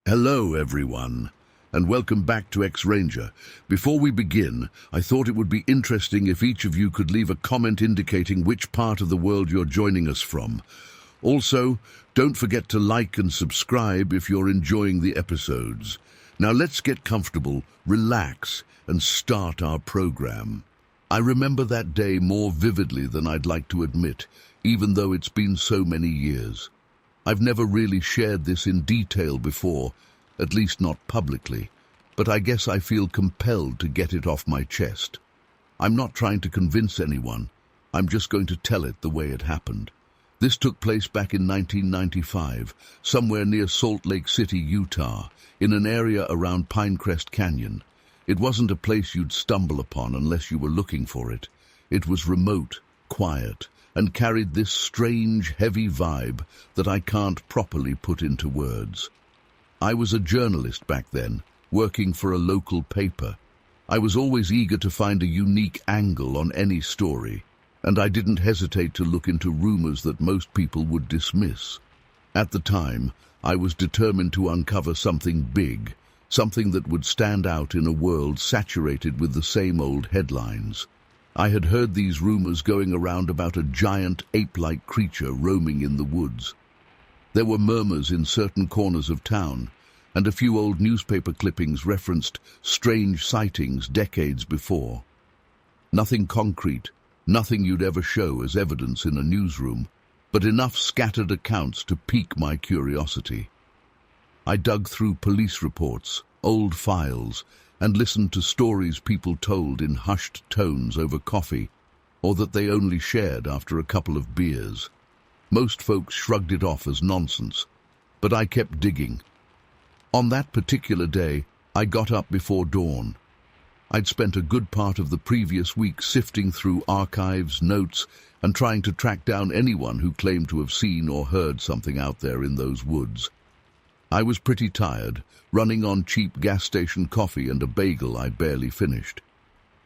Hello, everyone, and welcome back to X-Ranger. Before we begin, I thought it would be interesting if each of you could leave a comment indicating which part of the world you're joining us from. Also, don't forget to like and subscribe if you're enjoying the episodes. Now let's get comfortable, relax, and start our program. I remember that day more vividly than I'd like to admit, even though it's been so many years. I've never really shared this in detail before, at least not publicly, but I guess I feel compelled to get it off my chest. I'm not trying to convince anyone, I'm just going to tell it the way it happened. This took place back in 1995, somewhere near Salt Lake City, Utah, in an area around Pinecrest Canyon. It wasn't a place you'd stumble upon unless you were looking for it. It was remote, quiet, and carried this strange, heavy vibe that I can't properly put into words. I was a journalist back then, working for a local paper. I was always eager to find a unique angle on any story, and I didn't hesitate to look into rumors that most people would dismiss. At the time, I was determined to uncover something big, something that would stand out in a world saturated with the same old headlines. I had heard these rumors going around about a giant ape-like creature roaming in the woods. There were murmurs in certain corners of town, and a few old newspaper clippings referenced strange sightings decades before. Nothing concrete, nothing you'd ever show as evidence in a newsroom, but enough scattered accounts to pique my curiosity. I dug through police reports, old files, and listened to stories people told in hushed tones over coffee, or that they only shared after a couple of beers. Most folks shrugged it off as nonsense, but I kept digging. On that particular day, I got up before dawn. I'd spent a good part of the previous week sifting through archives, notes, and trying to track down anyone who claimed to have seen or heard something out there in those woods. I was pretty tired, running on cheap gas station coffee and a bagel I barely finished.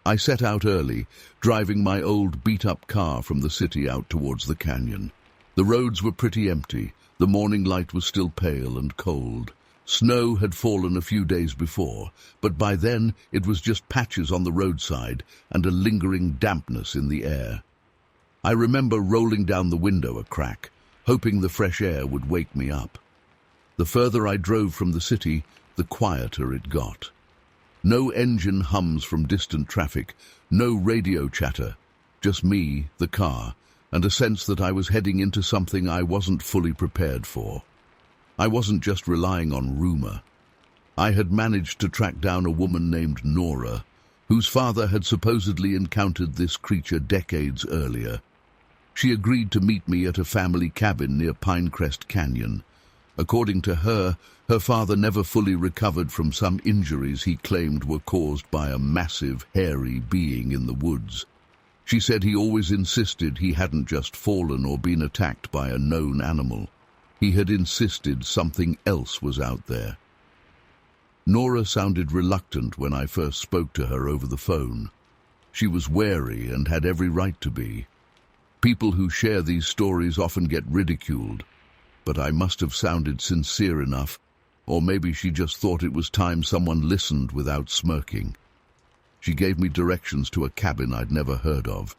I set out early, driving my old beat-up car from the city out towards the canyon. The roads were pretty empty, the morning light was still pale and cold. Snow had fallen a few days before, but by then it was just patches on the roadside and a lingering dampness in the air. I remember rolling down the window a crack, hoping the fresh air would wake me up. The further I drove from the city, the quieter it got. No engine hums from distant traffic, no radio chatter, just me, the car, and a sense that I was heading into something I wasn't fully prepared for. I wasn't just relying on rumor. I had managed to track down a woman named Nora, whose father had supposedly encountered this creature decades earlier. She agreed to meet me at a family cabin near Pinecrest Canyon. According to her, her father never fully recovered from some injuries he claimed were caused by a massive, hairy being in the woods. She said he always insisted he hadn't just fallen or been attacked by a known animal. He had insisted something else was out there. Nora sounded reluctant when I first spoke to her over the phone. She was wary and had every right to be. People who share these stories often get ridiculed, but I must have sounded sincere enough, or maybe she just thought it was time someone listened without smirking. She gave me directions to a cabin I'd never heard of.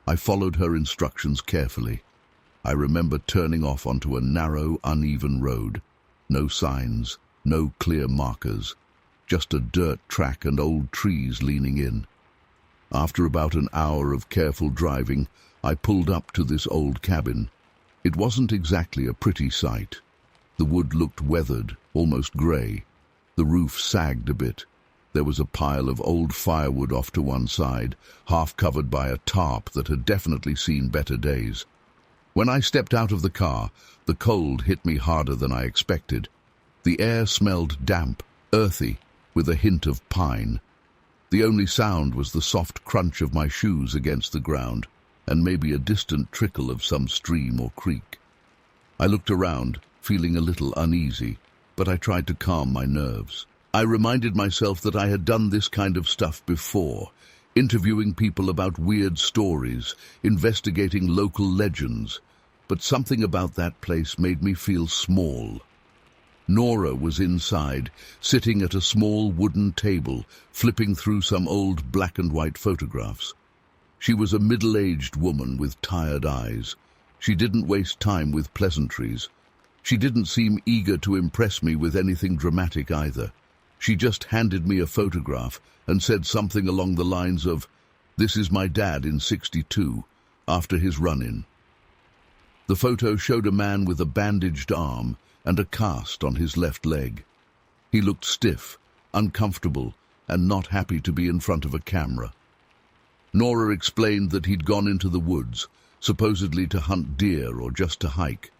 I followed her instructions carefully. I remember turning off onto a narrow, uneven road. No signs, no clear markers, just a dirt track and old trees leaning in. After about an hour of careful driving, I pulled up to this old cabin. It wasn't exactly a pretty sight. The wood looked weathered, almost grey. The roof sagged a bit. There was a pile of old firewood off to one side, half covered by a tarp that had definitely seen better days. When I stepped out of the car, the cold hit me harder than I expected. The air smelled damp, earthy, with a hint of pine. The only sound was the soft crunch of my shoes against the ground, and maybe a distant trickle of some stream or creek. I looked around, feeling a little uneasy, but I tried to calm my nerves. I reminded myself that I had done this kind of stuff before, interviewing people about weird stories, investigating local legends, but something about that place made me feel small. Nora was inside, sitting at a small wooden table, flipping through some old black and white photographs. She was a middle-aged woman with tired eyes. She didn't waste time with pleasantries. She didn't seem eager to impress me with anything dramatic either. She just handed me a photograph and said something along the lines of, "This is my dad in '62, after his run-in." The photo showed a man with a bandaged arm and a cast on his left leg. He looked stiff, uncomfortable, and not happy to be in front of a camera. Nora explained that he'd gone into the woods, supposedly to hunt deer or just to hike.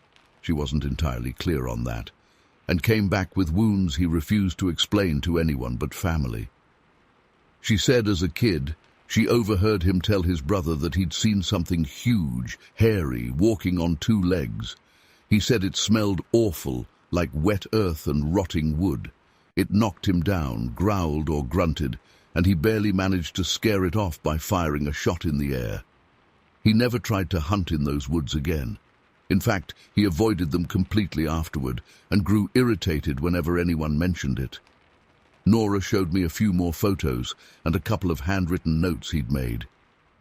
She wasn't entirely clear on that, and came back with wounds he refused to explain to anyone but family. She said as a kid, she overheard him tell his brother that he'd seen something huge, hairy, walking on two legs. He said it smelled awful, like wet earth and rotting wood. It knocked him down, growled or grunted, and he barely managed to scare it off by firing a shot in the air. He never tried to hunt in those woods again. In fact, he avoided them completely afterward and grew irritated whenever anyone mentioned it. Nora showed me a few more photos and a couple of handwritten notes he'd made.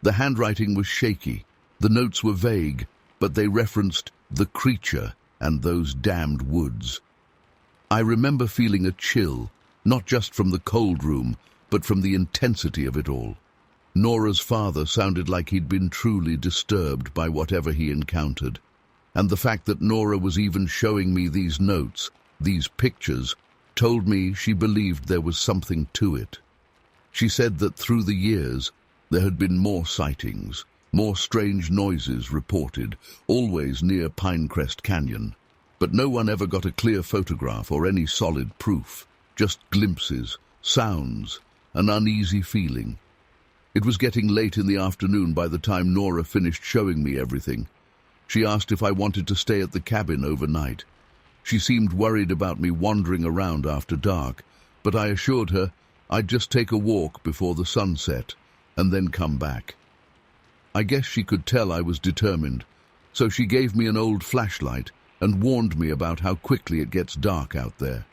The handwriting was shaky. The notes were vague, but they referenced the creature and those damned woods. I remember feeling a chill, not just from the cold room, but from the intensity of it all. Nora's father sounded like he'd been truly disturbed by whatever he encountered. And the fact that Nora was even showing me these notes, these pictures, told me she believed there was something to it. She said that through the years, there had been more sightings, more strange noises reported, always near Pinecrest Canyon. But no one ever got a clear photograph or any solid proof, just glimpses, sounds, an uneasy feeling. It was getting late in the afternoon by the time Nora finished showing me everything. She asked if I wanted to stay at the cabin overnight. She seemed worried about me wandering around after dark, but I assured her I'd just take a walk before the sun set and then come back. I guess she could tell I was determined, so she gave me an old flashlight and warned me about how quickly it gets dark out there.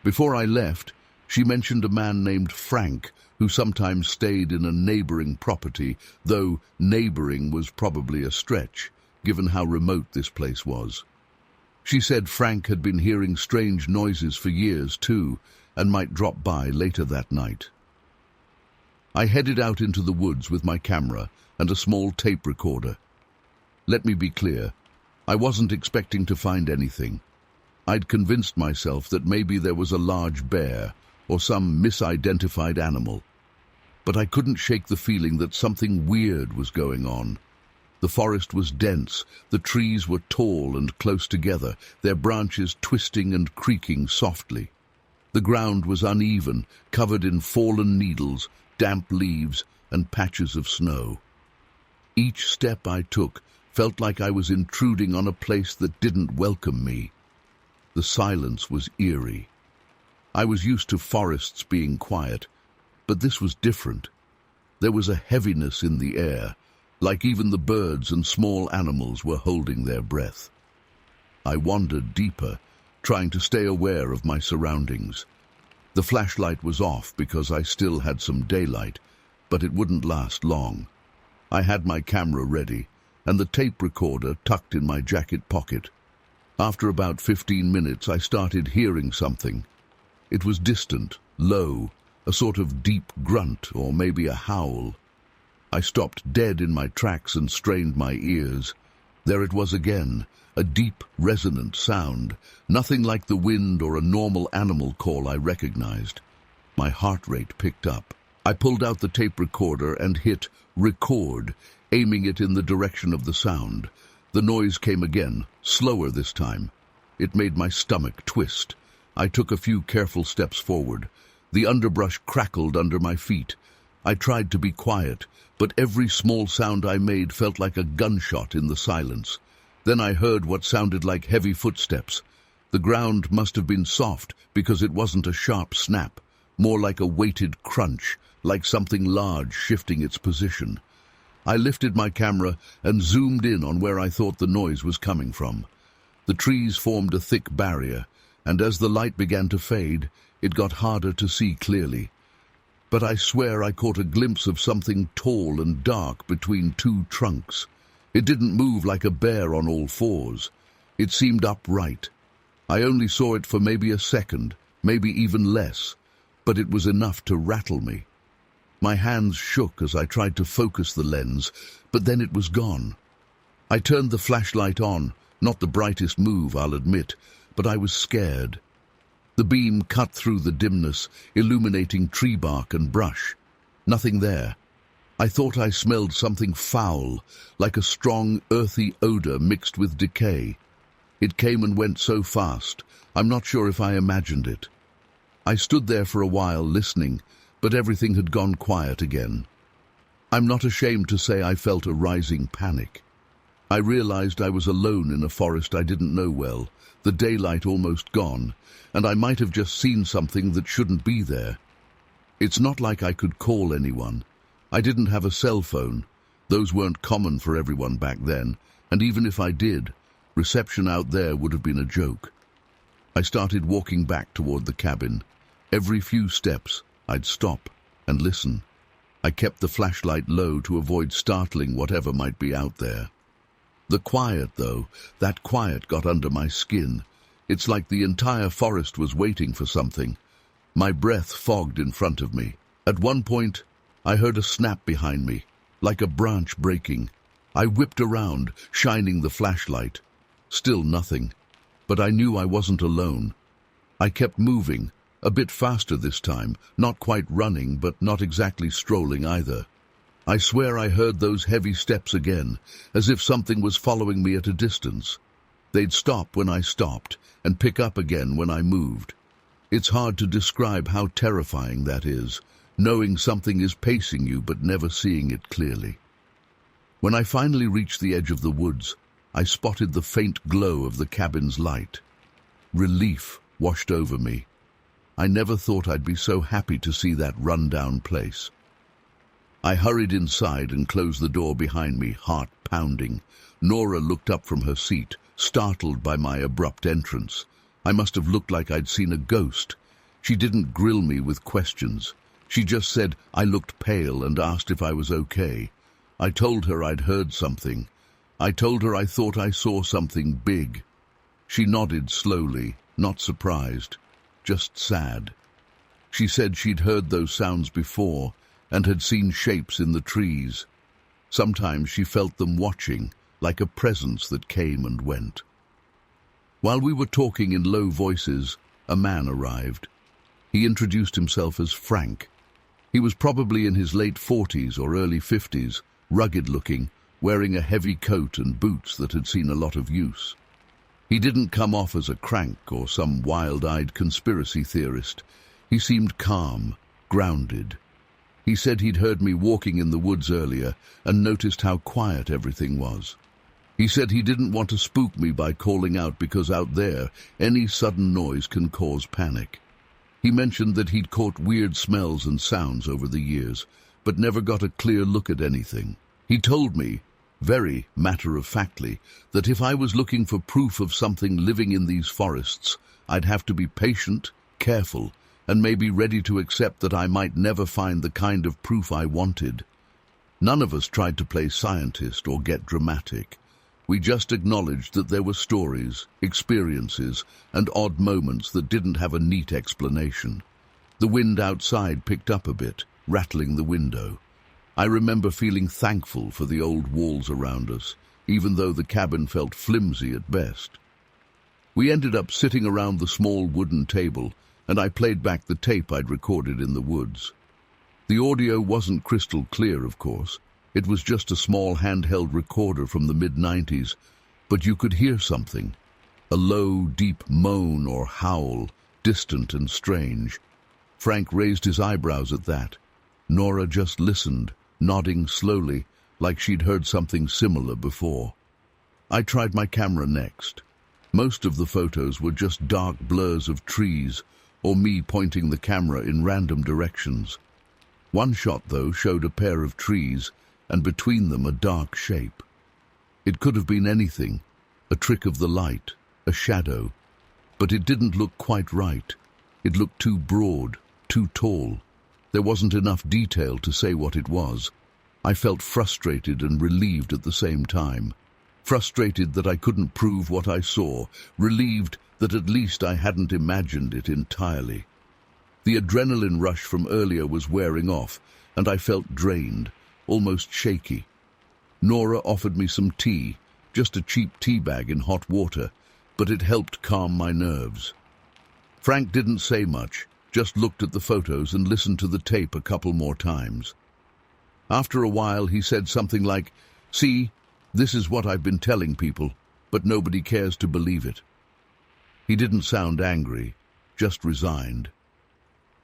Before I left, she mentioned a man named Frank who sometimes stayed in a neighboring property, though neighboring was probably a stretch, given how remote this place was. She said Frank had been hearing strange noises for years too, and might drop by later that night. I headed out into the woods with my camera and a small tape recorder. Let me be clear, I wasn't expecting to find anything. I'd convinced myself that maybe there was a large bear or some misidentified animal. But I couldn't shake the feeling that something weird was going on. The forest was dense, the trees were tall and close together, their branches twisting and creaking softly. The ground was uneven, covered in fallen needles, damp leaves, and patches of snow. Each step I took felt like I was intruding on a place that didn't welcome me. The silence was eerie. I was used to forests being quiet, but this was different. There was a heaviness in the air, like even the birds and small animals were holding their breath. I wandered deeper, trying to stay aware of my surroundings. The flashlight was off because I still had some daylight, but it wouldn't last long. I had my camera ready, and the tape recorder tucked in my jacket pocket. After about 15 minutes, I started hearing something. It was distant, low, a sort of deep grunt or maybe a howl. I stopped dead in my tracks and strained my ears. There it was again, a deep, resonant sound, nothing like the wind or a normal animal call I recognized. My heart rate picked up. I pulled out the tape recorder and hit record, aiming it in the direction of the sound. The noise came again, slower this time. It made my stomach twist. I took a few careful steps forward. The underbrush crackled under my feet. I tried to be quiet, but every small sound I made felt like a gunshot in the silence. Then I heard what sounded like heavy footsteps. The ground must have been soft because it wasn't a sharp snap, more like a weighted crunch, like something large shifting its position. I lifted my camera and zoomed in on where I thought the noise was coming from. The trees formed a thick barrier, and as the light began to fade, it got harder to see clearly. But I swear I caught a glimpse of something tall and dark between two trunks. It didn't move like a bear on all fours. It seemed upright. I only saw it for maybe a second, maybe even less, but it was enough to rattle me. My hands shook as I tried to focus the lens, but then it was gone. I turned the flashlight on, not the brightest move, I'll admit, but I was scared. The beam cut through the dimness, illuminating tree bark and brush. Nothing there. I thought I smelled something foul, like a strong, earthy odor mixed with decay. It came and went so fast, I'm not sure if I imagined it. I stood there for a while listening, but everything had gone quiet again. I'm not ashamed to say I felt a rising panic. I realized I was alone in a forest I didn't know well, the daylight almost gone, and I might have just seen something that shouldn't be there. It's not like I could call anyone. I didn't have a cell phone. Those weren't common for everyone back then, and even if I did, reception out there would have been a joke. I started walking back toward the cabin. Every few steps, I'd stop and listen. I kept the flashlight low to avoid startling whatever might be out there. The quiet, though, that quiet got under my skin. It's like the entire forest was waiting for something. My breath fogged in front of me. At one point, I heard a snap behind me, like a branch breaking. I whipped around, shining the flashlight. Still nothing, but I knew I wasn't alone. I kept moving, a bit faster this time, not quite running, but not exactly strolling either. I swear I heard those heavy steps again, as if something was following me at a distance. They'd stop when I stopped, and pick up again when I moved. It's hard to describe how terrifying that is, knowing something is pacing you but never seeing it clearly. When I finally reached the edge of the woods, I spotted the faint glow of the cabin's light. Relief washed over me. I never thought I'd be so happy to see that run-down place. I hurried inside and closed the door behind me, heart pounding. Nora looked up from her seat, startled by my abrupt entrance. I must have looked like I'd seen a ghost. She didn't grill me with questions. She just said I looked pale and asked if I was okay. I told her I'd heard something. I told her I thought I saw something big. She nodded slowly, not surprised, just sad. She said she'd heard those sounds before and had seen shapes in the trees. Sometimes she felt them watching, like a presence that came and went. While we were talking in low voices, a man arrived. He introduced himself as Frank. He was probably in his late 40s or early 50s, rugged-looking, wearing a heavy coat and boots that had seen a lot of use. He didn't come off as a crank or some wild-eyed conspiracy theorist. He seemed calm, grounded. He said he'd heard me walking in the woods earlier and noticed how quiet everything was. He said he didn't want to spook me by calling out because out there, any sudden noise can cause panic. He mentioned that he'd caught weird smells and sounds over the years, but never got a clear look at anything. He told me, very matter-of-factly, that if I was looking for proof of something living in these forests, I'd have to be patient, careful, and maybe ready to accept that I might never find the kind of proof I wanted. None of us tried to play scientist or get dramatic. We just acknowledged that there were stories, experiences, and odd moments that didn't have a neat explanation. The wind outside picked up a bit, rattling the window. I remember feeling thankful for the old walls around us, even though the cabin felt flimsy at best. We ended up sitting around the small wooden table, and I played back the tape I'd recorded in the woods. The audio wasn't crystal clear, of course. It was just a small handheld recorder from the mid-90s, but you could hear something. A low, deep moan or howl, distant and strange. Frank raised his eyebrows at that. Nora just listened, nodding slowly, like she'd heard something similar before. I tried my camera next. Most of the photos were just dark blurs of trees, or me pointing the camera in random directions. One shot, though, showed a pair of trees, and between them a dark shape. It could have been anything, a trick of the light, a shadow, but it didn't look quite right. It looked too broad, too tall. There wasn't enough detail to say what it was. I felt frustrated and relieved at the same time. Frustrated that I couldn't prove what I saw, relieved that at least I hadn't imagined it entirely. The adrenaline rush from earlier was wearing off, and I felt drained, almost shaky. Nora offered me some tea, just a cheap tea bag in hot water, but it helped calm my nerves. Frank didn't say much, just looked at the photos and listened to the tape a couple more times. After a while, he said something like, "See, this is what I've been telling people, but nobody cares to believe it." He didn't sound angry, just resigned.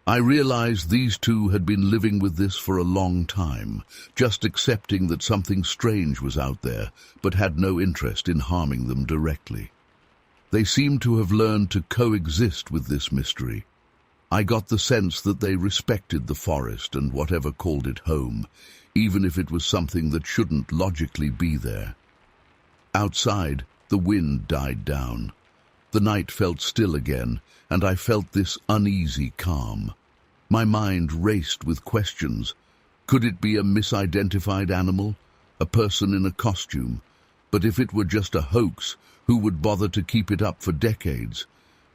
I realized these two had been living with this for a long time, just accepting that something strange was out there, but had no interest in harming them directly. They seemed to have learned to coexist with this mystery. I got the sense that they respected the forest and whatever called it home, even if it was something that shouldn't logically be there. Outside, the wind died down. The night felt still again, and I felt this uneasy calm. My mind raced with questions. Could it be a misidentified animal? A person in a costume? But if it were just a hoax, who would bother to keep it up for decades?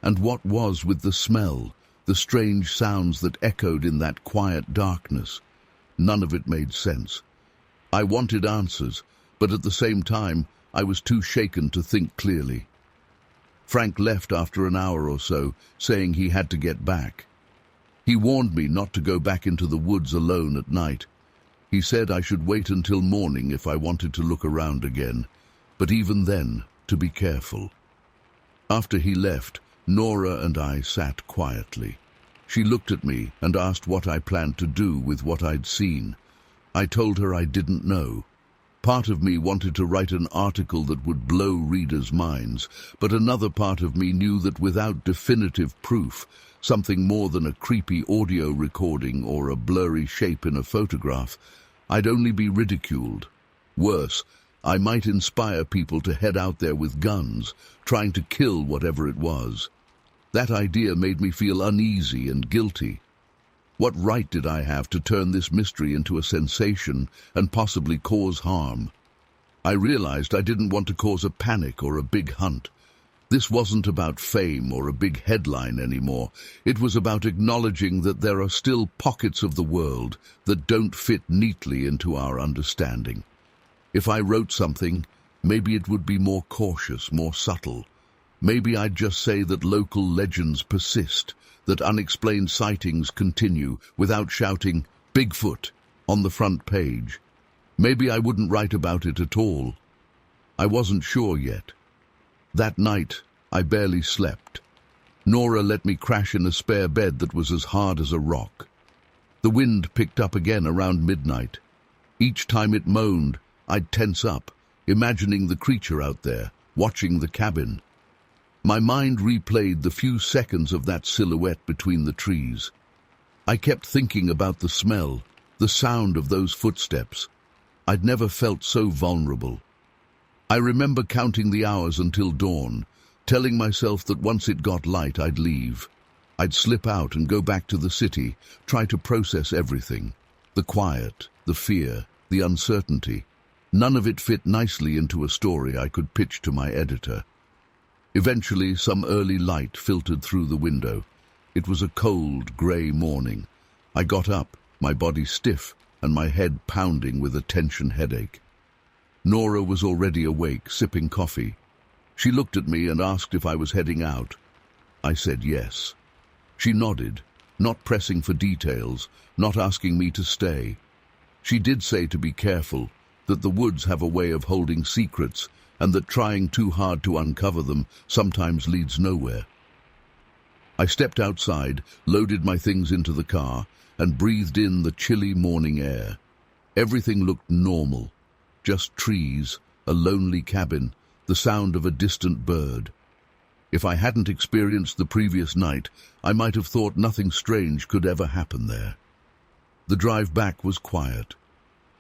And what was with the smell, the strange sounds that echoed in that quiet darkness? None of it made sense. I wanted answers, but at the same time, I was too shaken to think clearly. Frank left after an hour or so, saying he had to get back. He warned me not to go back into the woods alone at night. He said I should wait until morning if I wanted to look around again, but even then, to be careful. After he left, Nora and I sat quietly. She looked at me and asked what I planned to do with what I'd seen. I told her I didn't know. Part of me wanted to write an article that would blow readers' minds, but another part of me knew that without definitive proof, something more than a creepy audio recording or a blurry shape in a photograph, I'd only be ridiculed. Worse, I might inspire people to head out there with guns, trying to kill whatever it was. That idea made me feel uneasy and guilty. What right did I have to turn this mystery into a sensation and possibly cause harm? I realized I didn't want to cause a panic or a big hunt. This wasn't about fame or a big headline anymore. It was about acknowledging that there are still pockets of the world that don't fit neatly into our understanding. If I wrote something, maybe it would be more cautious, more subtle. Maybe I'd just say that local legends persist, that unexplained sightings continue without shouting "Bigfoot" on the front page. Maybe I wouldn't write about it at all. I wasn't sure yet. That night, I barely slept. Nora let me crash in a spare bed that was as hard as a rock. The wind picked up again around midnight. Each time it moaned, I'd tense up, imagining the creature out there, watching the cabin. My mind replayed the few seconds of that silhouette between the trees. I kept thinking about the smell, the sound of those footsteps. I'd never felt so vulnerable. I remember counting the hours until dawn, telling myself that once it got light, I'd leave. I'd slip out and go back to the city, try to process everything. The quiet, the fear, the uncertainty. None of it fit nicely into a story I could pitch to my editor. Eventually, some early light filtered through the window. It was a cold, grey morning. I got up, my body stiff and my head pounding with a tension headache. Nora was already awake, sipping coffee. She looked at me and asked if I was heading out. I said yes. She nodded, not pressing for details, not asking me to stay. She did say to be careful, that the woods have a way of holding secrets, and that trying too hard to uncover them sometimes leads nowhere. I stepped outside, loaded my things into the car, and breathed in the chilly morning air. Everything looked normal. Just trees, a lonely cabin, the sound of a distant bird. If I hadn't experienced the previous night, I might have thought nothing strange could ever happen there. The drive back was quiet.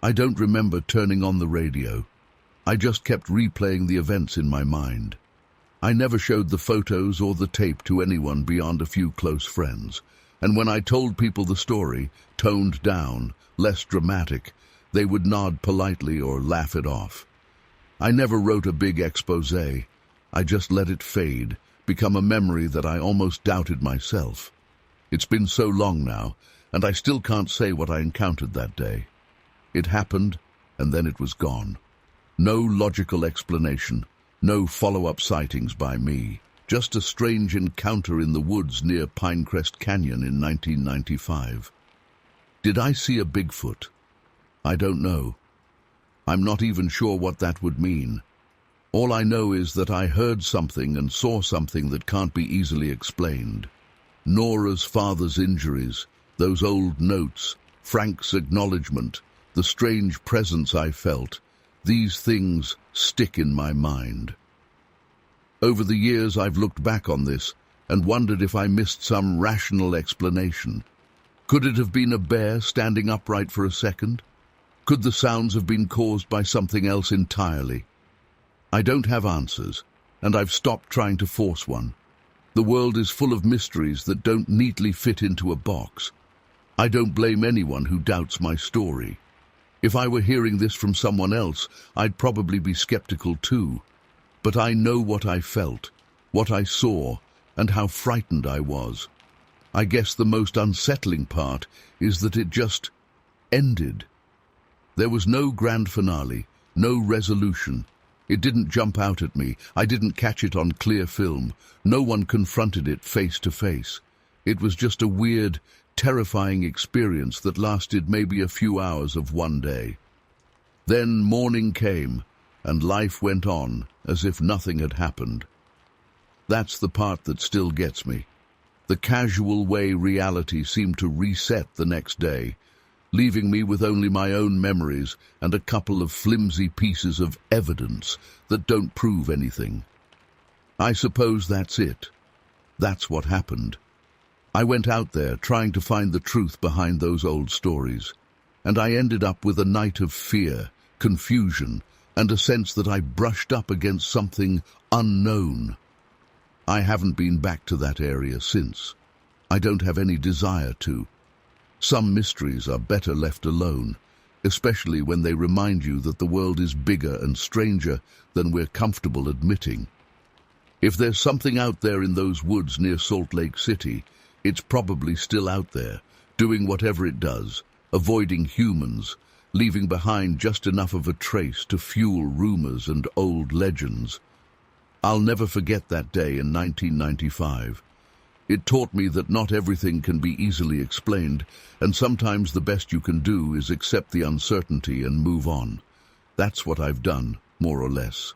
I don't remember turning on the radio. I just kept replaying the events in my mind. I never showed the photos or the tape to anyone beyond a few close friends, and when I told people the story, toned down, less dramatic, they would nod politely or laugh it off. I never wrote a big exposé. I just let it fade, become a memory that I almost doubted myself. It's been so long now, and I still can't say what I encountered that day. It happened, and then it was gone. No logical explanation, no follow-up sightings by me, just a strange encounter in the woods near Pinecrest Canyon in 1995. Did I see a Bigfoot? I don't know. I'm not even sure what that would mean. All I know is that I heard something and saw something that can't be easily explained. Nora's father's injuries, those old notes, Frank's acknowledgement, the strange presence I felt, these things stick in my mind. Over the years I've looked back on this and wondered if I missed some rational explanation. Could it have been a bear standing upright for a second? Could the sounds have been caused by something else entirely? I don't have answers, and I've stopped trying to force one. The world is full of mysteries that don't neatly fit into a box. I don't blame anyone who doubts my story. If I were hearing this from someone else, I'd probably be skeptical too. But I know what I felt, what I saw, and how frightened I was. I guess the most unsettling part is that it just ended. There was no grand finale, no resolution. It didn't jump out at me. I didn't catch it on clear film. No one confronted it face to face. It was just a weird, terrifying experience that lasted maybe a few hours of one day. Then morning came, and life went on as if nothing had happened. That's the part that still gets me. The casual way reality seemed to reset the next day, leaving me with only my own memories and a couple of flimsy pieces of evidence that don't prove anything. I suppose that's it. That's what happened. I went out there trying to find the truth behind those old stories, and I ended up with a night of fear, confusion, and a sense that I brushed up against something unknown. I haven't been back to that area since. I don't have any desire to. Some mysteries are better left alone, especially when they remind you that the world is bigger and stranger than we're comfortable admitting. If there's something out there in those woods near Salt Lake City, it's probably still out there, doing whatever it does, avoiding humans, leaving behind just enough of a trace to fuel rumors and old legends. I'll never forget that day in 1995. It taught me that not everything can be easily explained, and sometimes the best you can do is accept the uncertainty and move on. That's what I've done, more or less.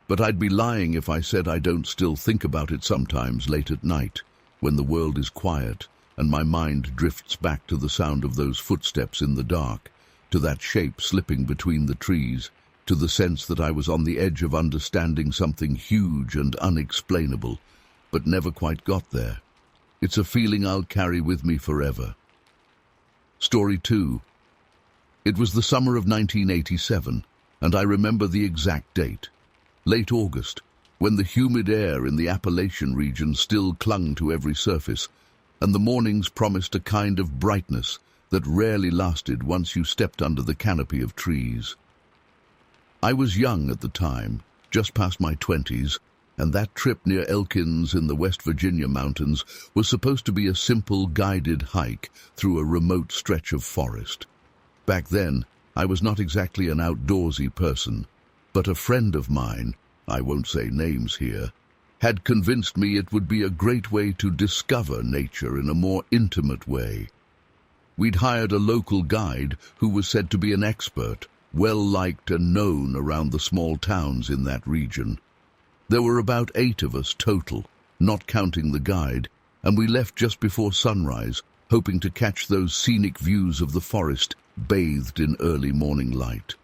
But I'd be lying if I said I don't still think about it sometimes late at night, when the world is quiet and my mind drifts back to the sound of those footsteps in the dark, to that shape slipping between the trees, to the sense that I was on the edge of understanding something huge and unexplainable, but never quite got there. It's a feeling I'll carry with me forever. Story 2. It was the summer of 1987, and I remember the exact date. Late August, when the humid air in the Appalachian region still clung to every surface, and the mornings promised a kind of brightness that rarely lasted once you stepped under the canopy of trees. I was young at the time, just past my 20s, and that trip near Elkins in the West Virginia mountains was supposed to be a simple guided hike through a remote stretch of forest. Back then, I was not exactly an outdoorsy person, but a friend of mine, I won't say names here, had convinced me it would be a great way to discover nature in a more intimate way. We'd hired a local guide who was said to be an expert, well-liked and known around the small towns in that region. There were about 8 of us total, not counting the guide, and we left just before sunrise, hoping to catch those scenic views of the forest bathed in early morning light.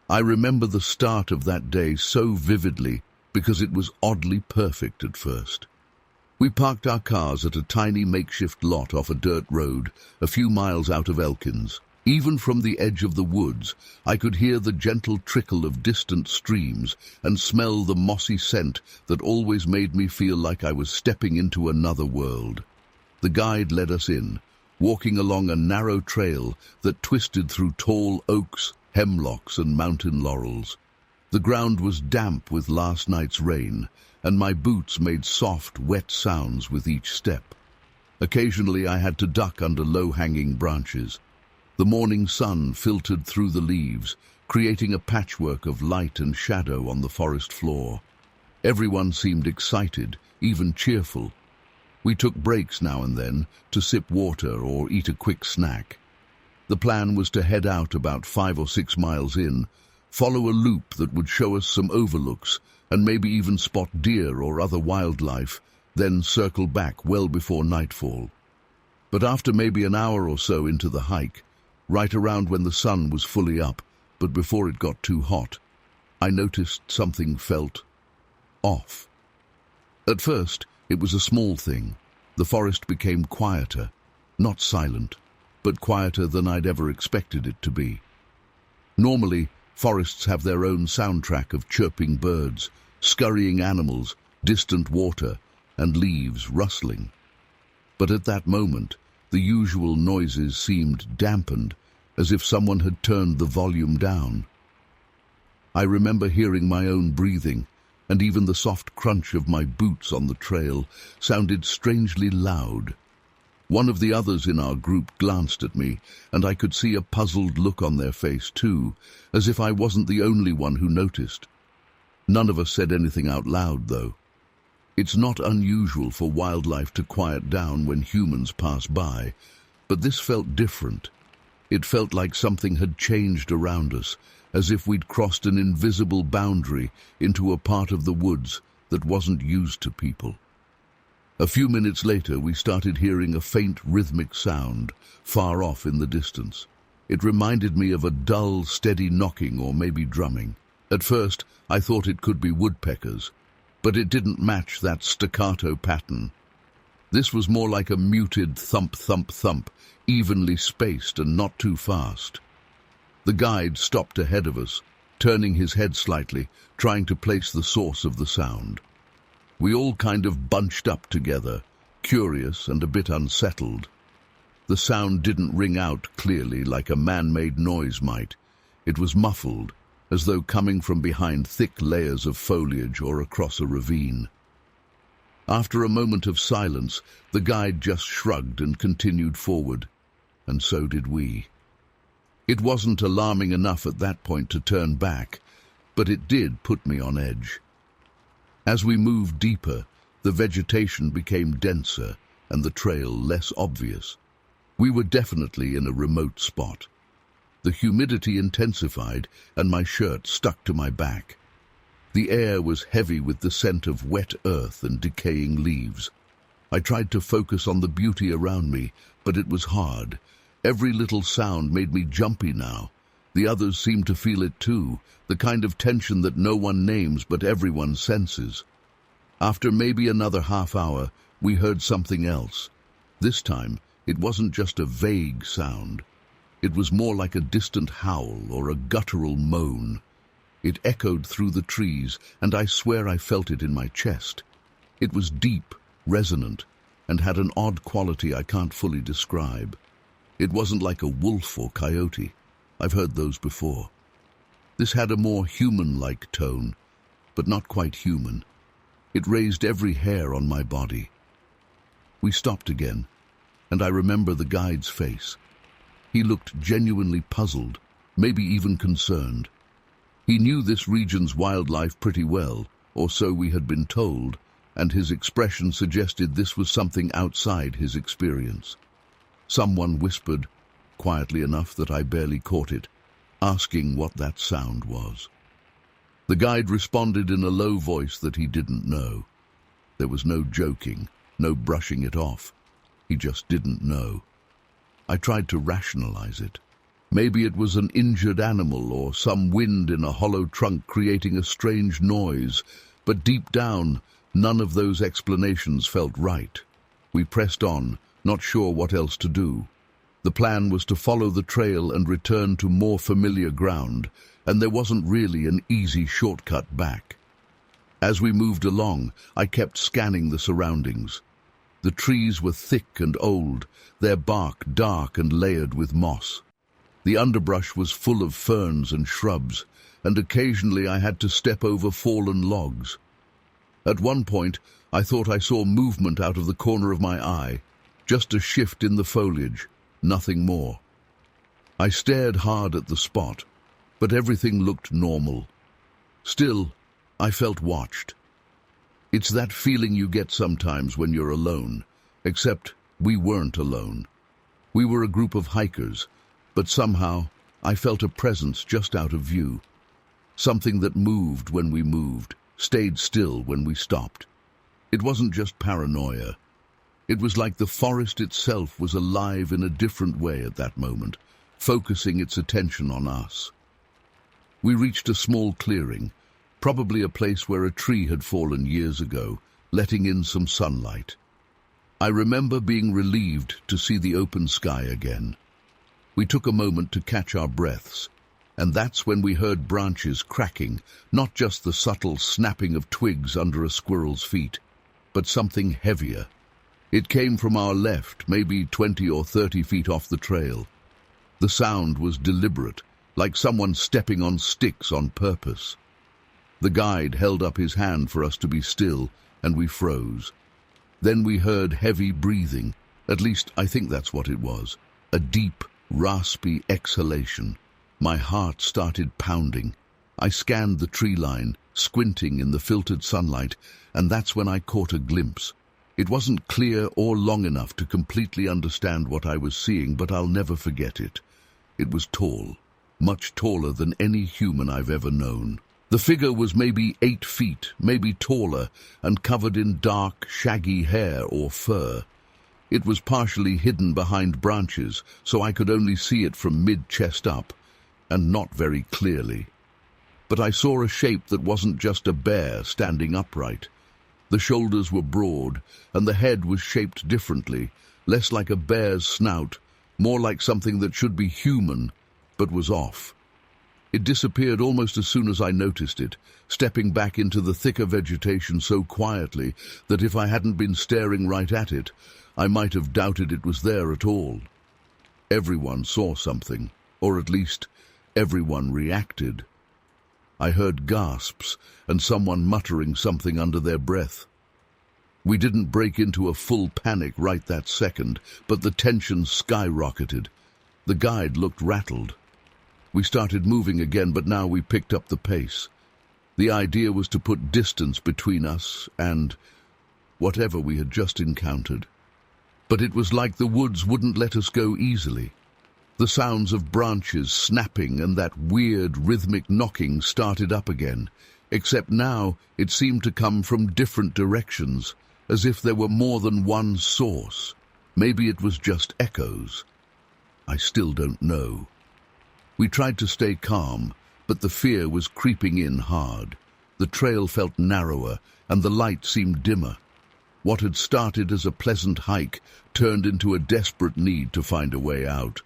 I remember the start of that day so vividly because it was oddly perfect at first. We parked our cars at a tiny makeshift lot off a dirt road a few miles out of Elkins, Even from the edge of the woods, I could hear the gentle trickle of distant streams and smell the mossy scent that always made me feel like I was stepping into another world. The guide led us in, walking along a narrow trail that twisted through tall oaks, hemlocks, and mountain laurels. The ground was damp with last night's rain, and my boots made soft, wet sounds with each step. Occasionally I had to duck under low-hanging branches. The morning sun filtered through the leaves, creating a patchwork of light and shadow on the forest floor. Everyone seemed excited, even cheerful. We took breaks now and then to sip water or eat a quick snack. The plan was to head out about 5 or 6 miles in, follow a loop that would show us some overlooks, and maybe even spot deer or other wildlife, then circle back well before nightfall. But after maybe an hour or so into the hike, right around when the sun was fully up, but before it got too hot, I noticed something felt off. At first, it was a small thing. The forest became quieter, not silent, but quieter than I'd ever expected it to be. Normally, forests have their own soundtrack of chirping birds, scurrying animals, distant water, and leaves rustling. But at that moment, the usual noises seemed dampened, as if someone had turned the volume down. I remember hearing my own breathing, and even the soft crunch of my boots on the trail sounded strangely loud. One of the others in our group glanced at me, and I could see a puzzled look on their face too, as if I wasn't the only one who noticed. None of us said anything out loud, though. It's not unusual for wildlife to quiet down when humans pass by, but this felt different. It felt like something had changed around us, as if we'd crossed an invisible boundary into a part of the woods that wasn't used to people. A few minutes later, we started hearing a faint rhythmic sound, far off in the distance. It reminded me of a dull, steady knocking or maybe drumming. At first, I thought it could be woodpeckers, but it didn't match that staccato pattern. This was more like a muted thump, thump, thump, evenly spaced and not too fast. The guide stopped ahead of us, turning his head slightly, trying to place the source of the sound. We all kind of bunched up together, curious and a bit unsettled. The sound didn't ring out clearly like a man-made noise might. It was muffled, as though coming from behind thick layers of foliage or across a ravine. After a moment of silence, the guide just shrugged and continued forward, and so did we. It wasn't alarming enough at that point to turn back, but it did put me on edge. As we moved deeper, the vegetation became denser and the trail less obvious. We were definitely in a remote spot. The humidity intensified and my shirt stuck to my back. The air was heavy with the scent of wet earth and decaying leaves. I tried to focus on the beauty around me, but it was hard. Every little sound made me jumpy now. The others seemed to feel it too, the kind of tension that no one names but everyone senses. After maybe another half hour, we heard something else. This time, it wasn't just a vague sound. It was more like a distant howl or a guttural moan. It echoed through the trees, and I swear I felt it in my chest. It was deep, resonant, and had an odd quality I can't fully describe. It wasn't like a wolf or coyote. I've heard those before. This had a more human-like tone, but not quite human. It raised every hair on my body. We stopped again, and I remember the guide's face. He looked genuinely puzzled, maybe even concerned. He knew this region's wildlife pretty well, or so we had been told, and his expression suggested this was something outside his experience. Someone whispered, quietly enough that I barely caught it, asking what that sound was. The guide responded in a low voice that he didn't know. There was no joking, no brushing it off. He just didn't know. I tried to rationalize it. Maybe it was an injured animal or some wind in a hollow trunk creating a strange noise, but deep down, none of those explanations felt right. We pressed on, not sure what else to do. The plan was to follow the trail and return to more familiar ground, and there wasn't really an easy shortcut back. As we moved along, I kept scanning the surroundings. The trees were thick and old, their bark dark and layered with moss. The underbrush was full of ferns and shrubs, and occasionally I had to step over fallen logs. At one point, I thought I saw movement out of the corner of my eye, just a shift in the foliage, nothing more. I stared hard at the spot, but everything looked normal. Still, I felt watched. It's that feeling you get sometimes when you're alone, except we weren't alone. We were a group of hikers, but somehow I felt a presence just out of view. Something that moved when we moved, stayed still when we stopped. It wasn't just paranoia. It was like the forest itself was alive in a different way at that moment, focusing its attention on us. We reached a small clearing, probably a place where a tree had fallen years ago, letting in some sunlight. I remember being relieved to see the open sky again. We took a moment to catch our breaths, and that's when we heard branches cracking, not just the subtle snapping of twigs under a squirrel's feet, but something heavier. It came from our left, maybe 20 or 30 feet off the trail. The sound was deliberate, like someone stepping on sticks on purpose. The guide held up his hand for us to be still, and we froze. Then we heard heavy breathing, at least I think that's what it was, a deep, raspy exhalation. My heart started pounding. I scanned the tree line, squinting in the filtered sunlight, and that's when I caught a glimpse. It wasn't clear or long enough to completely understand what I was seeing, but I'll never forget it. It was tall, much taller than any human I've ever known. The figure was maybe 8 feet, maybe taller, and covered in dark, shaggy hair or fur. It was partially hidden behind branches, so I could only see it from mid-chest up, and not very clearly. But I saw a shape that wasn't just a bear standing upright. The shoulders were broad, and the head was shaped differently, less like a bear's snout, more like something that should be human, but was off. It disappeared almost as soon as I noticed it, stepping back into the thicker vegetation so quietly that if I hadn't been staring right at it, I might have doubted it was there at all. Everyone saw something, or at least everyone reacted. I heard gasps and someone muttering something under their breath. We didn't break into a full panic right that second, but the tension skyrocketed. The guide looked rattled. We started moving again, but now we picked up the pace. The idea was to put distance between us and whatever we had just encountered. But it was like the woods wouldn't let us go easily. The sounds of branches snapping and that weird rhythmic knocking started up again, except now it seemed to come from different directions, as if there were more than one source. Maybe it was just echoes. I still don't know. We tried to stay calm, but the fear was creeping in hard. The trail felt narrower, and the light seemed dimmer. What had started as a pleasant hike turned into a desperate need to find a way out.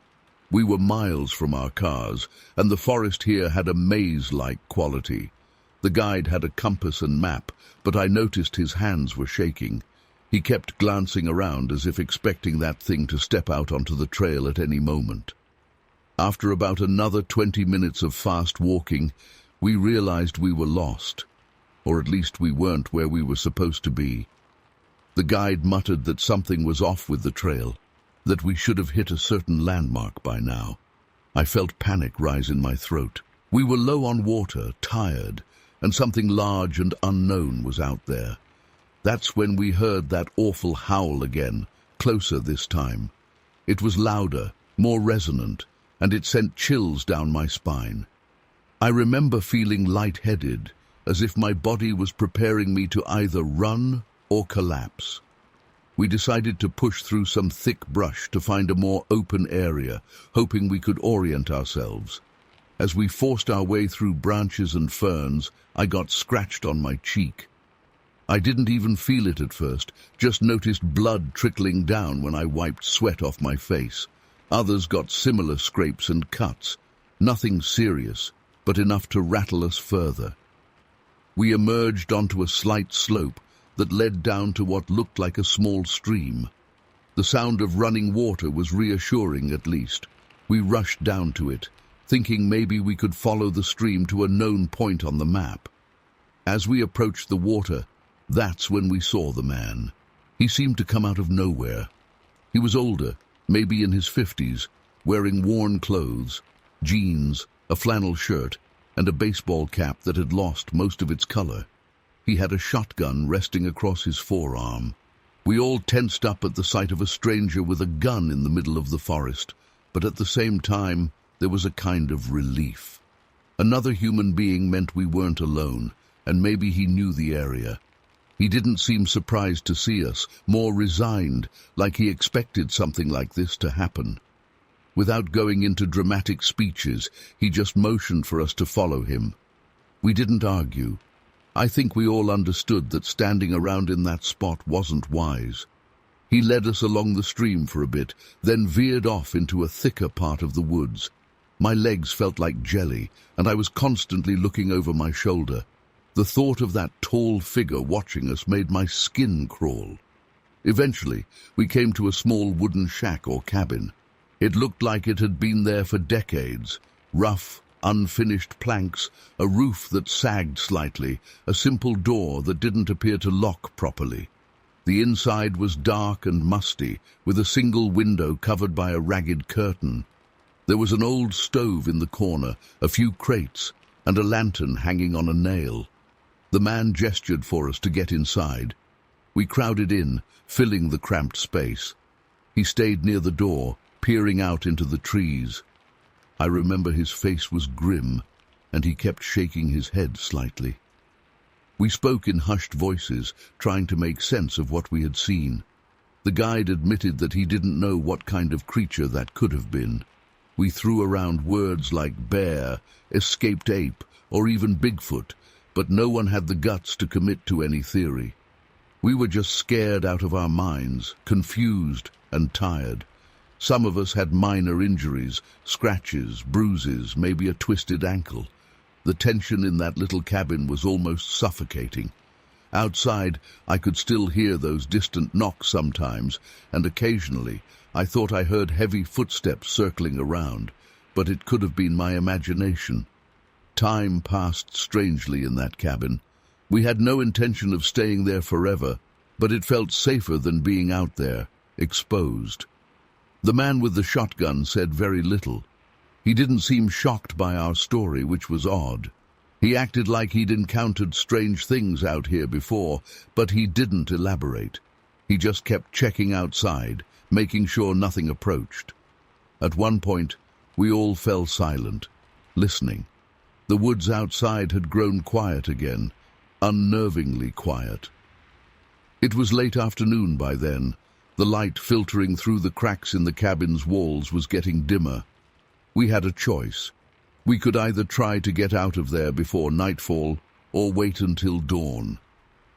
We were miles from our cars, and the forest here had a maze-like quality. The guide had a compass and map, but I noticed his hands were shaking. He kept glancing around as if expecting that thing to step out onto the trail at any moment. After about another 20 minutes of fast walking, we realized we were lost, or at least we weren't where we were supposed to be. The guide muttered that something was off with the trail, that we should have hit a certain landmark by now. I felt panic rise in my throat. We were low on water, tired, and something large and unknown was out there. That's when we heard that awful howl again, closer this time. It was louder, more resonant, and it sent chills down my spine. I remember feeling lightheaded, as if my body was preparing me to either run or collapse. We decided to push through some thick brush to find a more open area, hoping we could orient ourselves. As we forced our way through branches and ferns, I got scratched on my cheek. I didn't even feel it at first, just noticed blood trickling down when I wiped sweat off my face. Others got similar scrapes and cuts, nothing serious, but enough to rattle us further. We emerged onto a slight slope that led down to what looked like a small stream. The sound of running water was reassuring at least. We rushed down to it, thinking maybe we could follow the stream to a known point on the map. As we approached the water, that's when we saw the man. He seemed to come out of nowhere. He was older, maybe in his 50s, wearing worn clothes, jeans, a flannel shirt, and a baseball cap that had lost most of its color. He had a shotgun resting across his forearm. We all tensed up at the sight of a stranger with a gun in the middle of the forest, but at the same time, there was a kind of relief. Another human being meant we weren't alone, and maybe he knew the area. He didn't seem surprised to see us, more resigned, like he expected something like this to happen. Without going into dramatic speeches, he just motioned for us to follow him. We didn't argue. I think we all understood that standing around in that spot wasn't wise. He led us along the stream for a bit, then veered off into a thicker part of the woods. My legs felt like jelly, and I was constantly looking over my shoulder. The thought of that tall figure watching us made my skin crawl. Eventually, we came to a small wooden shack or cabin. It looked like it had been there for decades. Rough, unfinished planks, a roof that sagged slightly, a simple door that didn't appear to lock properly. The inside was dark and musty, with a single window covered by a ragged curtain. There was an old stove in the corner, a few crates, and a lantern hanging on a nail. The man gestured for us to get inside. We crowded in, filling the cramped space. He stayed near the door, peering out into the trees. I remember his face was grim, and he kept shaking his head slightly. We spoke in hushed voices, trying to make sense of what we had seen. The guide admitted that he didn't know what kind of creature that could have been. We threw around words like bear, escaped ape, or even Bigfoot, but no one had the guts to commit to any theory. We were just scared out of our minds, confused and tired. Some of us had minor injuries, scratches, bruises, maybe a twisted ankle. The tension in that little cabin was almost suffocating. Outside, I could still hear those distant knocks sometimes, and occasionally I thought I heard heavy footsteps circling around, but it could have been my imagination. Time passed strangely in that cabin. We had no intention of staying there forever, but it felt safer than being out there, exposed. The man with the shotgun said very little. He didn't seem shocked by our story, which was odd. He acted like he'd encountered strange things out here before, but he didn't elaborate. He just kept checking outside, making sure nothing approached. At one point, we all fell silent, listening. The woods outside had grown quiet again, unnervingly quiet. It was late afternoon by then. The light filtering through the cracks in the cabin's walls was getting dimmer. We had a choice. We could either try to get out of there before nightfall or wait until dawn.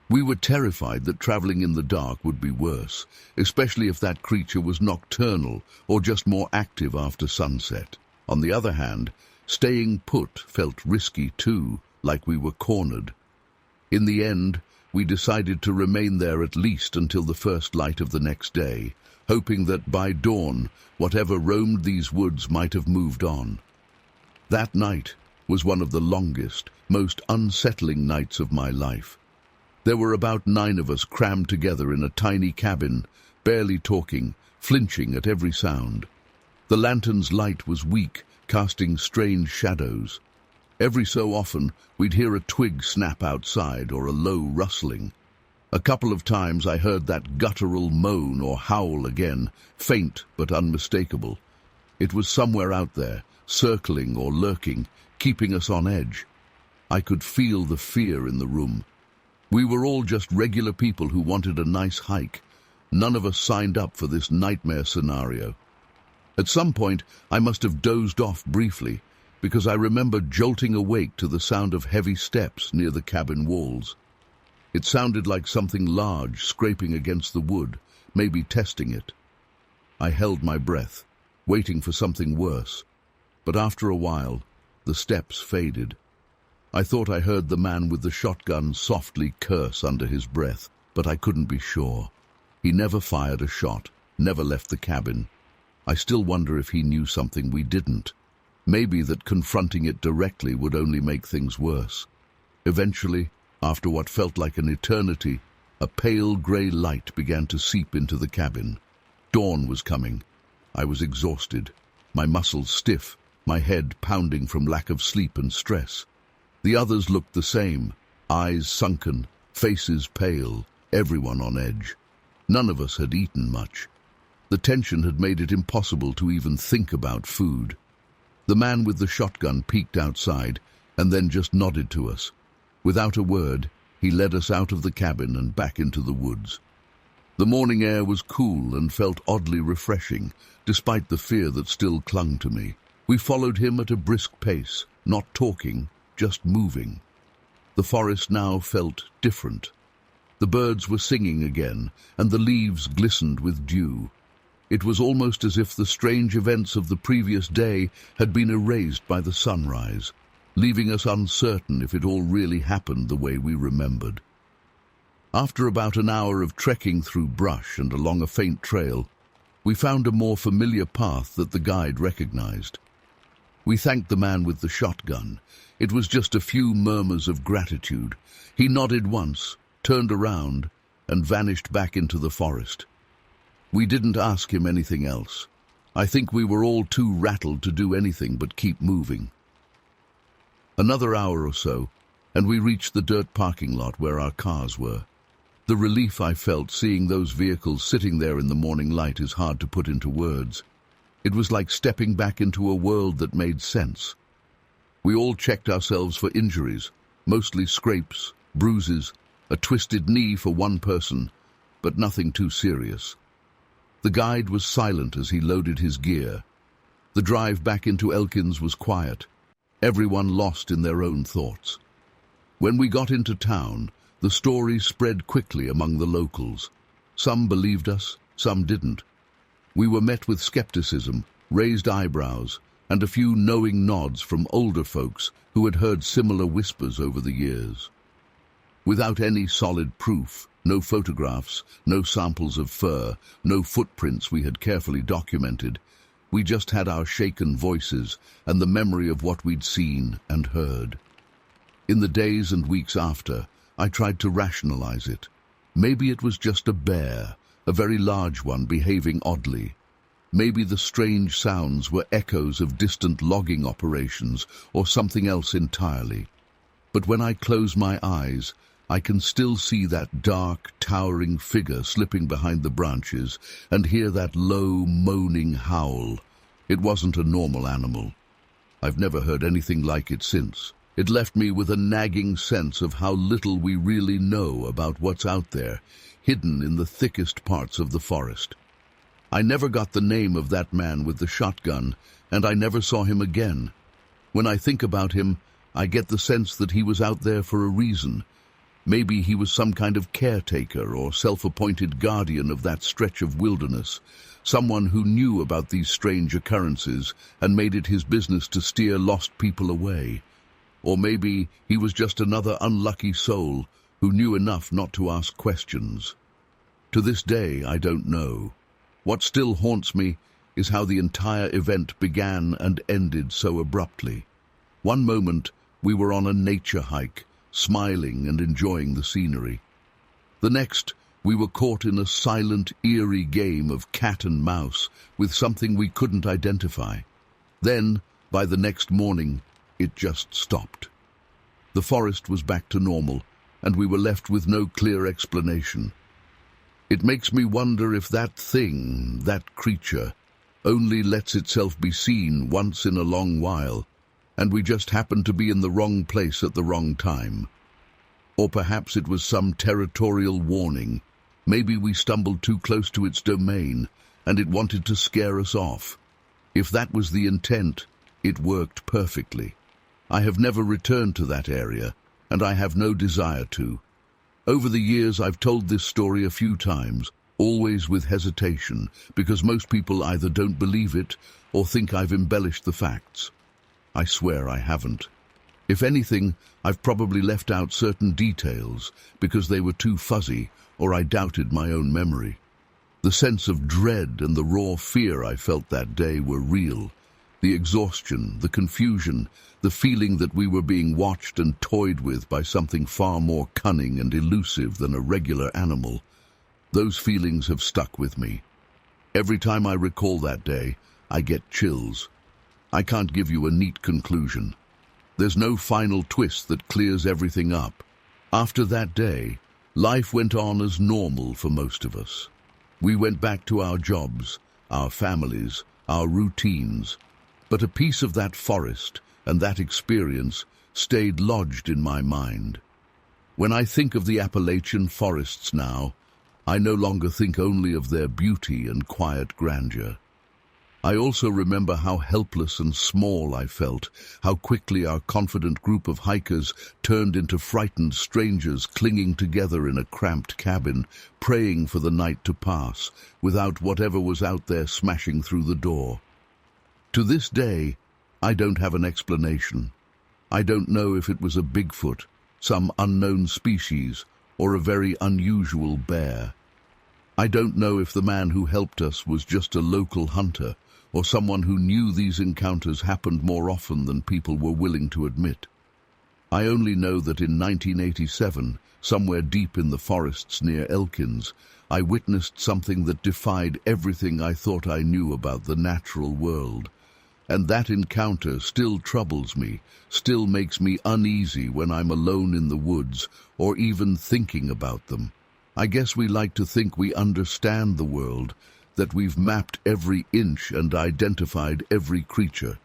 We were terrified that traveling in the dark would be worse, especially if that creature was nocturnal or just more active after sunset. On the other hand, staying put felt risky too, like we were cornered. In the end, we decided to remain there at least until the first light of the next day, hoping that by dawn, whatever roamed these woods might have moved on. That night was one of the longest, most unsettling nights of my life. There were about 9 of us crammed together in a tiny cabin, barely talking, flinching at every sound. The lantern's light was weak, casting strange shadows. Every so often, we'd hear a twig snap outside or a low rustling. A couple of times I heard that guttural moan or howl again, faint but unmistakable. It was somewhere out there, circling or lurking, keeping us on edge. I could feel the fear in the room. We were all just regular people who wanted a nice hike. None of us signed up for this nightmare scenario. At some point, I must have dozed off briefly, because I remember jolting awake to the sound of heavy steps near the cabin walls. It sounded like something large scraping against the wood, maybe testing it. I held my breath. waiting for something worse. But after a while, the steps faded. I thought I heard the man with the shotgun softly curse under his breath, but I couldn't be sure. He never fired a shot, never left the cabin. I still wonder if he knew something we didn't. Maybe that confronting it directly would only make things worse. Eventually, after what felt like an eternity, a pale grey light began to seep into the cabin. Dawn was coming. I was exhausted, my muscles stiff, my head pounding from lack of sleep and stress. The others looked the same, eyes sunken, faces pale, everyone on edge. None of us had eaten much. The tension had made it impossible to even think about food. The man with the shotgun peeked outside and then just nodded to us. Without a word, he led us out of the cabin and back into the woods. The morning air was cool and felt oddly refreshing, despite the fear that still clung to me. We followed him at a brisk pace, not talking, just moving. The forest now felt different. The birds were singing again, and the leaves glistened with dew. It was almost as if the strange events of the previous day had been erased by the sunrise, leaving us uncertain if it all really happened the way we remembered. After about an hour of trekking through brush and along a faint trail, we found a more familiar path that the guide recognized. We thanked the man with the shotgun. It was just a few murmurs of gratitude. He nodded once, turned around, and vanished back into the forest. We didn't ask him anything else. I think we were all too rattled to do anything but keep moving. Another hour or so, and we reached the dirt parking lot where our cars were. The relief I felt seeing those vehicles sitting there in the morning light is hard to put into words. It was like stepping back into a world that made sense. We all checked ourselves for injuries, mostly scrapes, bruises, a twisted knee for one person, but nothing too serious. The guide was silent as he loaded his gear. The drive back into Elkins was quiet, everyone lost in their own thoughts. When we got into town, the story spread quickly among the locals. Some believed us, some didn't. We were met with skepticism, raised eyebrows, and a few knowing nods from older folks who had heard similar whispers over the years. Without any solid proof, no photographs, no samples of fur, no footprints we had carefully documented, we just had our shaken voices and the memory of what we'd seen and heard. In the days and weeks after, I tried to rationalize it. Maybe it was just a bear, a very large one behaving oddly. Maybe the strange sounds were echoes of distant logging operations or something else entirely. But when I close my eyes, I can still see that dark, towering figure slipping behind the branches and hear that low, moaning howl. It wasn't a normal animal. I've never heard anything like it since. It left me with a nagging sense of how little we really know about what's out there, hidden in the thickest parts of the forest. I never got the name of that man with the shotgun, and I never saw him again. When I think about him, I get the sense that he was out there for a reason. Maybe he was some kind of caretaker or self-appointed guardian of that stretch of wilderness, someone who knew about these strange occurrences and made it his business to steer lost people away. Or maybe he was just another unlucky soul who knew enough not to ask questions. To this day, I don't know. What still haunts me is how the entire event began and ended so abruptly. One moment, we were on a nature hike, smiling and enjoying the scenery. The next, we were caught in a silent, eerie game of cat and mouse with something we couldn't identify. Then, by the next morning, it just stopped. The forest was back to normal, and we were left with no clear explanation. It makes me wonder if that thing, that creature, only lets itself be seen once in a long while, and we just happened to be in the wrong place at the wrong time. Or perhaps it was some territorial warning. Maybe we stumbled too close to its domain, and it wanted to scare us off. If that was the intent, it worked perfectly. I have never returned to that area, and I have no desire to. Over the years, I've told this story a few times, always with hesitation, because most people either don't believe it or think I've embellished the facts. I swear I haven't. If anything, I've probably left out certain details because they were too fuzzy or I doubted my own memory. The sense of dread and the raw fear I felt that day were real. The exhaustion, the confusion, the feeling that we were being watched and toyed with by something far more cunning and elusive than a regular animal. Those feelings have stuck with me. Every time I recall that day, I get chills. I can't give you a neat conclusion. There's no final twist that clears everything up. After that day, life went on as normal for most of us. We went back to our jobs, our families, our routines. But a piece of that forest and that experience stayed lodged in my mind. When I think of the Appalachian forests now, I no longer think only of their beauty and quiet grandeur. I also remember how helpless and small I felt, how quickly our confident group of hikers turned into frightened strangers clinging together in a cramped cabin, praying for the night to pass, without whatever was out there smashing through the door. To this day, I don't have an explanation. I don't know if it was a Bigfoot, some unknown species, or a very unusual bear. I don't know if the man who helped us was just a local hunter, or someone who knew these encounters happened more often than people were willing to admit. I only know that in 1987, somewhere deep in the forests near Elkins, I witnessed something that defied everything I thought I knew about the natural world. And that encounter still troubles me, still makes me uneasy when I'm alone in the woods, or even thinking about them. I guess we like to think we understand the world, that we've mapped every inch and identified every creature.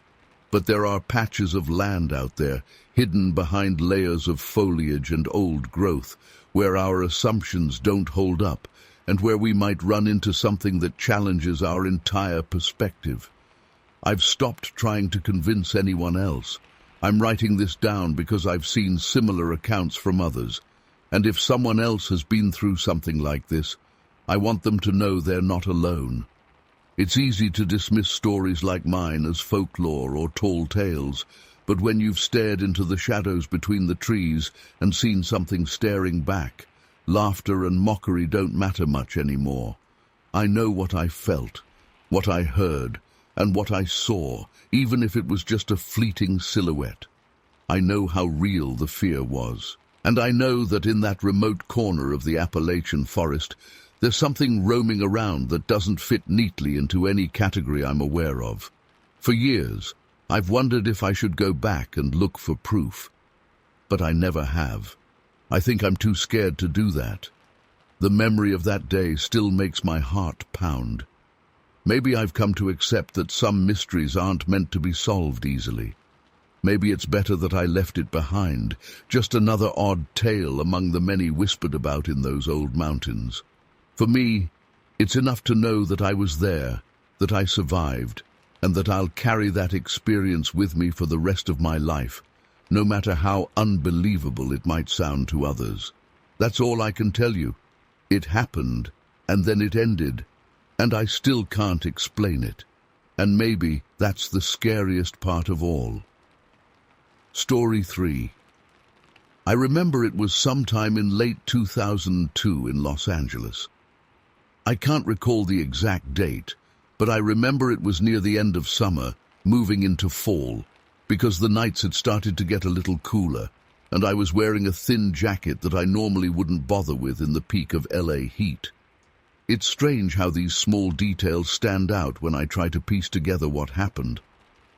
But there are patches of land out there, hidden behind layers of foliage and old growth, where our assumptions don't hold up, and where we might run into something that challenges our entire perspective. I've stopped trying to convince anyone else. I'm writing this down because I've seen similar accounts from others, and if someone else has been through something like this, I want them to know they're not alone. It's easy to dismiss stories like mine as folklore or tall tales, but when you've stared into the shadows between the trees and seen something staring back, laughter and mockery don't matter much anymore. I know what I felt, what I heard, and what I saw, even if it was just a fleeting silhouette. I know how real the fear was, and I know that in that remote corner of the Appalachian forest, there's something roaming around that doesn't fit neatly into any category I'm aware of. For years, I've wondered if I should go back and look for proof, but I never have. I think I'm too scared to do that. The memory of that day still makes my heart pound. Maybe I've come to accept that some mysteries aren't meant to be solved easily. Maybe it's better that I left it behind, just another odd tale among the many whispered about in those old mountains. For me, it's enough to know that I was there, that I survived, and that I'll carry that experience with me for the rest of my life, no matter how unbelievable it might sound to others. That's all I can tell you. It happened, and then it ended, and I still can't explain it. And maybe that's the scariest part of all. Story 3. I remember it was sometime in late 2002 in Los Angeles. I can't recall the exact date, but I remember it was near the end of summer, moving into fall, because the nights had started to get a little cooler, and I was wearing a thin jacket that I normally wouldn't bother with in the peak of LA heat. It's strange how these small details stand out when I try to piece together what happened.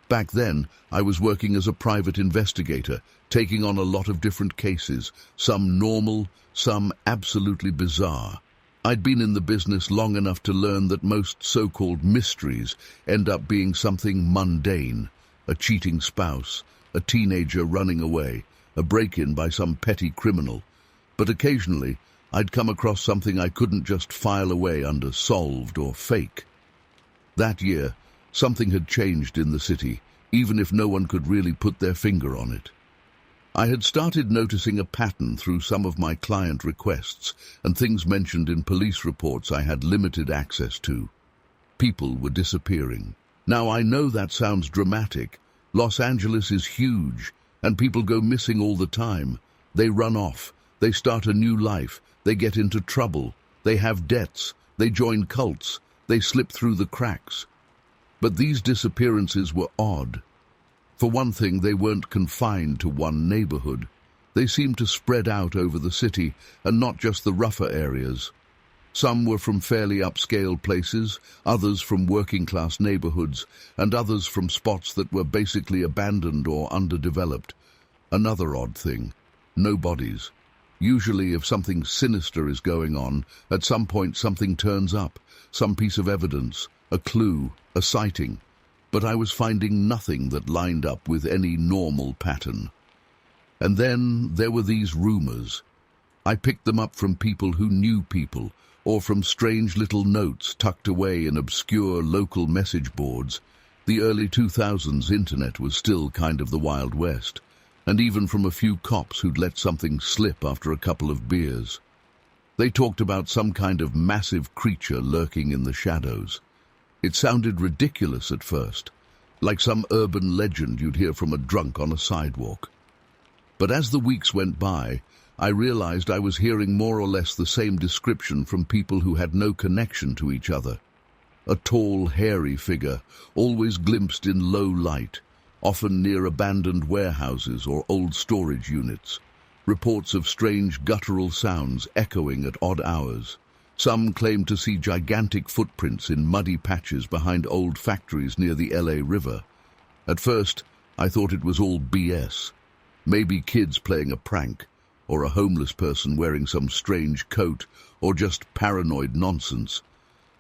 Back then, I was working as a private investigator, taking on a lot of different cases, some normal, some absolutely bizarre. I'd been in the business long enough to learn that most so-called mysteries end up being something mundane: a cheating spouse, a teenager running away, a break-in by some petty criminal. But occasionally, I'd come across something I couldn't just file away under solved or fake. That year, something had changed in the city, even if no one could really put their finger on it. I had started noticing a pattern through some of my client requests and things mentioned in police reports I had limited access to. People were disappearing. Now, I know that sounds dramatic. Los Angeles is huge, and people go missing all the time. They run off, they start a new life, they get into trouble, they have debts, they join cults, they slip through the cracks. But these disappearances were odd. For one thing, they weren't confined to one neighborhood. They seemed to spread out over the city, and not just the rougher areas. Some were from fairly upscale places, others from working-class neighborhoods, and others from spots that were basically abandoned or underdeveloped. Another odd thing: no bodies. Usually, if something sinister is going on, at some point something turns up, some piece of evidence, a clue, a sighting. But I was finding nothing that lined up with any normal pattern. And then there were these rumors. I picked them up from people who knew people, or from strange little notes tucked away in obscure local message boards. The early 2000s internet was still kind of the Wild West, and even from a few cops who'd let something slip after a couple of beers. They talked about some kind of massive creature lurking in the shadows. It sounded ridiculous at first, like some urban legend you'd hear from a drunk on a sidewalk. But as the weeks went by, I realized I was hearing more or less the same description from people who had no connection to each other. A tall, hairy figure, always glimpsed in low light, often near abandoned warehouses or old storage units. Reports of strange guttural sounds echoing at odd hours. Some claimed to see gigantic footprints in muddy patches behind old factories near the LA River. At first, I thought it was all BS. Maybe kids playing a prank, or a homeless person wearing some strange coat, or just paranoid nonsense.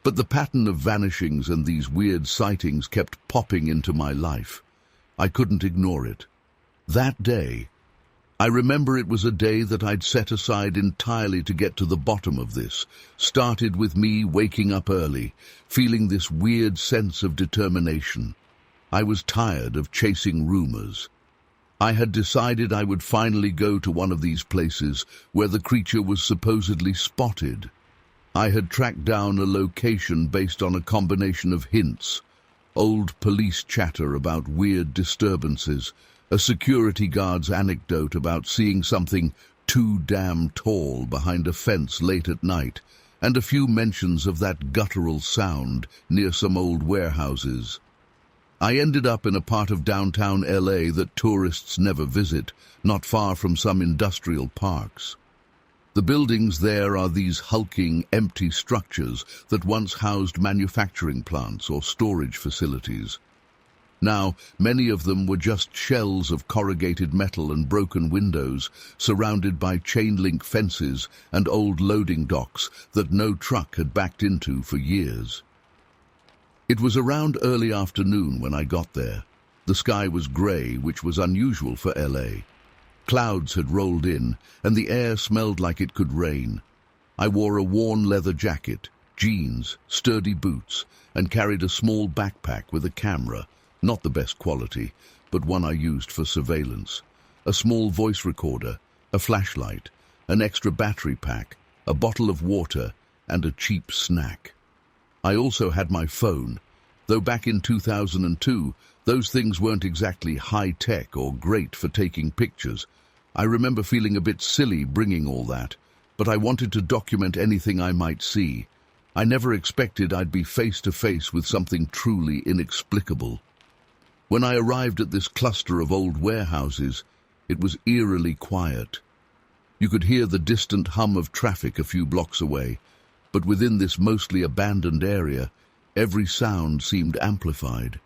But the pattern of vanishings and these weird sightings kept popping into my life. I couldn't ignore it. That day, I remember it was a day that I'd set aside entirely to get to the bottom of this. Started with me waking up early, feeling this weird sense of determination. I was tired of chasing rumors. I had decided I would finally go to one of these places where the creature was supposedly spotted. I had tracked down a location based on a combination of hints, old police chatter about weird disturbances, a security guard's anecdote about seeing something too damn tall behind a fence late at night, and a few mentions of that guttural sound near some old warehouses. I ended up in a part of downtown LA that tourists never visit, not far from some industrial parks. The buildings there are these hulking, empty structures that once housed manufacturing plants or storage facilities. Now, many of them were just shells of corrugated metal and broken windows, surrounded by chain-link fences and old loading docks that no truck had backed into for years. It was around early afternoon when I got there. The sky was grey, which was unusual for LA. Clouds had rolled in, and the air smelled like it could rain. I wore a worn leather jacket, jeans, sturdy boots, and carried a small backpack with a camera, not the best quality, but one I used for surveillance, a small voice recorder, a flashlight, an extra battery pack, a bottle of water, and a cheap snack. I also had my phone, though back in 2002, those things weren't exactly high-tech or great for taking pictures. I remember feeling a bit silly bringing all that, but I wanted to document anything I might see. I never expected I'd be face-to-face with something truly inexplicable. When I arrived at this cluster of old warehouses, it was eerily quiet. You could hear the distant hum of traffic a few blocks away, but within this mostly abandoned area, every sound seemed amplified.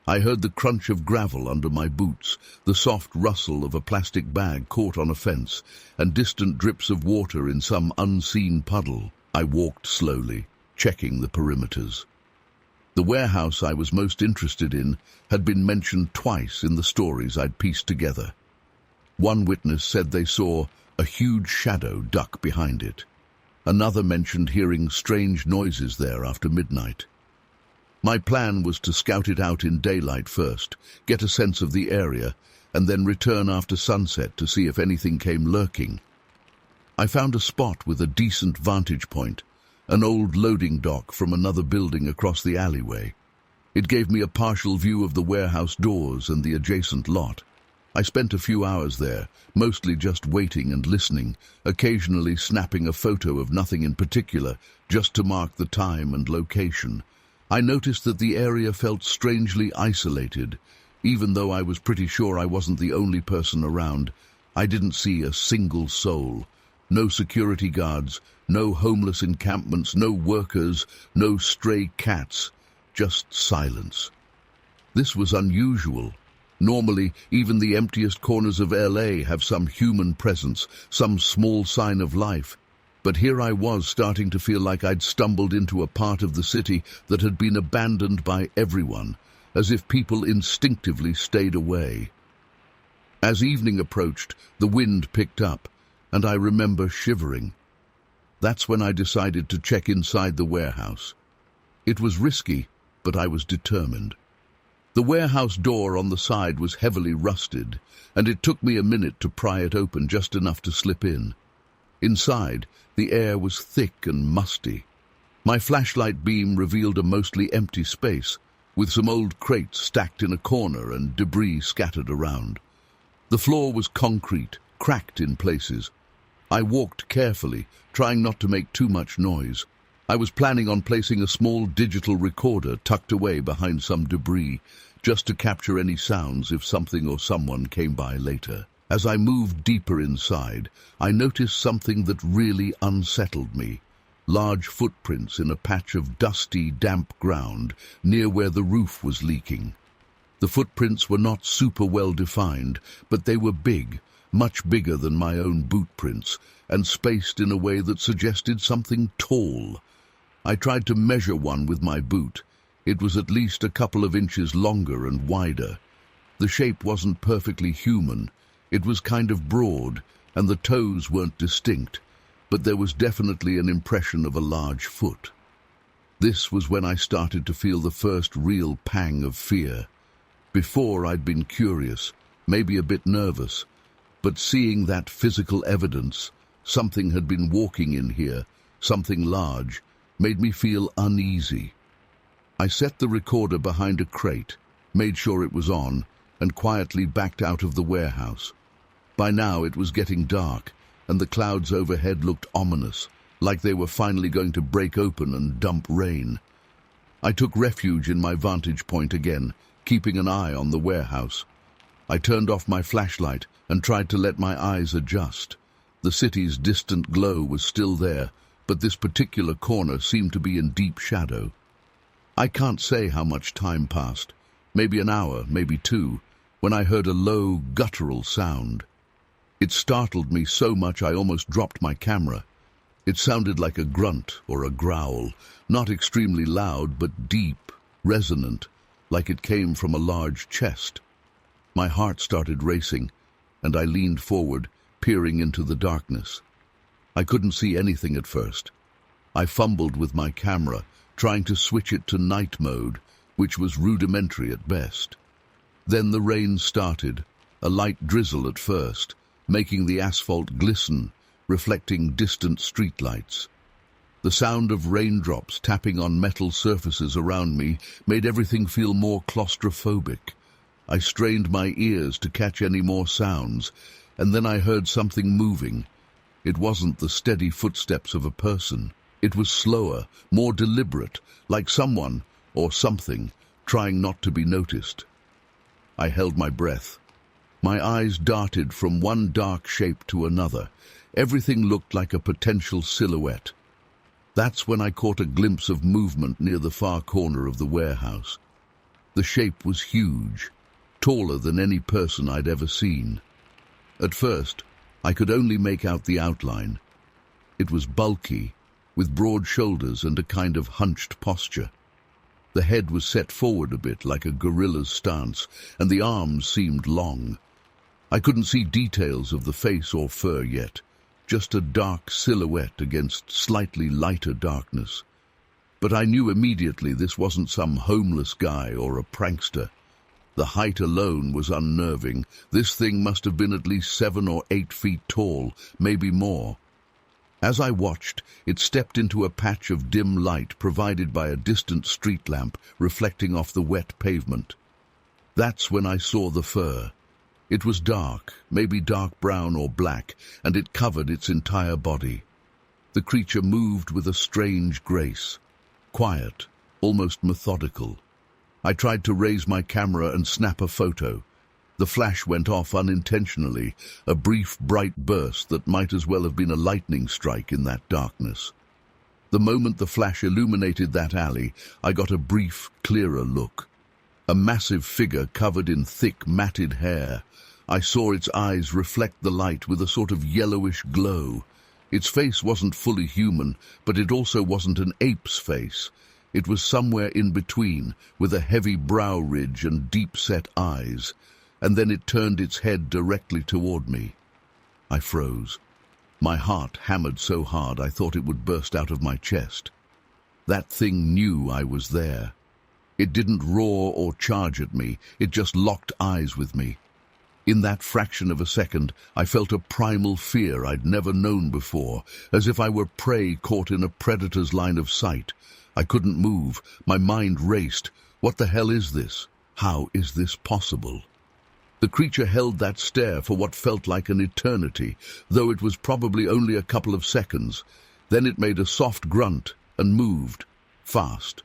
I heard the crunch of gravel under my boots, the soft rustle of a plastic bag caught on a fence, and distant drips of water in some unseen puddle. I walked slowly, checking the perimeters. The warehouse I was most interested in had been mentioned twice in the stories I'd pieced together. One witness said they saw a huge shadow duck behind it. Another mentioned hearing strange noises there after midnight. My plan was to scout it out in daylight first, get a sense of the area, and then return after sunset to see if anything came lurking. I found a spot with a decent vantage point, an old loading dock from another building across the alleyway. It gave me a partial view of the warehouse doors and the adjacent lot. I spent a few hours there, mostly just waiting and listening, occasionally snapping a photo of nothing in particular, just to mark the time and location. I noticed that the area felt strangely isolated. Even though I was pretty sure I wasn't the only person around, I didn't see a single soul. No security guards, no homeless encampments, no workers, no stray cats, just silence. This was unusual. Normally, even the emptiest corners of LA have some human presence, some small sign of life. But here I was starting to feel like I'd stumbled into a part of the city that had been abandoned by everyone, as if people instinctively stayed away. As evening approached, the wind picked up, and I remember shivering. That's when I decided to check inside the warehouse. It was risky, but I was determined. The warehouse door on the side was heavily rusted, and it took me a minute to pry it open just enough to slip in. Inside, the air was thick and musty. My flashlight beam revealed a mostly empty space, with some old crates stacked in a corner and debris scattered around. The floor was concrete, cracked in places. I walked carefully, trying not to make too much noise. I was planning on placing a small digital recorder tucked away behind some debris, just to capture any sounds if something or someone came by later. As I moved deeper inside, I noticed something that really unsettled me. Large footprints in a patch of dusty, damp ground near where the roof was leaking. The footprints were not super well defined, but they were big, much bigger than my own boot prints, and spaced in a way that suggested something tall. I tried to measure one with my boot. It was at least a couple of inches longer and wider. The shape wasn't perfectly human. It was kind of broad, and the toes weren't distinct, but there was definitely an impression of a large foot. This was when I started to feel the first real pang of fear. Before, I'd been curious, maybe a bit nervous, but seeing that physical evidence, something had been walking in here, something large, made me feel uneasy. I set the recorder behind a crate, made sure it was on, and quietly backed out of the warehouse. By now it was getting dark, and the clouds overhead looked ominous, like they were finally going to break open and dump rain. I took refuge in my vantage point again, keeping an eye on the warehouse. I turned off my flashlight and tried to let my eyes adjust. The city's distant glow was still there, but this particular corner seemed to be in deep shadow. I can't say how much time passed, maybe an hour, maybe two, when I heard a low, guttural sound. It startled me so much I almost dropped my camera. It sounded like a grunt or a growl, not extremely loud, but deep, resonant, like it came from a large chest. My heart started racing, and I leaned forward, peering into the darkness. I couldn't see anything at first. I fumbled with my camera, trying to switch it to night mode, which was rudimentary at best. Then the rain started, a light drizzle at first, making the asphalt glisten, reflecting distant streetlights. The sound of raindrops tapping on metal surfaces around me made everything feel more claustrophobic. I strained my ears to catch any more sounds, and then I heard something moving. It wasn't the steady footsteps of a person. It was slower, more deliberate, like someone, or something, trying not to be noticed. I held my breath. My eyes darted from one dark shape to another. Everything looked like a potential silhouette. That's when I caught a glimpse of movement near the far corner of the warehouse. The shape was huge, taller than any person I'd ever seen. At first, I could only make out the outline. It was bulky, with broad shoulders and a kind of hunched posture. The head was set forward a bit like a gorilla's stance, and the arms seemed long. I couldn't see details of the face or fur yet, just a dark silhouette against slightly lighter darkness. But I knew immediately this wasn't some homeless guy or a prankster. The height alone was unnerving. This thing must have been at least 7 or 8 feet tall, maybe more. As I watched, it stepped into a patch of dim light provided by a distant street lamp reflecting off the wet pavement. That's when I saw the fur. It was dark, maybe dark brown or black, and it covered its entire body. The creature moved with a strange grace. Quiet, almost methodical. I tried to raise my camera and snap a photo. The flash went off unintentionally, a brief, bright burst that might as well have been a lightning strike in that darkness. The moment the flash illuminated that alley, I got a brief, clearer look. A massive figure covered in thick, matted hair. I saw its eyes reflect the light with a sort of yellowish glow. Its face wasn't fully human, but it also wasn't an ape's face. It was somewhere in between, with a heavy brow ridge and deep-set eyes. And then it turned its head directly toward me. I froze. My heart hammered so hard I thought it would burst out of my chest. That thing knew I was there. It didn't roar or charge at me, it just locked eyes with me. In that fraction of a second, I felt a primal fear I'd never known before, as if I were prey caught in a predator's line of sight. I couldn't move. My mind raced. What the hell is this? How is this possible? The creature held that stare for what felt like an eternity, though it was probably only a couple of seconds. Then it made a soft grunt and moved, fast.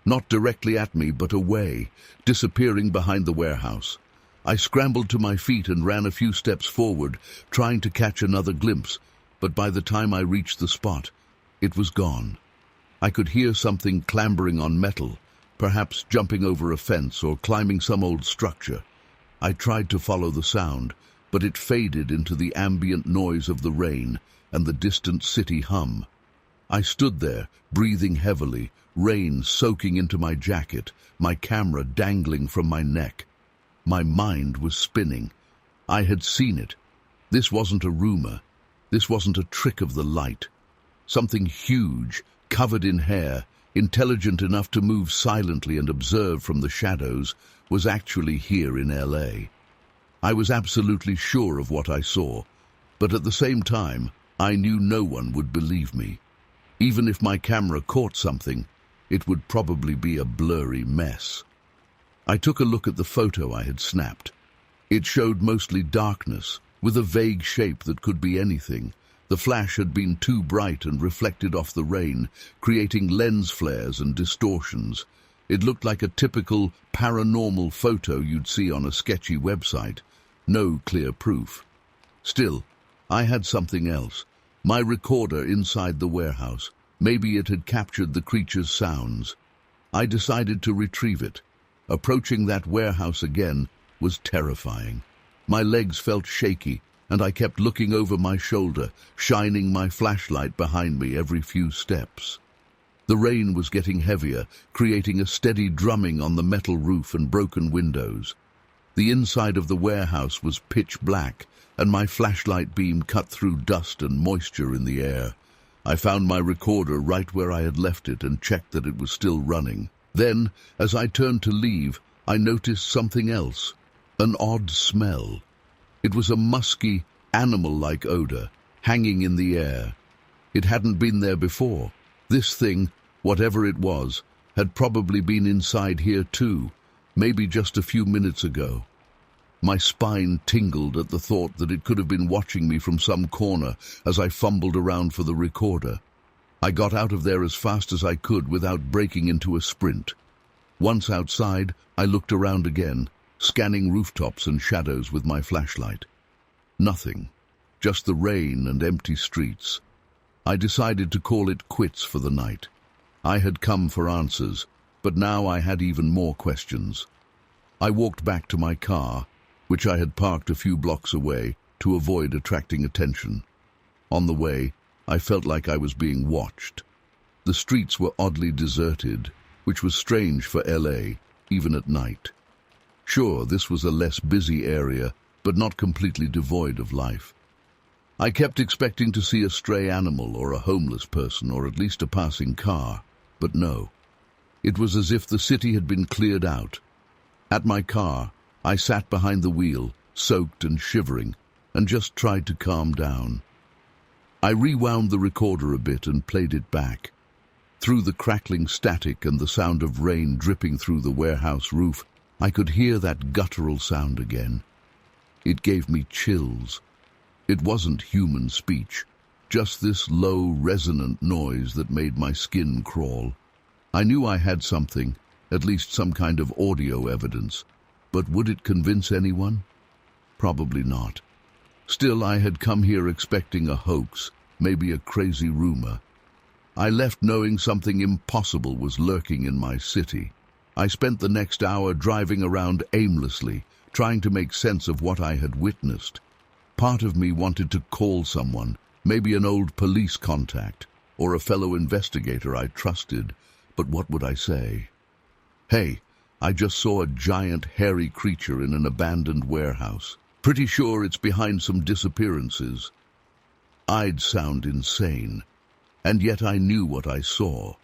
Not directly at me, but away, disappearing behind the warehouse. I scrambled to my feet and ran a few steps forward, trying to catch another glimpse, but by the time I reached the spot, it was gone. I could hear something clambering on metal, perhaps jumping over a fence or climbing some old structure. I tried to follow the sound, but it faded into the ambient noise of the rain and the distant city hum. I stood there, breathing heavily, rain soaking into my jacket, my camera dangling from my neck. My mind was spinning. I had seen it. This wasn't a rumor. This wasn't a trick of the light. Something huge, covered in hair, intelligent enough to move silently and observe from the shadows, was actually here in LA. I was absolutely sure of what I saw, but at the same time, I knew no one would believe me. Even if my camera caught something, it would probably be a blurry mess. I took a look at the photo I had snapped. It showed mostly darkness, with a vague shape that could be anything. The flash had been too bright and reflected off the rain, creating lens flares and distortions. It looked like a typical paranormal photo you'd see on a sketchy website. No clear proof. Still, I had something else. My recorder inside the warehouse. Maybe it had captured the creature's sounds. I decided to retrieve it. Approaching that warehouse again was terrifying. My legs felt shaky, and I kept looking over my shoulder, shining my flashlight behind me every few steps. The rain was getting heavier, creating a steady drumming on the metal roof and broken windows. The inside of the warehouse was pitch black, and my flashlight beam cut through dust and moisture in the air. I found my recorder right where I had left it and checked that it was still running. Then, as I turned to leave, I noticed something else, an odd smell. It was a musky, animal-like odor, hanging in the air. It hadn't been there before. This thing, whatever it was, had probably been inside here too, maybe just a few minutes ago. My spine tingled at the thought that it could have been watching me from some corner as I fumbled around for the recorder. I got out of there as fast as I could without breaking into a sprint. Once outside, I looked around again, scanning rooftops and shadows with my flashlight. Nothing, just the rain and empty streets. I decided to call it quits for the night. I had come for answers, but now I had even more questions. I walked back to my car, which I had parked a few blocks away to avoid attracting attention. On the way, I felt like I was being watched. The streets were oddly deserted, which was strange for LA, even at night. Sure, this was a less busy area, but not completely devoid of life. I kept expecting to see a stray animal or a homeless person or at least a passing car. But no. It was as if the city had been cleared out. At my car, I sat behind the wheel, soaked and shivering, and just tried to calm down. I rewound the recorder a bit and played it back. Through the crackling static and the sound of rain dripping through the warehouse roof, I could hear that guttural sound again. It gave me chills. It wasn't human speech, just this low, resonant noise that made my skin crawl. I knew I had something, at least some kind of audio evidence, but would it convince anyone? Probably not. Still, I had come here expecting a hoax, maybe a crazy rumor. I left knowing something impossible was lurking in my city. I spent the next hour driving around aimlessly, trying to make sense of what I had witnessed. Part of me wanted to call someone, maybe an old police contact, or a fellow investigator I trusted, but what would I say? Hey, I just saw a giant hairy creature in an abandoned warehouse. Pretty sure it's behind some disappearances. I'd sound insane, and yet I knew what I saw.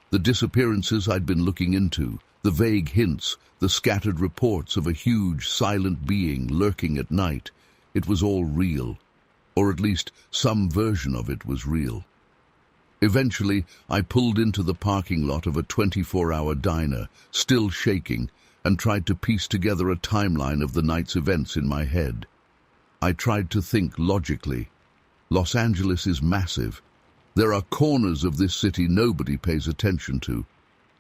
The disappearances I'd been looking into, the vague hints, the scattered reports of a huge, silent being lurking at night, it was all real, or at least some version of it was real. Eventually, I pulled into the parking lot of a 24-hour diner, still shaking, and tried to piece together a timeline of the night's events in my head. I tried to think logically. Los Angeles is massive. There are corners of this city nobody pays attention to.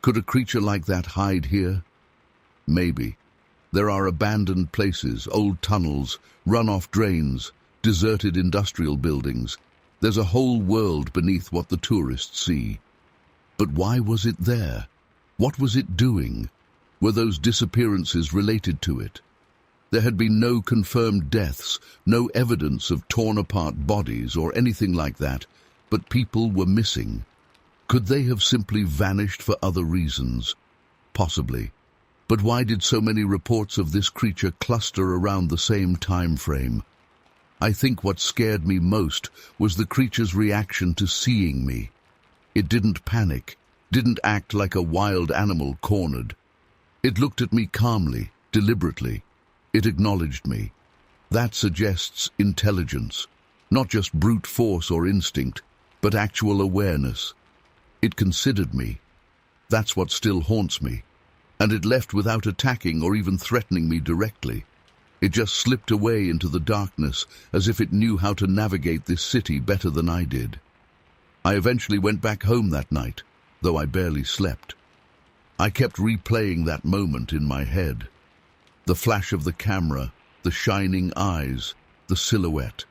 Could a creature like that hide here? Maybe. There are abandoned places, old tunnels, run-off drains, deserted industrial buildings. There's a whole world beneath what the tourists see. But why was it there? What was it doing? Were those disappearances related to it? There had been no confirmed deaths, no evidence of torn-apart bodies or anything like that, but people were missing. Could they have simply vanished for other reasons? Possibly. But why did so many reports of this creature cluster around the same time frame? I think what scared me most was the creature's reaction to seeing me. It didn't panic, didn't act like a wild animal cornered. It looked at me calmly, deliberately. It acknowledged me. That suggests intelligence, not just brute force or instinct, but actual awareness. It considered me. That's what still haunts me. And it left without attacking or even threatening me directly. It just slipped away into the darkness as if it knew how to navigate this city better than I did. I eventually went back home that night, though I barely slept. I kept replaying that moment in my head. The flash of the camera, the shining eyes, the silhouette.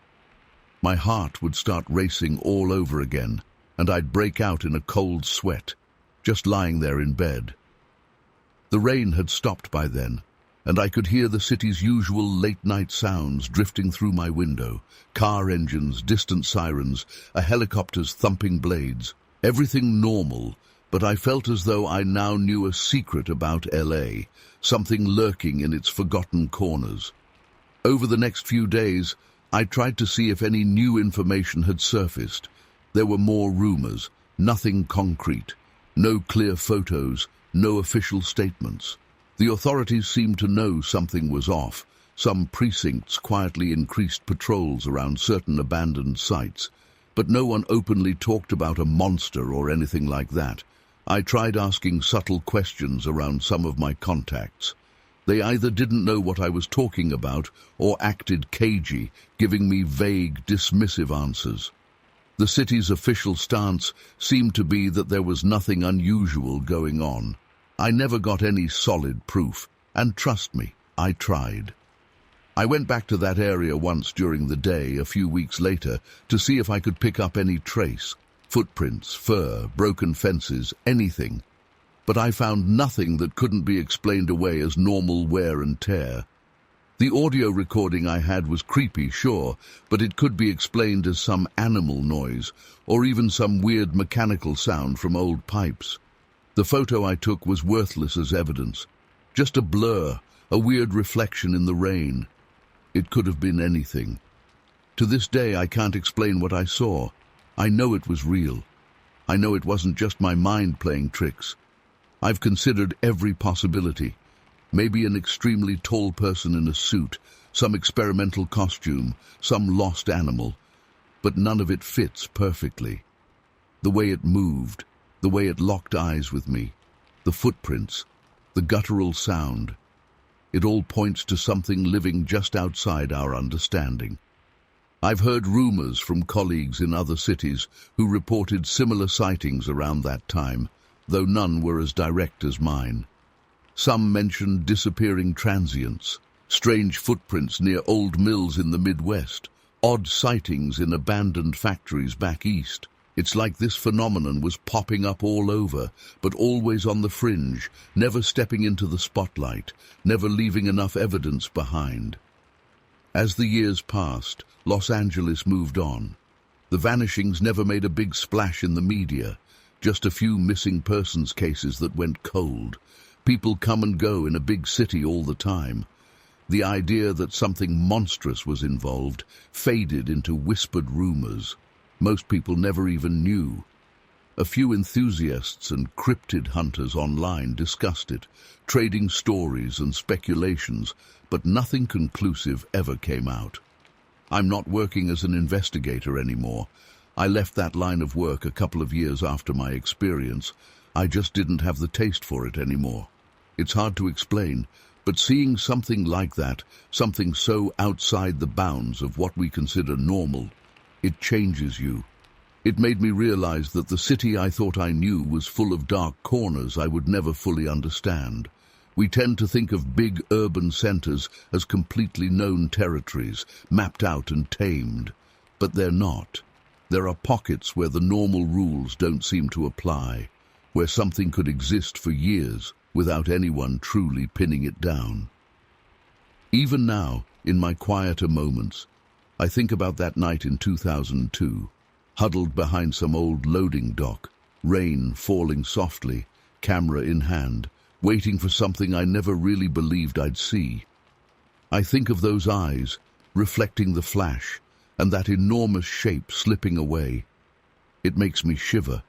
My heart would start racing all over again, and I'd break out in a cold sweat, just lying there in bed. The rain had stopped by then, and I could hear the city's usual late-night sounds drifting through my window, car engines, distant sirens, a helicopter's thumping blades, everything normal, but I felt as though I now knew a secret about LA, something lurking in its forgotten corners. Over the next few days, I tried to see if any new information had surfaced. There were more rumors, nothing concrete, no clear photos, no official statements. The authorities seemed to know something was off. Some precincts quietly increased patrols around certain abandoned sites, but no one openly talked about a monster or anything like that. I tried asking subtle questions around some of my contacts. They either didn't know what I was talking about or acted cagey, giving me vague, dismissive answers. The city's official stance seemed to be that there was nothing unusual going on. I never got any solid proof, and trust me, I tried. I went back to that area once during the day, a few weeks later, to see if I could pick up any trace, footprints, fur, broken fences, anything. But I found nothing that couldn't be explained away as normal wear and tear. The audio recording I had was creepy, sure, but it could be explained as some animal noise, or even some weird mechanical sound from old pipes. The photo I took was worthless as evidence. Just a blur, a weird reflection in the rain. It could have been anything. To this day, I can't explain what I saw. I know it was real. I know it wasn't just my mind playing tricks. I've considered every possibility. Maybe an extremely tall person in a suit, some experimental costume, some lost animal. But none of it fits perfectly. The way it moved, the way it locked eyes with me, the footprints, the guttural sound. It all points to something living just outside our understanding. I've heard rumors from colleagues in other cities who reported similar sightings around that time, though none were as direct as mine. Some mentioned disappearing transients, strange footprints near old mills in the Midwest, odd sightings in abandoned factories back east. It's like this phenomenon was popping up all over, but always on the fringe, never stepping into the spotlight, never leaving enough evidence behind. As the years passed, Los Angeles moved on. The vanishings never made a big splash in the media, just a few missing persons cases that went cold. People come and go in a big city all the time. The idea that something monstrous was involved faded into whispered rumors. Most people never even knew. A few enthusiasts and cryptid hunters online discussed it, trading stories and speculations, but nothing conclusive ever came out. I'm not working as an investigator anymore. I left that line of work a couple of years after my experience. I just didn't have the taste for it anymore. It's hard to explain, but seeing something like that, something so outside the bounds of what we consider normal, it changes you. It made me realize that the city I thought I knew was full of dark corners I would never fully understand. We tend to think of big urban centers as completely known territories, mapped out and tamed. But they're not. There are pockets where the normal rules don't seem to apply, where something could exist for years without anyone truly pinning it down. Even now, in my quieter moments, I think about that night in 2002, huddled behind some old loading dock, rain falling softly, camera in hand, waiting for something I never really believed I'd see. I think of those eyes, reflecting the flash, and that enormous shape slipping away. It makes me shiver.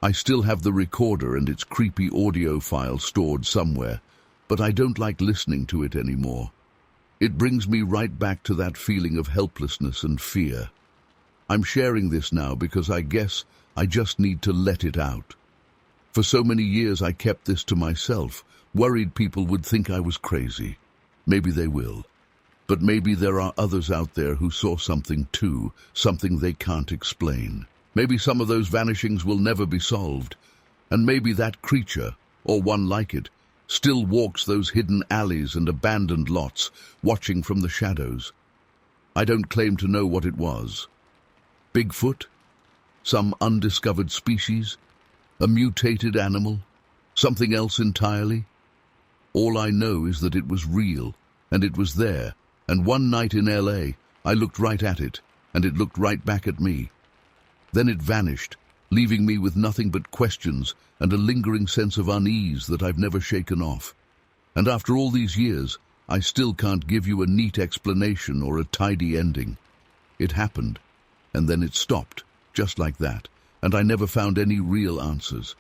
I still have the recorder and its creepy audio file stored somewhere, but I don't like listening to it anymore. It brings me right back to that feeling of helplessness and fear. I'm sharing this now because I guess I just need to let it out. For so many years I kept this to myself, worried people would think I was crazy. Maybe they will. But maybe there are others out there who saw something too, something they can't explain. Maybe some of those vanishings will never be solved. And maybe that creature, or one like it, still walks those hidden alleys and abandoned lots, watching from the shadows. I don't claim to know what it was. Bigfoot? Some undiscovered species? A mutated animal? Something else entirely? All I know is that it was real, and it was there, and one night in LA, I looked right at it, and it looked right back at me. Then it vanished, leaving me with nothing but questions and a lingering sense of unease that I've never shaken off. And after all these years, I still can't give you a neat explanation or a tidy ending. It happened, and then it stopped, just like that, and I never found any real answers.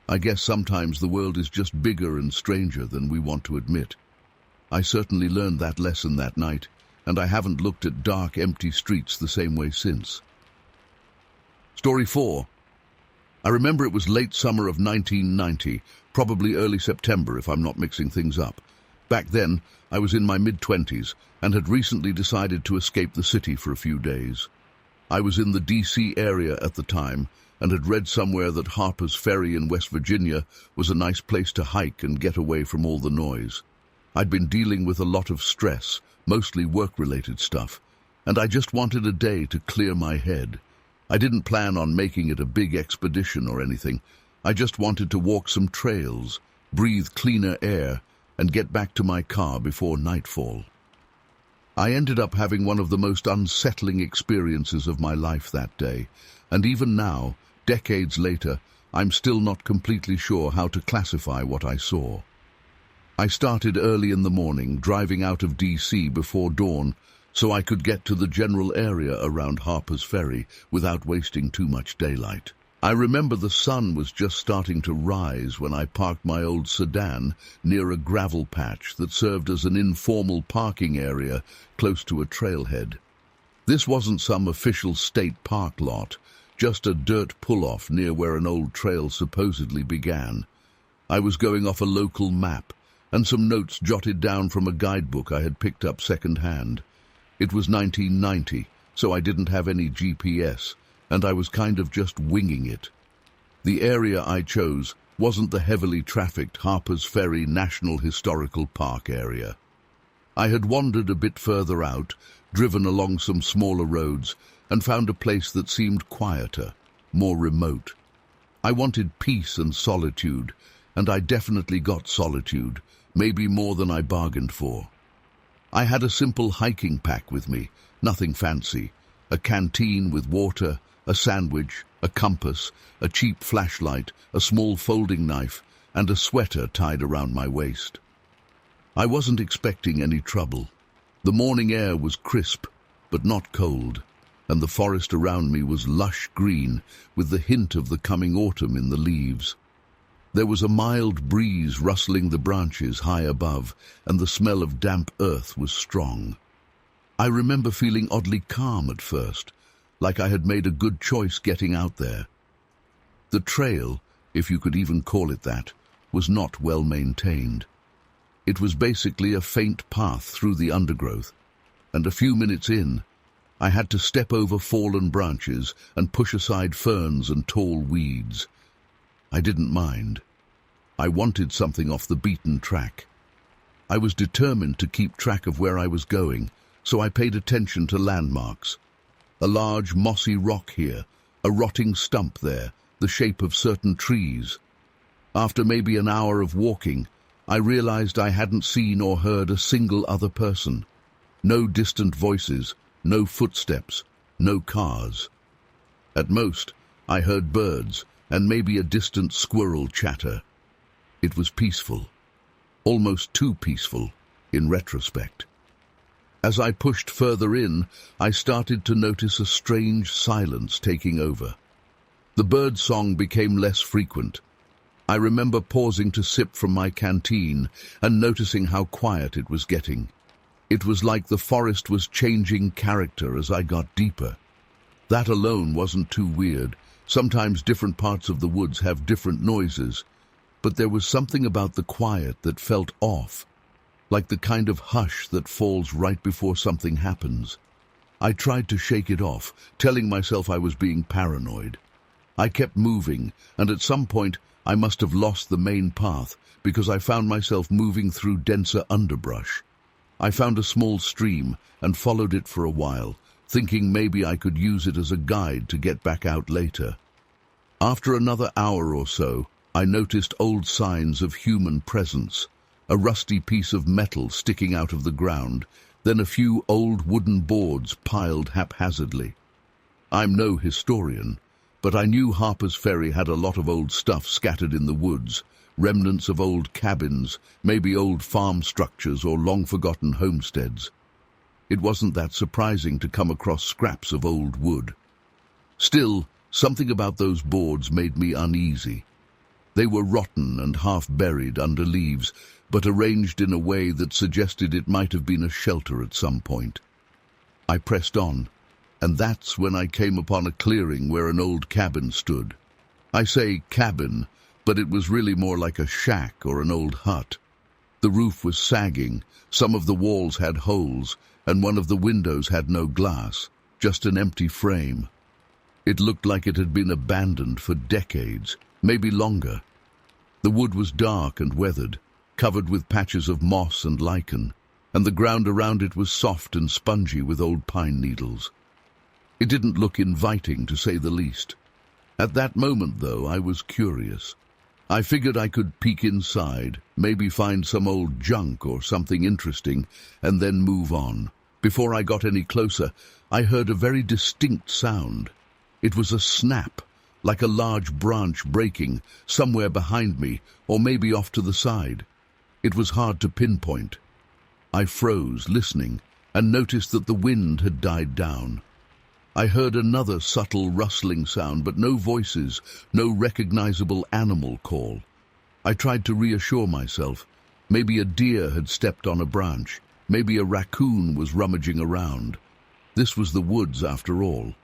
I guess sometimes the world is just bigger and stranger than we want to admit. I certainly learned that lesson that night, and I haven't looked at dark, empty streets the same way since. Story 4. I remember it was late summer of 1990, probably early September if I'm not mixing things up. Back then, I was in my mid-20s and had recently decided to escape the city for a few days. I was in the D.C. area at the time and had read somewhere that Harper's Ferry in West Virginia was a nice place to hike and get away from all the noise. I'd been dealing with a lot of stress, mostly work-related stuff, and I just wanted a day to clear my head. I didn't plan on making it a big expedition or anything. I just wanted to walk some trails, breathe cleaner air, and get back to my car before nightfall. I ended up having one of the most unsettling experiences of my life that day, and even now, decades later, I'm still not completely sure how to classify what I saw. I started early in the morning, driving out of D.C. before dawn, so I could get to the general area around Harper's Ferry without wasting too much daylight. I remember the sun was just starting to rise when I parked my old sedan near a gravel patch that served as an informal parking area close to a trailhead. This wasn't some official state park lot, just a dirt pull-off near where an old trail supposedly began. I was going off a local map and some notes jotted down from a guidebook I had picked up second-hand. It was 1990, so I didn't have any GPS, and I was kind of just winging it. The area I chose wasn't the heavily trafficked Harper's Ferry National Historical Park area. I had wandered a bit further out, driven along some smaller roads, and found a place that seemed quieter, more remote. I wanted peace and solitude, and I definitely got solitude, maybe more than I bargained for. I had a simple hiking pack with me, nothing fancy, a canteen with water, a sandwich, a compass, a cheap flashlight, a small folding knife, and a sweater tied around my waist. I wasn't expecting any trouble. The morning air was crisp, but not cold, and the forest around me was lush green with the hint of the coming autumn in the leaves. There was a mild breeze rustling the branches high above, and the smell of damp earth was strong. I remember feeling oddly calm at first, like I had made a good choice getting out there. The trail, if you could even call it that, was not well maintained. It was basically a faint path through the undergrowth, and a few minutes in, I had to step over fallen branches and push aside ferns and tall weeds. I didn't mind. I wanted something off the beaten track. I was determined to keep track of where I was going, so I paid attention to landmarks. A large mossy rock here, a rotting stump there, the shape of certain trees. After maybe an hour of walking, I realized I hadn't seen or heard a single other person. No distant voices, no footsteps, no cars. At most, I heard birds and maybe a distant squirrel chatter. It was peaceful, almost too peaceful in retrospect. As I pushed further in, I started to notice a strange silence taking over. The bird song became less frequent. I remember pausing to sip from my canteen and noticing how quiet it was getting. It was like the forest was changing character as I got deeper. That alone wasn't too weird. Sometimes different parts of the woods have different noises, but there was something about the quiet that felt off, like the kind of hush that falls right before something happens. I tried to shake it off, telling myself I was being paranoid. I kept moving, and at some point I must have lost the main path because I found myself moving through denser underbrush. I found a small stream and followed it for a while, thinking maybe I could use it as a guide to get back out later. After another hour or so, I noticed old signs of human presence. A rusty piece of metal sticking out of the ground, then a few old wooden boards piled haphazardly. I'm no historian, but I knew Harper's Ferry had a lot of old stuff scattered in the woods, remnants of old cabins, maybe old farm structures or long-forgotten homesteads. It wasn't that surprising to come across scraps of old wood. Still, something about those boards made me uneasy. They were rotten and half-buried under leaves, but arranged in a way that suggested it might have been a shelter at some point. I pressed on, and that's when I came upon a clearing where an old cabin stood. I say cabin, but it was really more like a shack or an old hut. The roof was sagging, some of the walls had holes, and one of the windows had no glass, just an empty frame. It looked like it had been abandoned for decades, maybe longer. The wood was dark and weathered, covered with patches of moss and lichen, and the ground around it was soft and spongy with old pine needles. It didn't look inviting, to say the least. At that moment, though, I was curious. I figured I could peek inside, maybe find some old junk or something interesting, and then move on. Before I got any closer, I heard a very distinct sound. It was a snap, like a large branch breaking, somewhere behind me, or maybe off to the side. It was hard to pinpoint. I froze, listening, and noticed that the wind had died down. I heard another subtle rustling sound, but no voices, no recognizable animal call. I tried to reassure myself. Maybe a deer had stepped on a branch. Maybe a raccoon was rummaging around. This was the woods after all.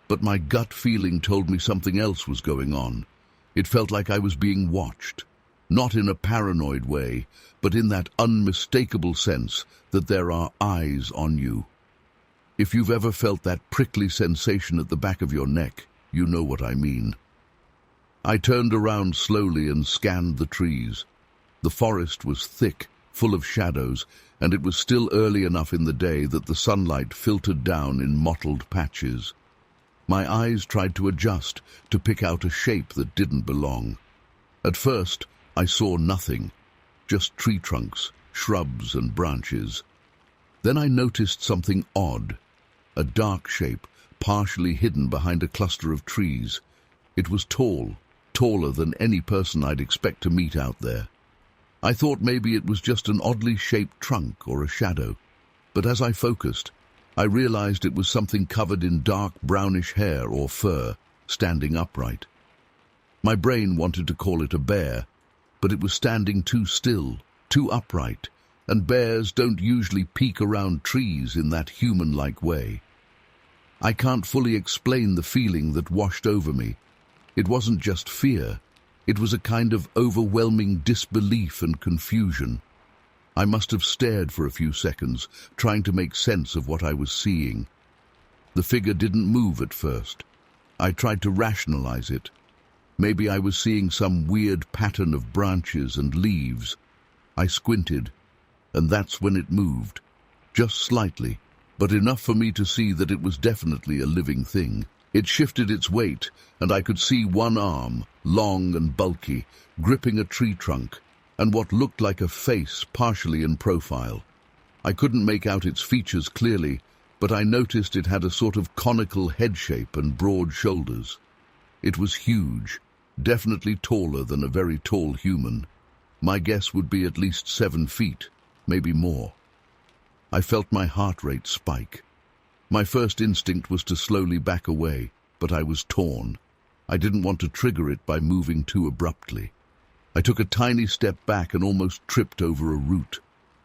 But my gut feeling told me something else was going on. It felt like I was being watched. Not in a paranoid way, but in that unmistakable sense that there are eyes on you. If you've ever felt that prickly sensation at the back of your neck, you know what I mean. I turned around slowly and scanned the trees. The forest was thick, full of shadows, and it was still early enough in the day that the sunlight filtered down in mottled patches. My eyes tried to adjust, to pick out a shape that didn't belong. At first, I saw nothing, just tree trunks, shrubs and branches. Then I noticed something odd, a dark shape, partially hidden behind a cluster of trees. It was tall, taller than any person I'd expect to meet out there. I thought maybe it was just an oddly shaped trunk or a shadow, but as I focused, I realized it was something covered in dark brownish hair or fur, standing upright. My brain wanted to call it a bear, but it was standing too still, too upright, and bears don't usually peek around trees in that human-like way. I can't fully explain the feeling that washed over me. It wasn't just fear. It was a kind of overwhelming disbelief and confusion. I must have stared for a few seconds, trying to make sense of what I was seeing. The figure didn't move at first. I tried to rationalize it. Maybe I was seeing some weird pattern of branches and leaves. I squinted, and that's when it moved. Just slightly, but enough for me to see that it was definitely a living thing. It shifted its weight, and I could see one arm, long and bulky, gripping a tree trunk, and what looked like a face partially in profile. I couldn't make out its features clearly, but I noticed it had a sort of conical head shape and broad shoulders. It was huge, definitely taller than a very tall human. My guess would be at least 7 feet, maybe more. I felt my heart rate spike. My first instinct was to slowly back away, but I was torn. I didn't want to trigger it by moving too abruptly. I took a tiny step back and almost tripped over a root.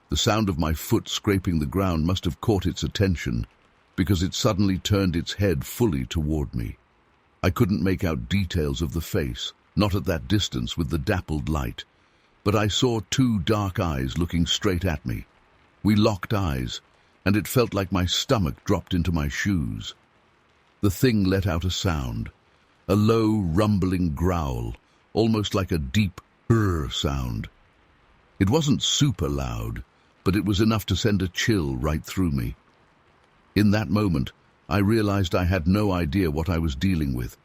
The sound of my foot scraping the ground must have caught its attention, because it suddenly turned its head fully toward me. I couldn't make out details of the face, not at that distance with the dappled light, but I saw 2 dark eyes looking straight at me. We locked eyes, and it felt like my stomach dropped into my shoes. The thing let out a sound, a low, rumbling growl, almost like a deep "brr" sound. It wasn't super loud, but it was enough to send a chill right through me. In that moment, I realized I had no idea what I was dealing with.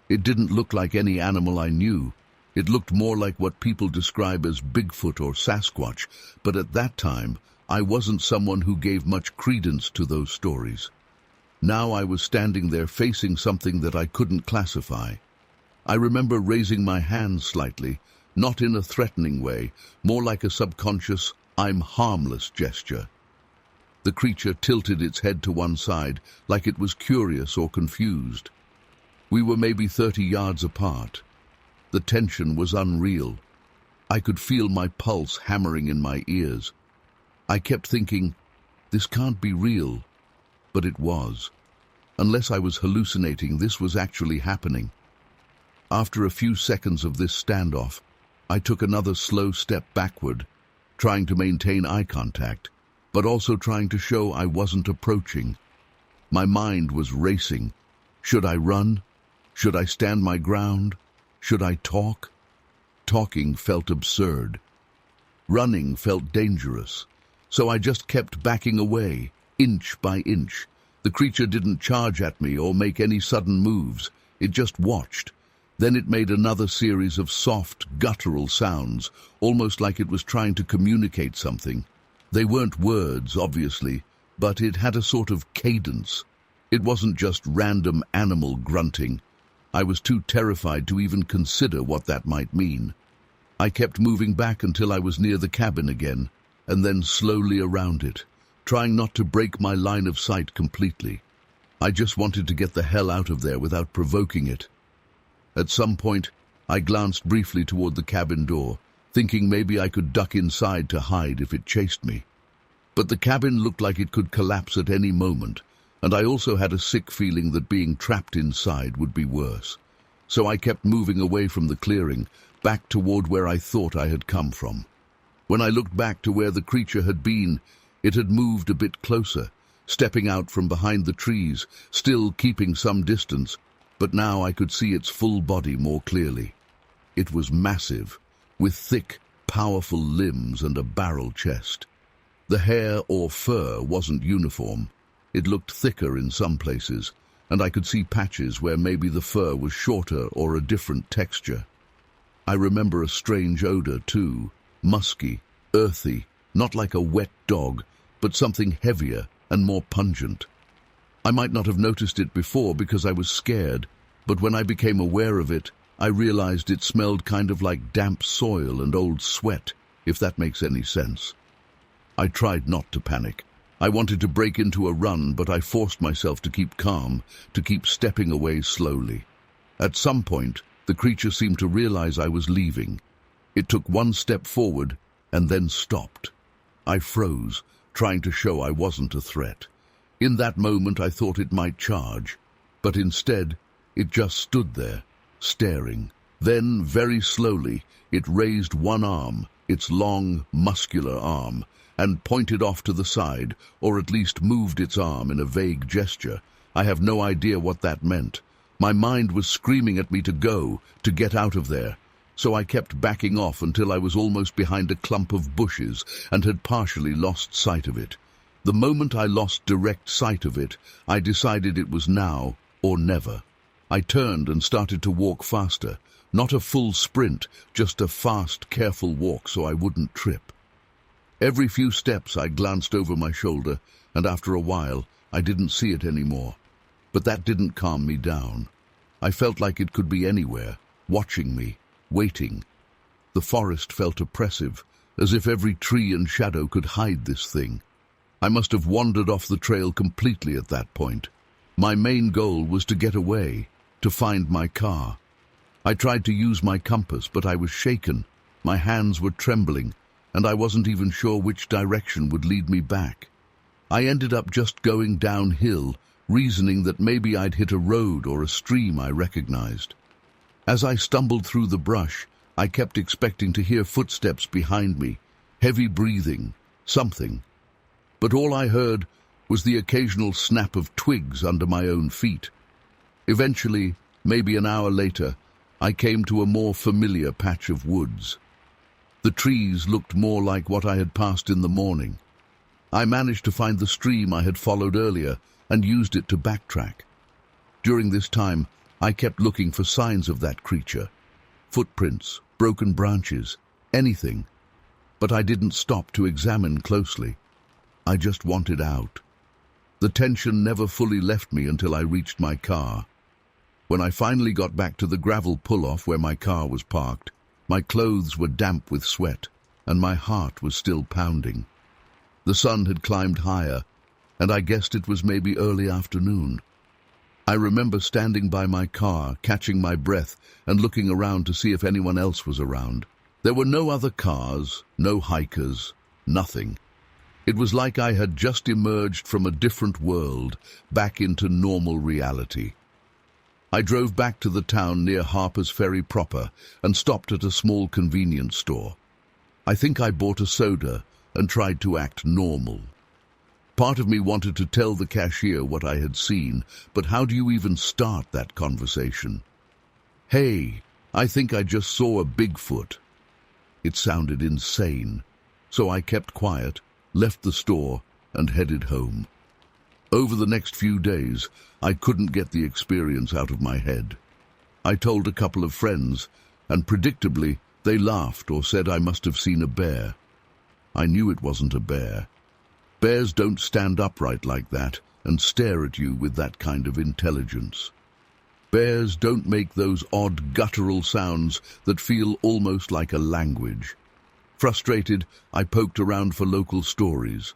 It didn't look like any animal I knew. It looked more like what people describe as Bigfoot or Sasquatch, but at that time, I wasn't someone who gave much credence to those stories. Now I was standing there facing something that I couldn't classify. I remember raising my hand slightly, not in a threatening way, more like a subconscious, "I'm harmless" gesture. The creature tilted its head to one side, like it was curious or confused. We were maybe 30 yards apart. The tension was unreal. I could feel my pulse hammering in my ears. I kept thinking, this can't be real, but it was. Unless I was hallucinating, this was actually happening. After a few seconds of this standoff, I took another slow step backward, trying to maintain eye contact, but also trying to show I wasn't approaching. My mind was racing. Should I run? Should I stand my ground? Should I talk? Talking felt absurd. Running felt dangerous. So I just kept backing away, inch by inch. The creature didn't charge at me or make any sudden moves. It just watched. Then it made another series of soft, guttural sounds, almost like it was trying to communicate something. They weren't words, obviously, but it had a sort of cadence. It wasn't just random animal grunting. I was too terrified to even consider what that might mean. I kept moving back until I was near the cabin again, and then slowly around it, trying not to break my line of sight completely. I just wanted to get the hell out of there without provoking it. At some point, I glanced briefly toward the cabin door, thinking maybe I could duck inside to hide if it chased me. But the cabin looked like it could collapse at any moment, and I also had a sick feeling that being trapped inside would be worse. So I kept moving away from the clearing, back toward where I thought I had come from. When I looked back to where the creature had been, it had moved a bit closer, stepping out from behind the trees, still keeping some distance, but now I could see its full body more clearly. It was massive, with thick, powerful limbs and a barrel chest. The hair or fur wasn't uniform. It looked thicker in some places, and I could see patches where maybe the fur was shorter or a different texture. I remember a strange odor too, musky, earthy, not like a wet dog, but something heavier and more pungent. I might not have noticed it before because I was scared, but when I became aware of it, I realized it smelled kind of like damp soil and old sweat, if that makes any sense. I tried not to panic. I wanted to break into a run, but I forced myself to keep calm, to keep stepping away slowly. At some point, the creature seemed to realize I was leaving. It took one step forward and then stopped. I froze, trying to show I wasn't a threat. In that moment, I thought it might charge, but instead, it just stood there, staring. Then, very slowly, it raised one arm, its long, muscular arm, and pointed off to the side, or at least moved its arm in a vague gesture. I have no idea what that meant. My mind was screaming at me to go, to get out of there. So I kept backing off until I was almost behind a clump of bushes and had partially lost sight of it. The moment I lost direct sight of it, I decided it was now or never. I turned and started to walk faster, not a full sprint, just a fast, careful walk so I wouldn't trip. Every few steps I glanced over my shoulder, and after a while I didn't see it anymore. But that didn't calm me down. I felt like it could be anywhere, watching me, waiting. The forest felt oppressive, as if every tree and shadow could hide this thing. I must have wandered off the trail completely at that point. My main goal was to get away, to find my car. I tried to use my compass, but I was shaken. My hands were trembling, and I wasn't even sure which direction would lead me back. I ended up just going downhill, reasoning that maybe I'd hit a road or a stream I recognized. As I stumbled through the brush, I kept expecting to hear footsteps behind me, heavy breathing, something. But all I heard was the occasional snap of twigs under my own feet. Eventually, maybe an hour later, I came to a more familiar patch of woods. The trees looked more like what I had passed in the morning. I managed to find the stream I had followed earlier and used it to backtrack. During this time, I kept looking for signs of that creature. Footprints, broken branches, anything. But I didn't stop to examine closely. I just wanted out. The tension never fully left me until I reached my car. When I finally got back to the gravel pull-off where my car was parked, my clothes were damp with sweat, and my heart was still pounding. The sun had climbed higher, and I guessed it was maybe early afternoon. I remember standing by my car, catching my breath, and looking around to see if anyone else was around. There were no other cars, no hikers, nothing. It was like I had just emerged from a different world, back into normal reality. I drove back to the town near Harper's Ferry proper and stopped at a small convenience store. I think I bought a soda and tried to act normal. Part of me wanted to tell the cashier what I had seen, but how do you even start that conversation? "Hey, I think I just saw a Bigfoot." It sounded insane, so I kept quiet, left the store, and headed home. Over the next few days, I couldn't get the experience out of my head. I told a couple of friends, and predictably, they laughed or said I must have seen a bear. I knew it wasn't a bear. Bears don't stand upright like that and stare at you with that kind of intelligence. Bears don't make those odd guttural sounds that feel almost like a language. Frustrated, I poked around for local stories.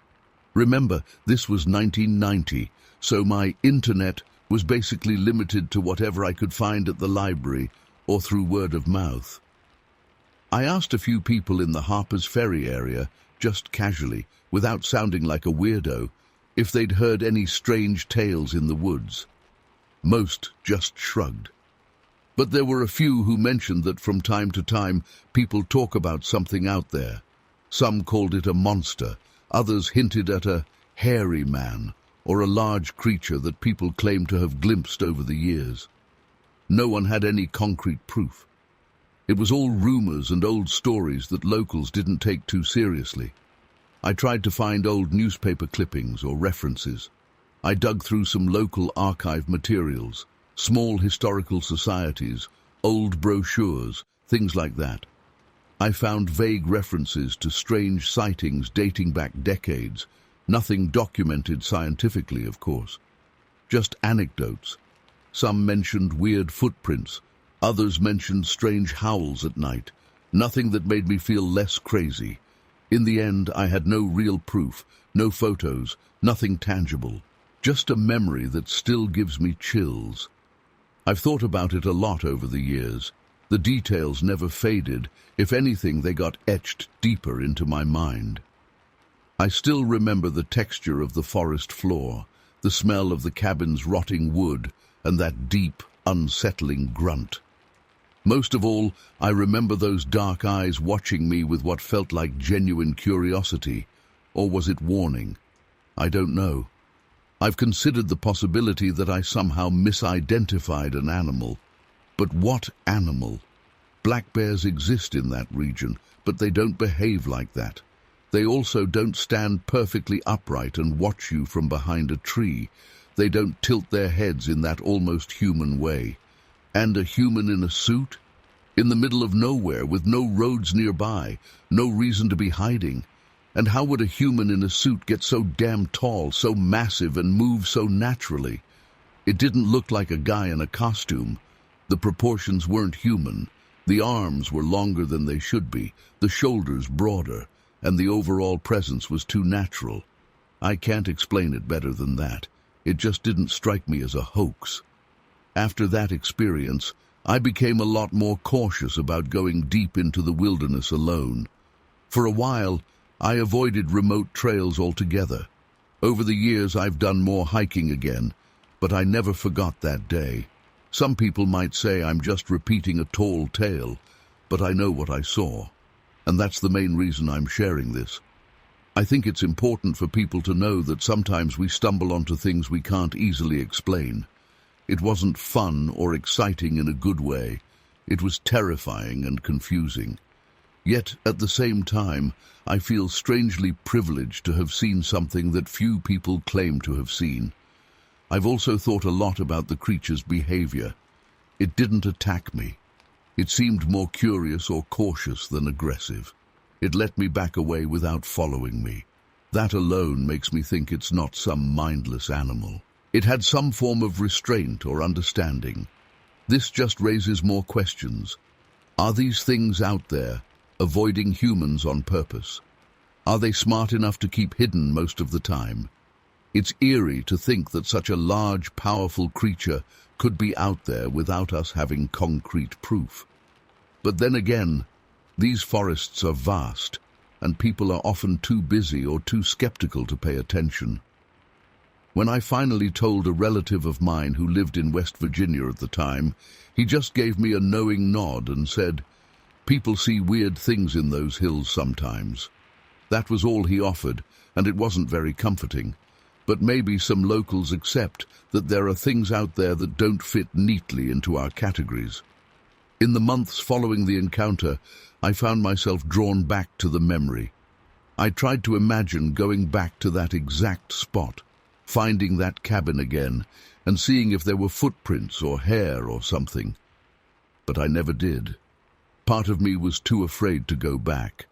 Remember, this was 1990, so my internet was basically limited to whatever I could find at the library or through word of mouth. I asked a few people in the Harper's Ferry area, just casually, without sounding like a weirdo, if they'd heard any strange tales in the woods. Most just shrugged. But there were a few who mentioned that from time to time people talk about something out there. Some called it a monster, others hinted at a hairy man or a large creature that people claimed to have glimpsed over the years. No one had any concrete proof. It was all rumors and old stories that locals didn't take too seriously. I tried to find old newspaper clippings or references. I dug through some local archive materials, small historical societies, old brochures, things like that. I found vague references to strange sightings dating back decades, nothing documented scientifically, of course. Just anecdotes. Some mentioned weird footprints, others mentioned strange howls at night, nothing that made me feel less crazy. In the end, I had no real proof, no photos, nothing tangible, just a memory that still gives me chills. I've thought about it a lot over the years. The details never faded. If anything, they got etched deeper into my mind. I still remember the texture of the forest floor, the smell of the cabin's rotting wood, and that deep, unsettling grunt. Most of all, I remember those dark eyes watching me with what felt like genuine curiosity. Or was it warning? I don't know. I've considered the possibility that I somehow misidentified an animal. But what animal? Black bears exist in that region, but they don't behave like that. They also don't stand perfectly upright and watch you from behind a tree. They don't tilt their heads in that almost human way. And a human in a suit? In the middle of nowhere, with no roads nearby, no reason to be hiding. And how would a human in a suit get so damn tall, so massive, and move so naturally? It didn't look like a guy in a costume. The proportions weren't human. The arms were longer than they should be, the shoulders broader, and the overall presence was too natural. I can't explain it better than that. It just didn't strike me as a hoax. After that experience, I became a lot more cautious about going deep into the wilderness alone. For a while, I avoided remote trails altogether. Over the years, I've done more hiking again, but I never forgot that day. Some people might say I'm just repeating a tall tale, but I know what I saw, and that's the main reason I'm sharing this. I think it's important for people to know that sometimes we stumble onto things we can't easily explain. It wasn't fun or exciting in a good way. It was terrifying and confusing. Yet, at the same time, I feel strangely privileged to have seen something that few people claim to have seen. I've also thought a lot about the creature's behavior. It didn't attack me. It seemed more curious or cautious than aggressive. It let me back away without following me. That alone makes me think it's not some mindless animal. It had some form of restraint or understanding. This just raises more questions. Are these things out there, avoiding humans on purpose? Are they smart enough to keep hidden most of the time? It's eerie to think that such a large, powerful creature could be out there without us having concrete proof. But then again, these forests are vast, and people are often too busy or too skeptical to pay attention. When I finally told a relative of mine who lived in West Virginia at the time, he just gave me a knowing nod and said, "People see weird things in those hills sometimes." That was all he offered, and it wasn't very comforting. But maybe some locals accept that there are things out there that don't fit neatly into our categories. In the months following the encounter, I found myself drawn back to the memory. I tried to imagine going back to that exact spot, finding that cabin again, and seeing if there were footprints or hair or something. But I never did. Part of me was too afraid to go back.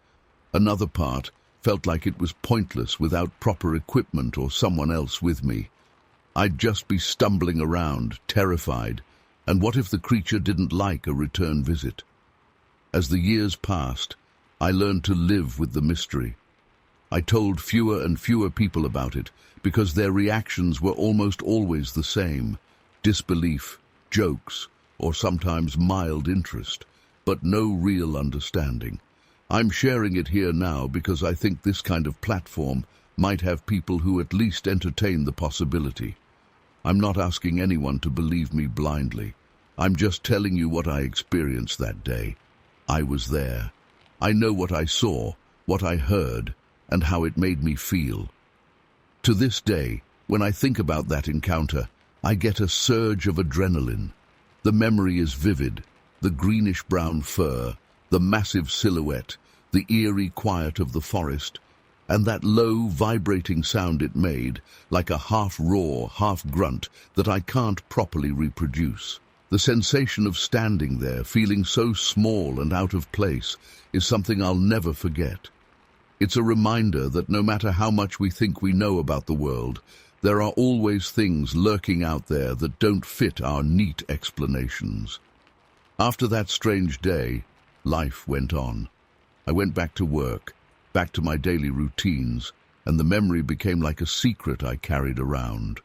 Another part felt like it was pointless without proper equipment or someone else with me. I'd just be stumbling around, terrified, and what if the creature didn't like a return visit? As the years passed, I learned to live with the mystery. I told fewer and fewer people about it because their reactions were almost always the same: disbelief, jokes, or sometimes mild interest, but no real understanding. I'm sharing it here now because I think this kind of platform might have people who at least entertain the possibility. I'm not asking anyone to believe me blindly. I'm just telling you what I experienced that day. I was there. I know what I saw, what I heard, and how it made me feel. To this day, when I think about that encounter, I get a surge of adrenaline. The memory is vivid: the greenish-brown fur, the massive silhouette, the eerie quiet of the forest, and that low, vibrating sound it made, like a half-roar, half-grunt that I can't properly reproduce. The sensation of standing there, feeling so small and out of place, is something I'll never forget. It's a reminder that no matter how much we think we know about the world, there are always things lurking out there that don't fit our neat explanations. After that strange day, life went on. I went back to work, back to my daily routines, and the memory became like a secret I carried around.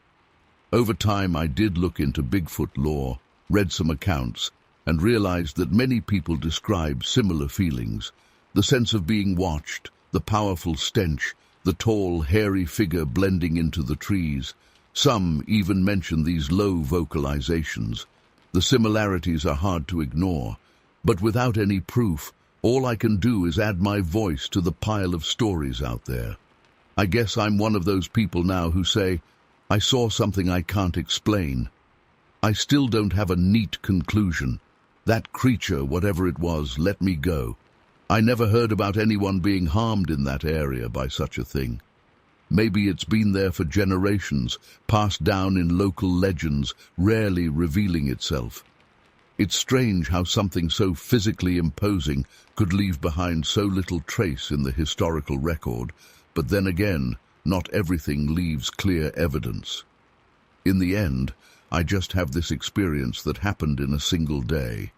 Over time, I did look into Bigfoot lore, read some accounts, and realized that many people describe similar feelings: the sense of being watched, the powerful stench, the tall, hairy figure blending into the trees. Some even mention these low vocalizations. The similarities are hard to ignore, but without any proof, all I can do is add my voice to the pile of stories out there. I guess I'm one of those people now who say, I saw something I can't explain. I still don't have a neat conclusion. That creature, whatever it was, let me go. I never heard about anyone being harmed in that area by such a thing. Maybe it's been there for generations, passed down in local legends, rarely revealing itself. It's strange how something so physically imposing could leave behind so little trace in the historical record, but then again, not everything leaves clear evidence. In the end, I just have this experience that happened in a single day.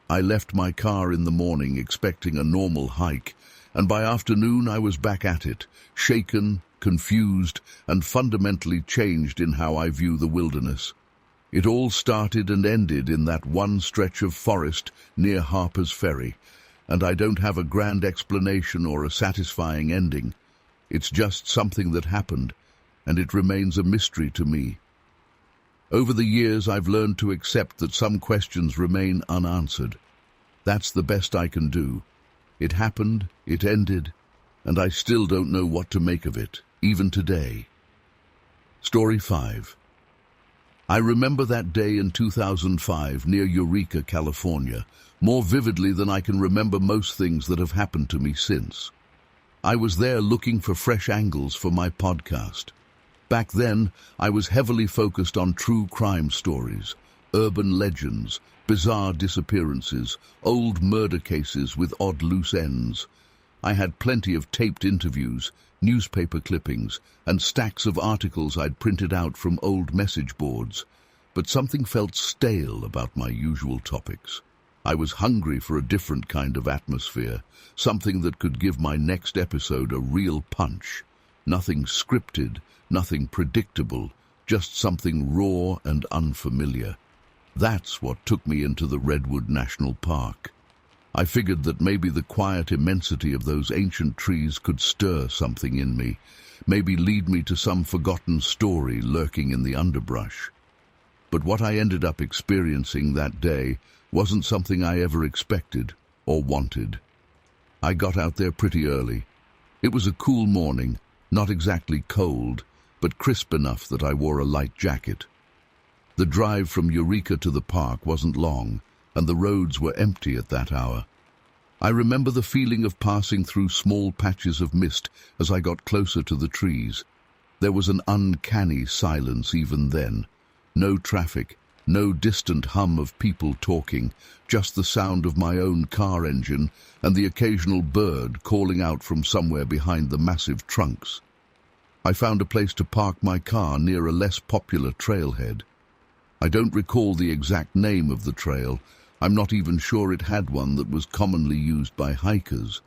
I left my car in the morning expecting a normal hike, and by afternoon I was back at it, shaken, confused, and fundamentally changed in how I view the wilderness. It all started and ended in that one stretch of forest near Harper's Ferry, and I don't have a grand explanation or a satisfying ending. It's just something that happened, and it remains a mystery to me. Over the years, I've learned to accept that some questions remain unanswered. That's the best I can do. It happened, it ended, and I still don't know what to make of it, even today. Story 5. I remember that day in 2005 near Eureka, California, more vividly than I can remember most things that have happened to me since. I was there looking for fresh angles for my podcast. Back then, I was heavily focused on true crime stories, urban legends, bizarre disappearances, old murder cases with odd loose ends. I had plenty of taped interviews, newspaper clippings, and stacks of articles I'd printed out from old message boards. But something felt stale about my usual topics. I was hungry for a different kind of atmosphere, something that could give my next episode a real punch. Nothing scripted, nothing predictable, just something raw and unfamiliar. That's what took me into the Redwood National Park. I figured that maybe the quiet immensity of those ancient trees could stir something in me, maybe lead me to some forgotten story lurking in the underbrush. But what I ended up experiencing that day wasn't something I ever expected or wanted. I got out there pretty early. It was a cool morning, not exactly cold, but crisp enough that I wore a light jacket. The drive from Eureka to the park wasn't long, and the roads were empty at that hour. I remember the feeling of passing through small patches of mist as I got closer to the trees. There was an uncanny silence even then. No traffic, no distant hum of people talking, just the sound of my own car engine and the occasional bird calling out from somewhere behind the massive trunks. I found a place to park my car near a less popular trailhead. I don't recall the exact name of the trail. I'm not even sure it had one that was commonly used by hikers.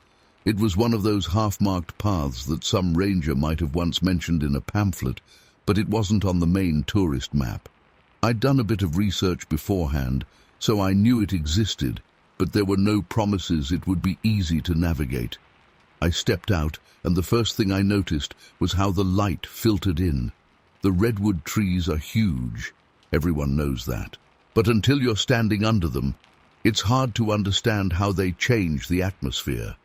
It was one of those half-marked paths that some ranger might have once mentioned in a pamphlet, but it wasn't on the main tourist map. I'd done a bit of research beforehand, so I knew it existed, but there were no promises it would be easy to navigate. I stepped out, and the first thing I noticed was how the light filtered in. The redwood trees are huge, everyone knows that. But until you're standing under them, it's hard to understand how they change the atmosphere.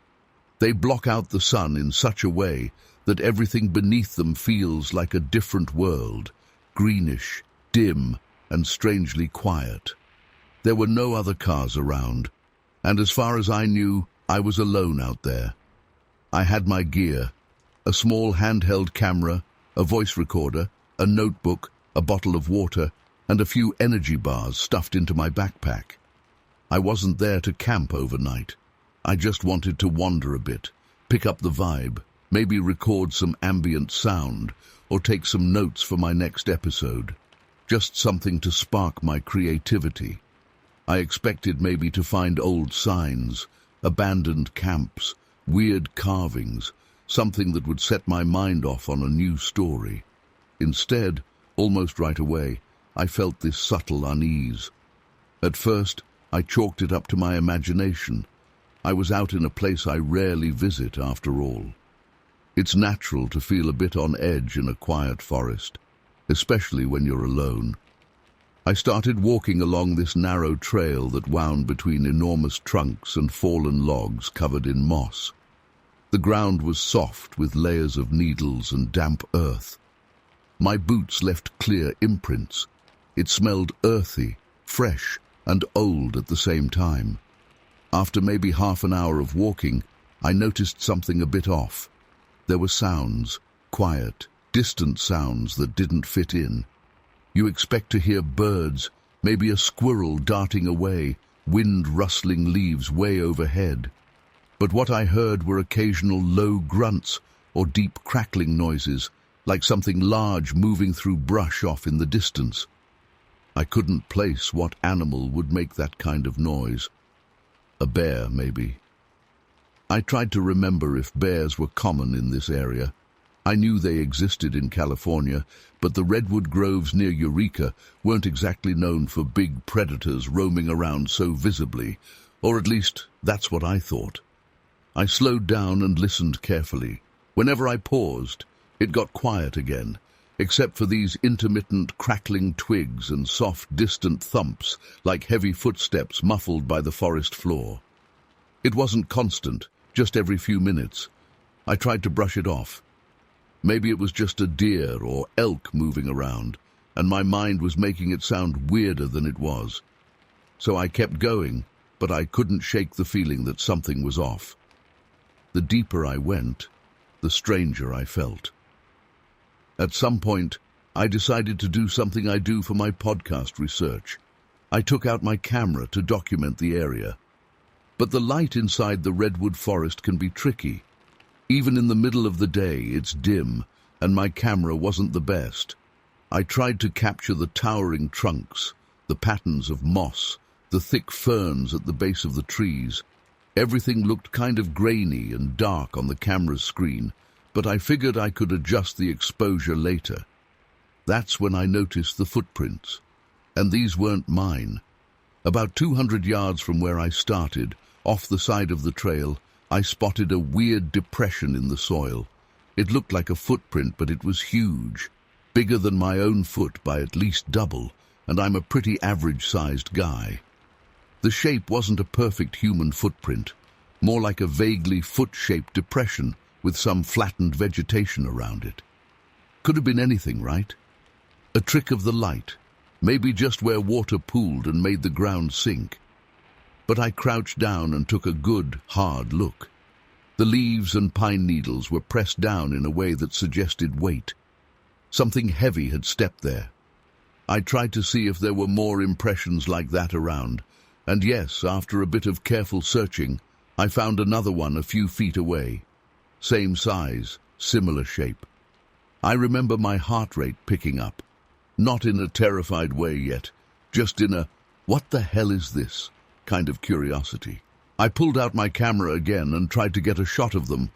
They block out the sun in such a way that everything beneath them feels like a different world, greenish, dim, and strangely quiet. There were no other cars around, and as far as I knew, I was alone out there. I had my gear, a small handheld camera, a voice recorder, a notebook, a bottle of water, and a few energy bars stuffed into my backpack. I wasn't there to camp overnight. I just wanted to wander a bit, pick up the vibe, maybe record some ambient sound, or take some notes for my next episode. Just something to spark my creativity. I expected maybe to find old signs, abandoned camps, weird carvings, something that would set my mind off on a new story. Instead, almost right away, I felt this subtle unease. At first, I chalked it up to my imagination. I was out in a place I rarely visit, after all. It's natural to feel a bit on edge in a quiet forest, especially when you're alone. I started walking along this narrow trail that wound between enormous trunks and fallen logs covered in moss. The ground was soft with layers of needles and damp earth. My boots left clear imprints. It smelled earthy, fresh, and old at the same time. After maybe half an hour of walking, I noticed something a bit off. There were sounds, quiet, distant sounds that didn't fit in. You expect to hear birds, maybe a squirrel darting away, wind rustling leaves way overhead. But what I heard were occasional low grunts or deep crackling noises, like something large moving through brush off in the distance. I couldn't place what animal would make that kind of noise. A bear, maybe. I tried to remember if bears were common in this area. I knew they existed in California, but the redwood groves near Eureka weren't exactly known for big predators roaming around so visibly, or at least that's what I thought. I slowed down and listened carefully. Whenever I paused, it got quiet again, except for these intermittent crackling twigs and soft, distant thumps like heavy footsteps muffled by the forest floor. It wasn't constant, just every few minutes. I tried to brush it off. Maybe it was just a deer or elk moving around, and my mind was making it sound weirder than it was. So I kept going, but I couldn't shake the feeling that something was off. The deeper I went, the stranger I felt. At some point, I decided to do something I do for my podcast research. I took out my camera to document the area. But the light inside the redwood forest can be tricky. Even in the middle of the day, it's dim, and my camera wasn't the best. I tried to capture the towering trunks, the patterns of moss, the thick ferns at the base of the trees. Everything looked kind of grainy and dark on the camera's screen, but I figured I could adjust the exposure later. That's when I noticed the footprints. And these weren't mine. About 200 yards from where I started, off the side of the trail, I spotted a weird depression in the soil. It looked like a footprint, but it was huge, bigger than my own foot by at least double, and I'm a pretty average-sized guy. The shape wasn't a perfect human footprint, more like a vaguely foot-shaped depression with some flattened vegetation around it. Could have been anything, right? A trick of the light, maybe just where water pooled and made the ground sink. But I crouched down and took a good, hard look. The leaves and pine needles were pressed down in a way that suggested weight. Something heavy had stepped there. I tried to see if there were more impressions like that around, and yes, after a bit of careful searching, I found another one a few feet away. Same size, similar shape. I remember my heart rate picking up. Not in a terrified way yet, just in a, "what the hell is this?" kind of curiosity. I pulled out my camera again and tried to get a shot of them,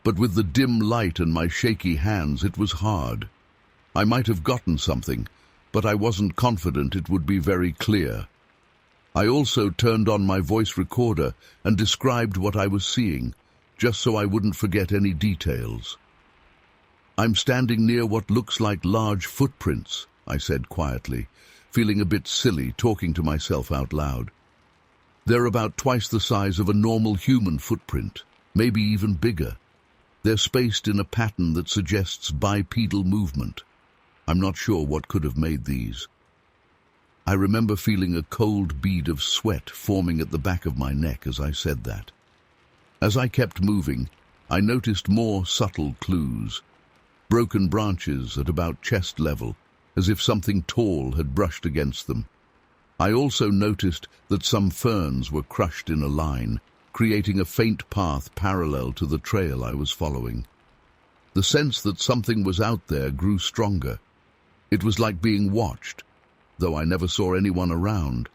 but with the dim light and my shaky hands, it was hard. I might have gotten something, but I wasn't confident it would be very clear. I also turned on my voice recorder and described what I was seeing, just so I wouldn't forget any details. "I'm standing near what looks like large footprints," I said quietly, feeling a bit silly talking to myself out loud. "They're about twice the size of a normal human footprint, maybe even bigger. They're spaced in a pattern that suggests bipedal movement. I'm not sure what could have made these." I remember feeling a cold bead of sweat forming at the back of my neck as I said that. As I kept moving, I noticed more subtle clues. Broken branches at about chest level, as if something tall had brushed against them. I also noticed that some ferns were crushed in a line, creating a faint path parallel to the trail I was following. The sense that something was out there grew stronger. It was like being watched, though I never saw anyone around.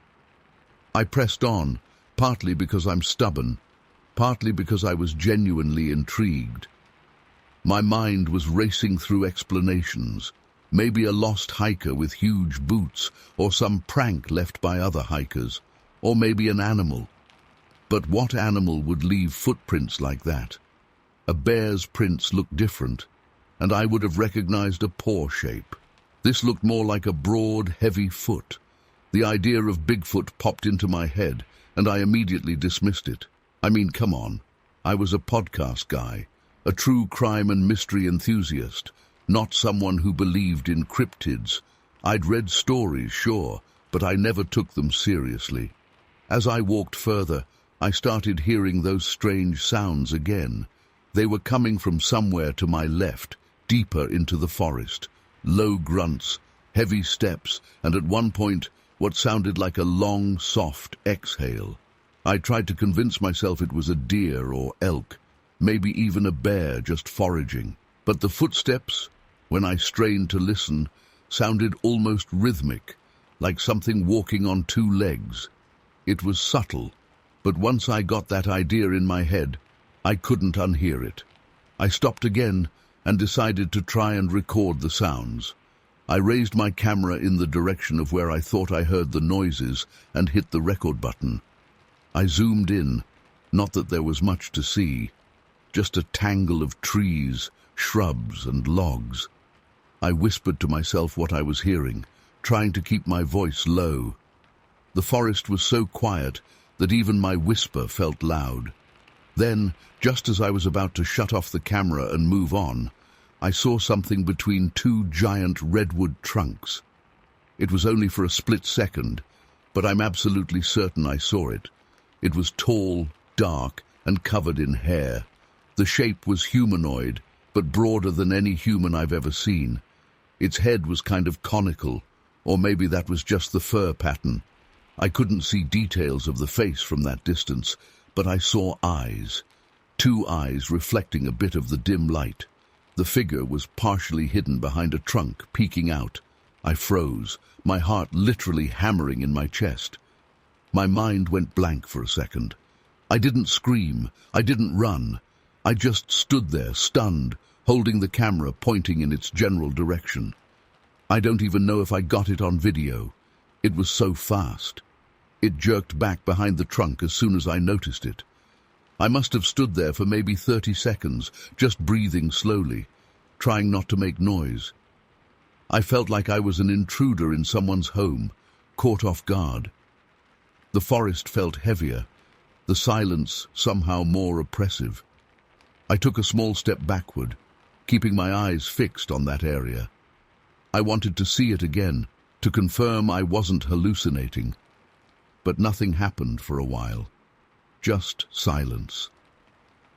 I pressed on, partly because I'm stubborn, partly because I was genuinely intrigued. My mind was racing through explanations, maybe a lost hiker with huge boots, or some prank left by other hikers, or maybe an animal. But what animal would leave footprints like that? A bear's prints looked different, and I would have recognized a paw shape. This looked more like a broad, heavy foot. The idea of Bigfoot popped into my head, and I immediately dismissed it. I mean, come on. I was a podcast guy, a true crime and mystery enthusiast, not someone who believed in cryptids. I'd read stories, sure, but I never took them seriously. As I walked further, I started hearing those strange sounds again. They were coming from somewhere to my left, deeper into the forest. Low grunts, heavy steps, and at one point, what sounded like a long, soft exhale. I tried to convince myself it was a deer or elk, maybe even a bear just foraging. But the footsteps, when I strained to listen, sounded almost rhythmic, like something walking on two legs. It was subtle, but once I got that idea in my head, I couldn't unhear it. I stopped again and decided to try and record the sounds. I raised my camera in the direction of where I thought I heard the noises and hit the record button. I zoomed in, not that there was much to see, just a tangle of trees, shrubs, and logs. I whispered to myself what I was hearing, trying to keep my voice low. The forest was so quiet that even my whisper felt loud. Then, just as I was about to shut off the camera and move on, I saw something between two giant redwood trunks. It was only for a split second, but I'm absolutely certain I saw it. It was tall, dark, and covered in hair. The shape was humanoid, but broader than any human I've ever seen. Its head was kind of conical, or maybe that was just the fur pattern. I couldn't see details of the face from that distance, but I saw eyes. Two eyes reflecting a bit of the dim light. The figure was partially hidden behind a trunk, peeking out. I froze, my heart literally hammering in my chest. My mind went blank for a second. I didn't scream, I didn't run. I just stood there, stunned, holding the camera pointing in its general direction. I don't even know if I got it on video. It was so fast. It jerked back behind the trunk as soon as I noticed it. I must have stood there for maybe 30 seconds, just breathing slowly, trying not to make noise. I felt like I was an intruder in someone's home, caught off guard. The forest felt heavier, the silence somehow more oppressive. I took a small step backward, keeping my eyes fixed on that area. I wanted to see it again, to confirm I wasn't hallucinating. But nothing happened for a while. Just silence.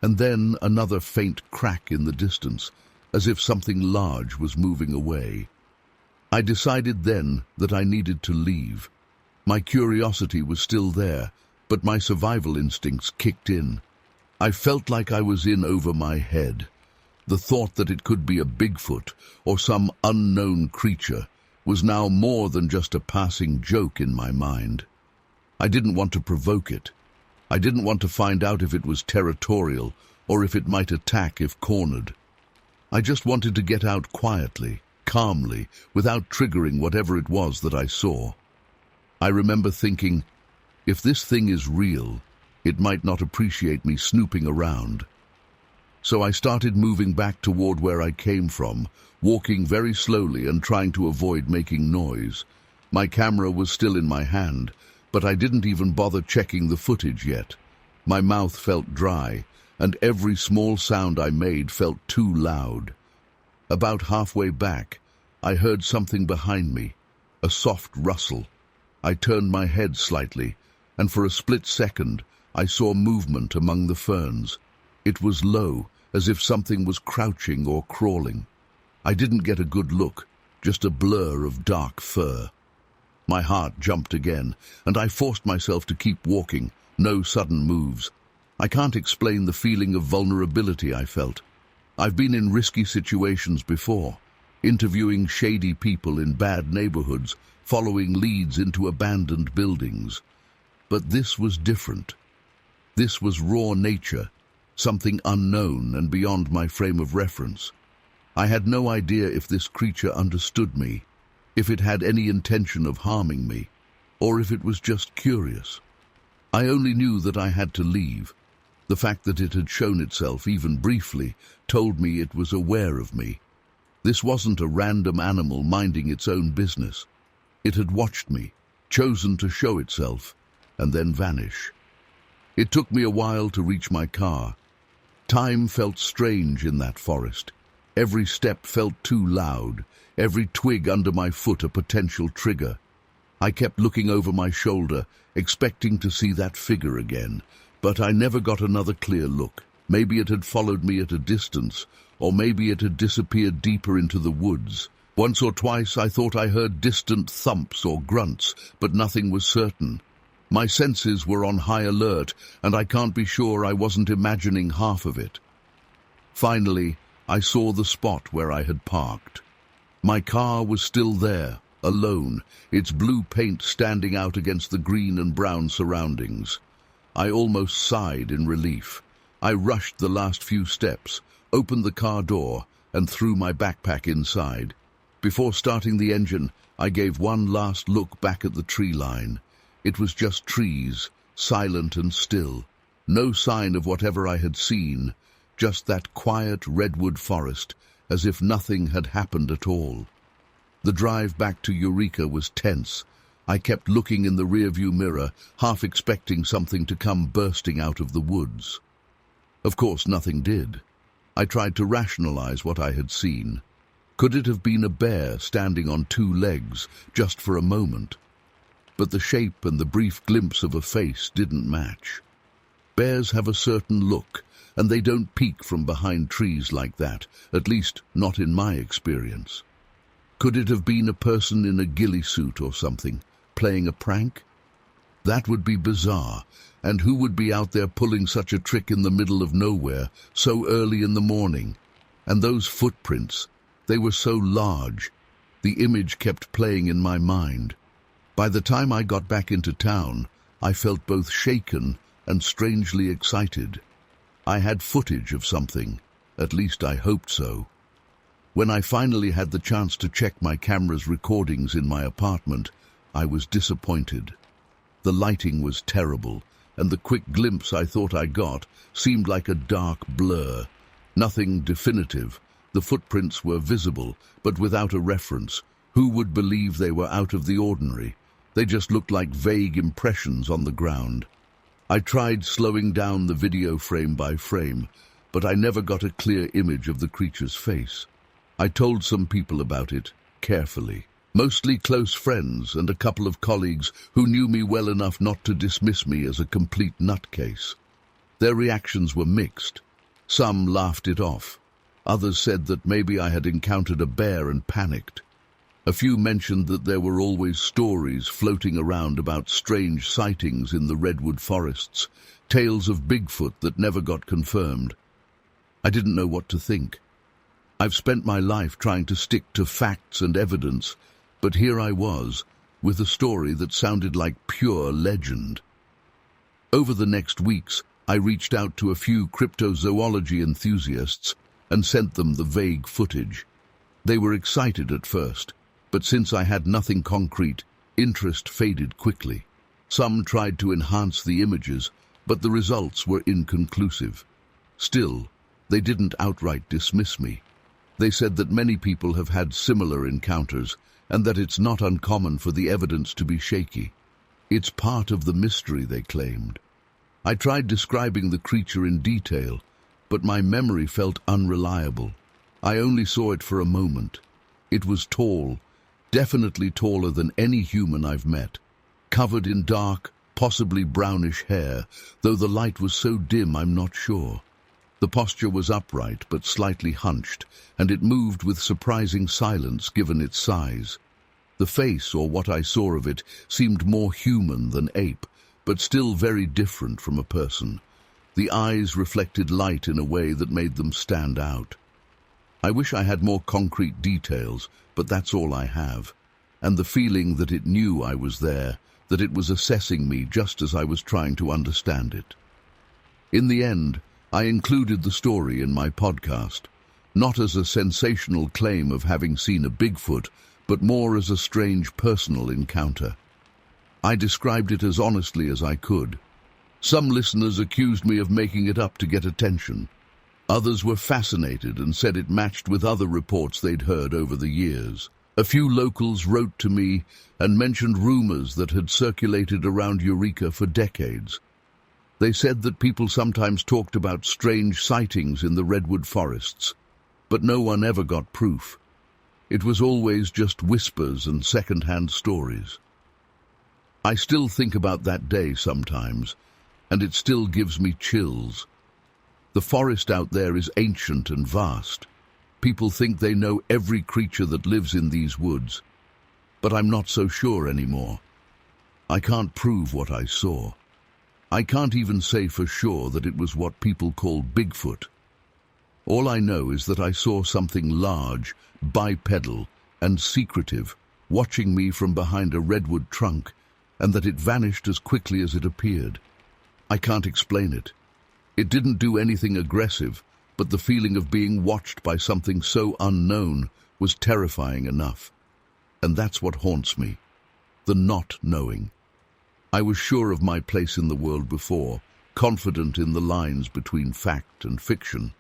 And then another faint crack in the distance, as if something large was moving away. I decided then that I needed to leave. My curiosity was still there, but my survival instincts kicked in. I felt like I was in over my head. The thought that it could be a Bigfoot or some unknown creature was now more than just a passing joke in my mind. I didn't want to provoke it. I didn't want to find out if it was territorial or if it might attack if cornered. I just wanted to get out quietly, calmly, without triggering whatever it was that I saw. I remember thinking, if this thing is real, it might not appreciate me snooping around. So I started moving back toward where I came from, walking very slowly and trying to avoid making noise. My camera was still in my hand, but I didn't even bother checking the footage yet. My mouth felt dry, and every small sound I made felt too loud. About halfway back, I heard something behind me, a soft rustle. I turned my head slightly, and for a split second, I saw movement among the ferns. It was low, as if something was crouching or crawling. I didn't get a good look, just a blur of dark fur. My heart jumped again, and I forced myself to keep walking, no sudden moves. I can't explain the feeling of vulnerability I felt. I've been in risky situations before, interviewing shady people in bad neighborhoods, following leads into abandoned buildings. But this was different. This was raw nature, something unknown and beyond my frame of reference. I had no idea if this creature understood me, if it had any intention of harming me, or if it was just curious. I only knew that I had to leave. The fact that it had shown itself, even briefly, told me it was aware of me. This wasn't a random animal minding its own business. It had watched me, chosen to show itself, and then vanish. It took me a while to reach my car. Time felt strange in that forest. Every step felt too loud, every twig under my foot a potential trigger. I kept looking over my shoulder, expecting to see that figure again, but I never got another clear look. Maybe it had followed me at a distance, or maybe it had disappeared deeper into the woods. Once or twice I thought I heard distant thumps or grunts, but nothing was certain. My senses were on high alert, and I can't be sure I wasn't imagining half of it. Finally, I saw the spot where I had parked. My car was still there, alone, its blue paint standing out against the green and brown surroundings. I almost sighed in relief. I rushed the last few steps, opened the car door, and threw my backpack inside. Before starting the engine, I gave one last look back at the tree line. It was just trees, silent and still. No sign of whatever I had seen, just that quiet redwood forest, as if nothing had happened at all. The drive back to Eureka was tense. I kept looking in the rearview mirror, half expecting something to come bursting out of the woods. Of course, nothing did. I tried to rationalize what I had seen. Could it have been a bear standing on two legs, just for a moment? But the shape and the brief glimpse of a face didn't match. Bears have a certain look, and they don't peek from behind trees like that, at least not in my experience. Could it have been a person in a ghillie suit or something, playing a prank? That would be bizarre, and who would be out there pulling such a trick in the middle of nowhere, so early in the morning? And those footprints, they were so large. The image kept playing in my mind. By the time I got back into town, I felt both shaken and strangely excited. I had footage of something, at least I hoped so. When I finally had the chance to check my camera's recordings in my apartment, I was disappointed. The lighting was terrible, and the quick glimpse I thought I got seemed like a dark blur. Nothing definitive. The footprints were visible, but without a reference. Who would believe they were out of the ordinary? They just looked like vague impressions on the ground. I tried slowing down the video frame by frame, but I never got a clear image of the creature's face. I told some people about it, carefully. Mostly close friends and a couple of colleagues who knew me well enough not to dismiss me as a complete nutcase. Their reactions were mixed. Some laughed it off. Others said that maybe I had encountered a bear and panicked. A few mentioned that there were always stories floating around about strange sightings in the redwood forests, tales of Bigfoot that never got confirmed. I didn't know what to think. I've spent my life trying to stick to facts and evidence, but here I was, with a story that sounded like pure legend. Over the next weeks, I reached out to a few cryptozoology enthusiasts and sent them the vague footage. They were excited at first, but since I had nothing concrete, interest faded quickly. Some tried to enhance the images, but the results were inconclusive. Still, they didn't outright dismiss me. They said that many people have had similar encounters and that it's not uncommon for the evidence to be shaky. It's part of the mystery, they claimed. I tried describing the creature in detail, but my memory felt unreliable. I only saw it for a moment. It was tall, definitely taller than any human I've met, covered in dark, possibly brownish hair, though the light was so dim I'm not sure. The posture was upright but slightly hunched, and it moved with surprising silence given its size. The face, or what I saw of it, seemed more human than ape, but still very different from a person. The eyes reflected light in a way that made them stand out. I wish I had more concrete details, but that's all I have. And the feeling that it knew I was there, that it was assessing me just as I was trying to understand it. In the end, I included the story in my podcast, not as a sensational claim of having seen a Bigfoot, but more as a strange personal encounter. I described it as honestly as I could. Some listeners accused me of making it up to get attention. Others were fascinated and said it matched with other reports they'd heard over the years. A few locals wrote to me and mentioned rumors that had circulated around Eureka for decades. They said that people sometimes talked about strange sightings in the Redwood forests, but no one ever got proof. It was always just whispers and second-hand stories. I still think about that day sometimes, and it still gives me chills. The forest out there is ancient and vast. People think they know every creature that lives in these woods, but I'm not so sure anymore. I can't prove what I saw. I can't even say for sure that it was what people call Bigfoot. All I know is that I saw something large, bipedal, and secretive, watching me from behind a redwood trunk, and that it vanished as quickly as it appeared. I can't explain it. It didn't do anything aggressive, but the feeling of being watched by something so unknown was terrifying enough. And that's what haunts me, the not knowing. I was sure of my place in the world before, confident in the lines between fact and fiction.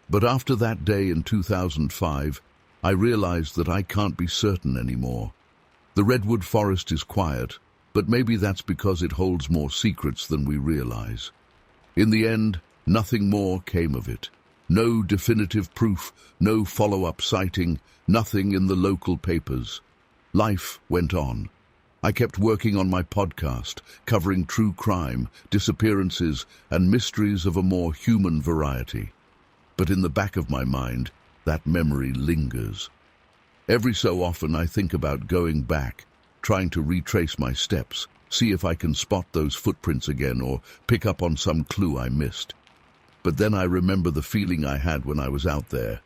But after that day in 2005, I realized that I can't be certain anymore. The redwood forest is quiet, but maybe that's because it holds more secrets than we realize. In the end, nothing more came of it. No definitive proof, no follow-up sighting, nothing in the local papers. Life went on. I kept working on my podcast, covering true crime, disappearances, and mysteries of a more human variety. But in the back of my mind, that memory lingers. Every so often I think about going back, trying to retrace my steps, see if I can spot those footprints again or pick up on some clue I missed. But then I remember the feeling I had when I was out there,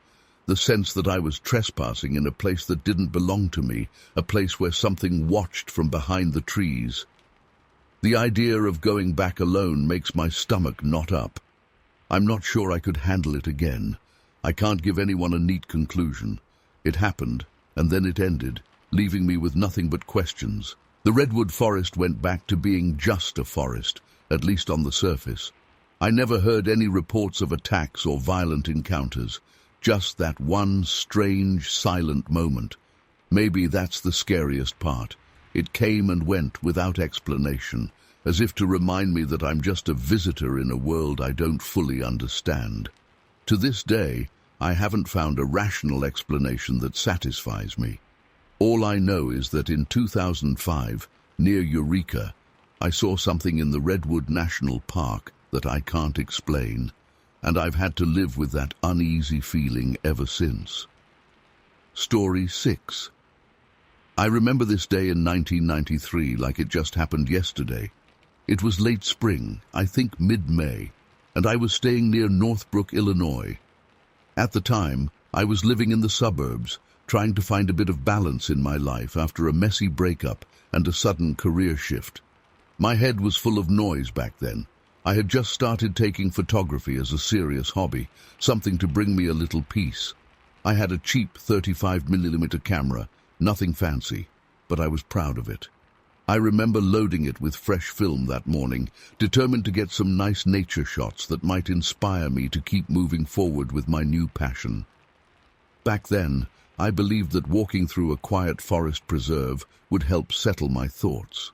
the sense that I was trespassing in a place that didn't belong to me, a place where something watched from behind the trees. The idea of going back alone makes my stomach knot up. I'm not sure I could handle it again. I can't give anyone a neat conclusion. It happened, and then it ended, leaving me with nothing but questions. The redwood forest went back to being just a forest, at least on the surface. I never heard any reports of attacks or violent encounters, just that one strange, silent moment. Maybe that's the scariest part. It came and went without explanation, as if to remind me that I'm just a visitor in a world I don't fully understand. To this day, I haven't found a rational explanation that satisfies me. All I know is that in 2005, near Eureka, I saw something in the Redwood National Park that I can't explain, and I've had to live with that uneasy feeling ever since. Story 6. I remember this day in 1993 like it just happened yesterday. It was late spring, I think mid-May, and I was staying near Northbrook, Illinois. At the time, I was living in the suburbs, trying to find a bit of balance in my life after a messy breakup and a sudden career shift. My head was full of noise back then. I had just started taking photography as a serious hobby, something to bring me a little peace. I had a cheap 35mm camera, nothing fancy, but I was proud of it. I remember loading it with fresh film that morning, determined to get some nice nature shots that might inspire me to keep moving forward with my new passion. Back then, I believed that walking through a quiet forest preserve would help settle my thoughts.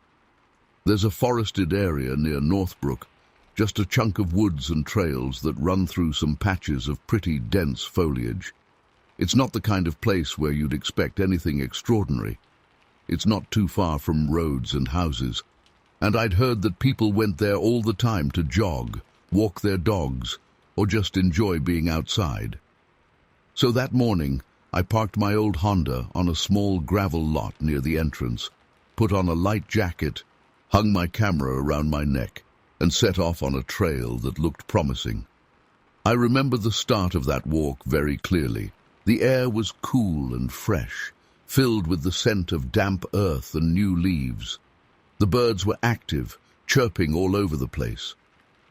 There's a forested area near Northbrook, just a chunk of woods and trails that run through some patches of pretty dense foliage. It's not the kind of place where you'd expect anything extraordinary. It's not too far from roads and houses, and I'd heard that people went there all the time to jog, walk their dogs, or just enjoy being outside. So that morning, I parked my old Honda on a small gravel lot near the entrance, put on a light jacket, hung my camera around my neck, and set off on a trail that looked promising. I remember the start of that walk very clearly. The air was cool and fresh, filled with the scent of damp earth and new leaves. The birds were active, chirping all over the place.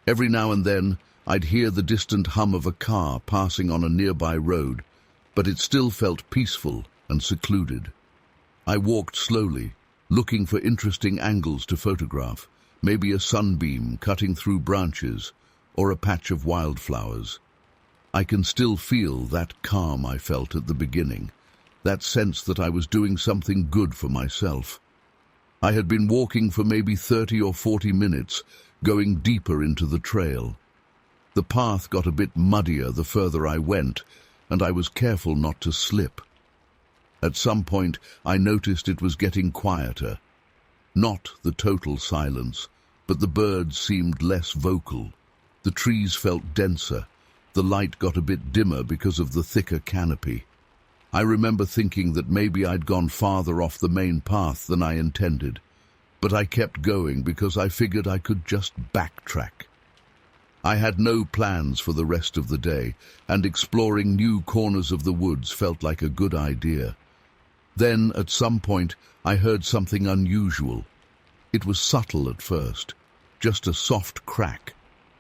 Every now and then, I'd hear the distant hum of a car passing on a nearby road, but it still felt peaceful and secluded. I walked slowly, looking for interesting angles to photograph, maybe a sunbeam cutting through branches or a patch of wildflowers. I can still feel that calm I felt at the beginning, that sense that I was doing something good for myself. I had been walking for maybe 30 or 40 minutes, going deeper into the trail. The path got a bit muddier the further I went, and I was careful not to slip. At some point, I noticed it was getting quieter. Not the total silence, but the birds seemed less vocal. The trees felt denser. The light got a bit dimmer because of the thicker canopy. I remember thinking that maybe I'd gone farther off the main path than I intended, but I kept going because I figured I could just backtrack. I had no plans for the rest of the day, and exploring new corners of the woods felt like a good idea. Then, at some point, I heard something unusual. It was subtle at first, just a soft crack,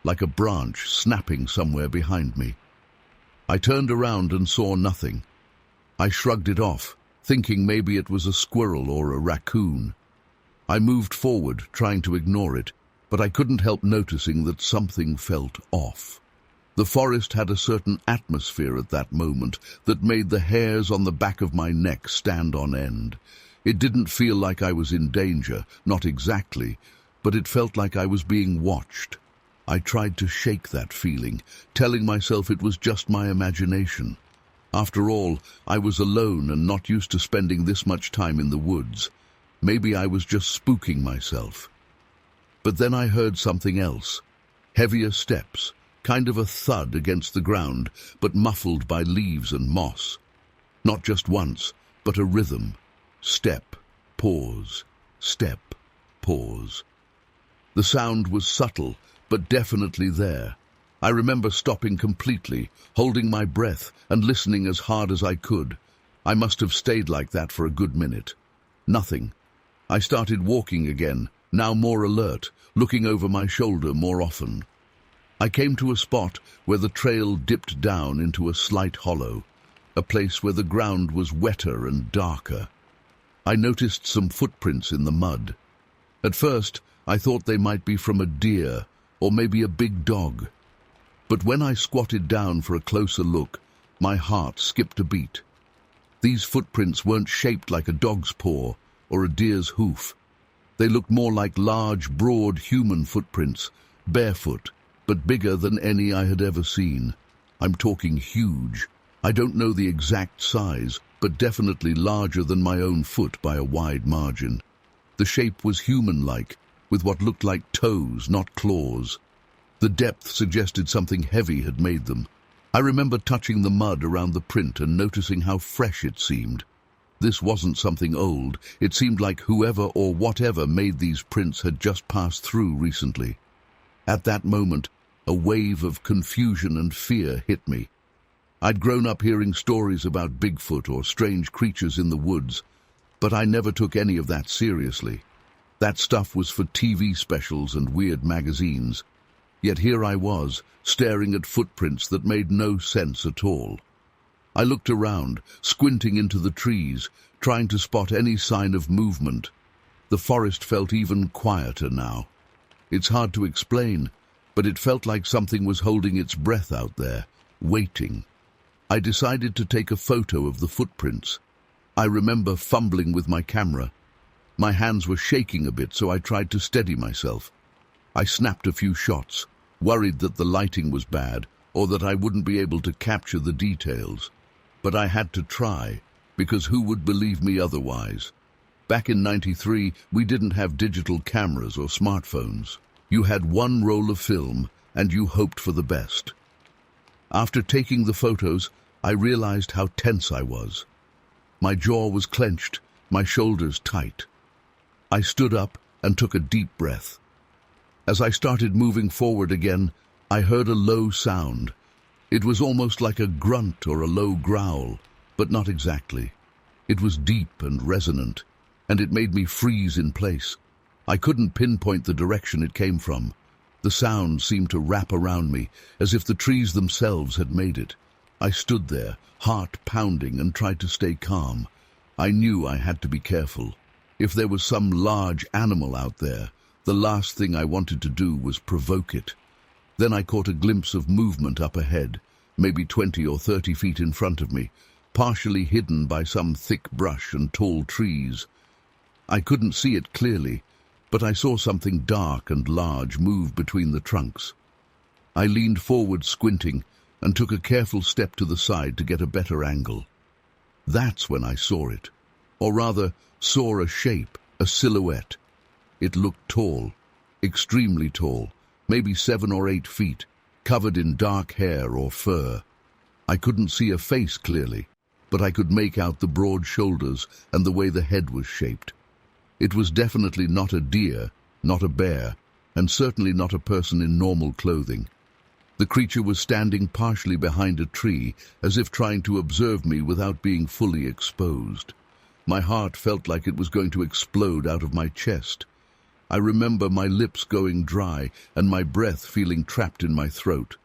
like a branch snapping somewhere behind me. I turned around and saw nothing. I shrugged it off, thinking maybe it was a squirrel or a raccoon. I moved forward, trying to ignore it, but I couldn't help noticing that something felt off. The forest had a certain atmosphere at that moment that made the hairs on the back of my neck stand on end. It didn't feel like I was in danger, not exactly, but it felt like I was being watched. I tried to shake that feeling, telling myself it was just my imagination. After all, I was alone and not used to spending this much time in the woods. Maybe I was just spooking myself. But then I heard something else. Heavier steps, kind of a thud against the ground, but muffled by leaves and moss. Not just once, but a rhythm. Step, pause, step, pause. The sound was subtle, but definitely there. I remember stopping completely, holding my breath, and listening as hard as I could. I must have stayed like that for a good minute. Nothing. I started walking again, now more alert, looking over my shoulder more often. I came to a spot where the trail dipped down into a slight hollow, a place where the ground was wetter and darker. I noticed some footprints in the mud. At first, I thought they might be from a deer, or maybe a big dog. But when I squatted down for a closer look, my heart skipped a beat. These footprints weren't shaped like a dog's paw or a deer's hoof. They looked more like large, broad human footprints, barefoot, but bigger than any I had ever seen. I'm talking huge. I don't know the exact size, but definitely larger than my own foot by a wide margin. The shape was human-like, with what looked like toes, not claws. The depth suggested something heavy had made them. I remember touching the mud around the print and noticing how fresh it seemed. This wasn't something old. It seemed like whoever or whatever made these prints had just passed through recently. At that moment, a wave of confusion and fear hit me. I'd grown up hearing stories about Bigfoot or strange creatures in the woods, but I never took any of that seriously. That stuff was for TV specials and weird magazines. Yet here I was, staring at footprints that made no sense at all. I looked around, squinting into the trees, trying to spot any sign of movement. The forest felt even quieter now. It's hard to explain, but it felt like something was holding its breath out there, waiting. I decided to take a photo of the footprints. I remember fumbling with my camera. My hands were shaking a bit, so I tried to steady myself. I snapped a few shots, worried that the lighting was bad or that I wouldn't be able to capture the details. But I had to try, because who would believe me otherwise? Back in '93, we didn't have digital cameras or smartphones. You had one roll of film, and you hoped for the best. After taking the photos, I realized how tense I was. My jaw was clenched, my shoulders tight. I stood up and took a deep breath. As I started moving forward again, I heard a low sound. It was almost like a grunt or a low growl, but not exactly. It was deep and resonant, and it made me freeze in place. I couldn't pinpoint the direction it came from. The sound seemed to wrap around me, as if the trees themselves had made it. I stood there, heart pounding, and tried to stay calm. I knew I had to be careful. If there was some large animal out there, the last thing I wanted to do was provoke it. Then I caught a glimpse of movement up ahead, maybe 20 or 30 feet in front of me, partially hidden by some thick brush and tall trees. I couldn't see it clearly, but I saw something dark and large move between the trunks. I leaned forward, squinting, and took a careful step to the side to get a better angle. That's when I saw it, or rather, saw a shape, a silhouette. It looked tall, extremely tall, maybe 7 or 8 feet, covered in dark hair or fur. I couldn't see a face clearly, but I could make out the broad shoulders and the way the head was shaped. It was definitely not a deer, not a bear, and certainly not a person in normal clothing. The creature was standing partially behind a tree, as if trying to observe me without being fully exposed. My heart felt like it was going to explode out of my chest. I remember my lips going dry and my breath feeling trapped in my throat.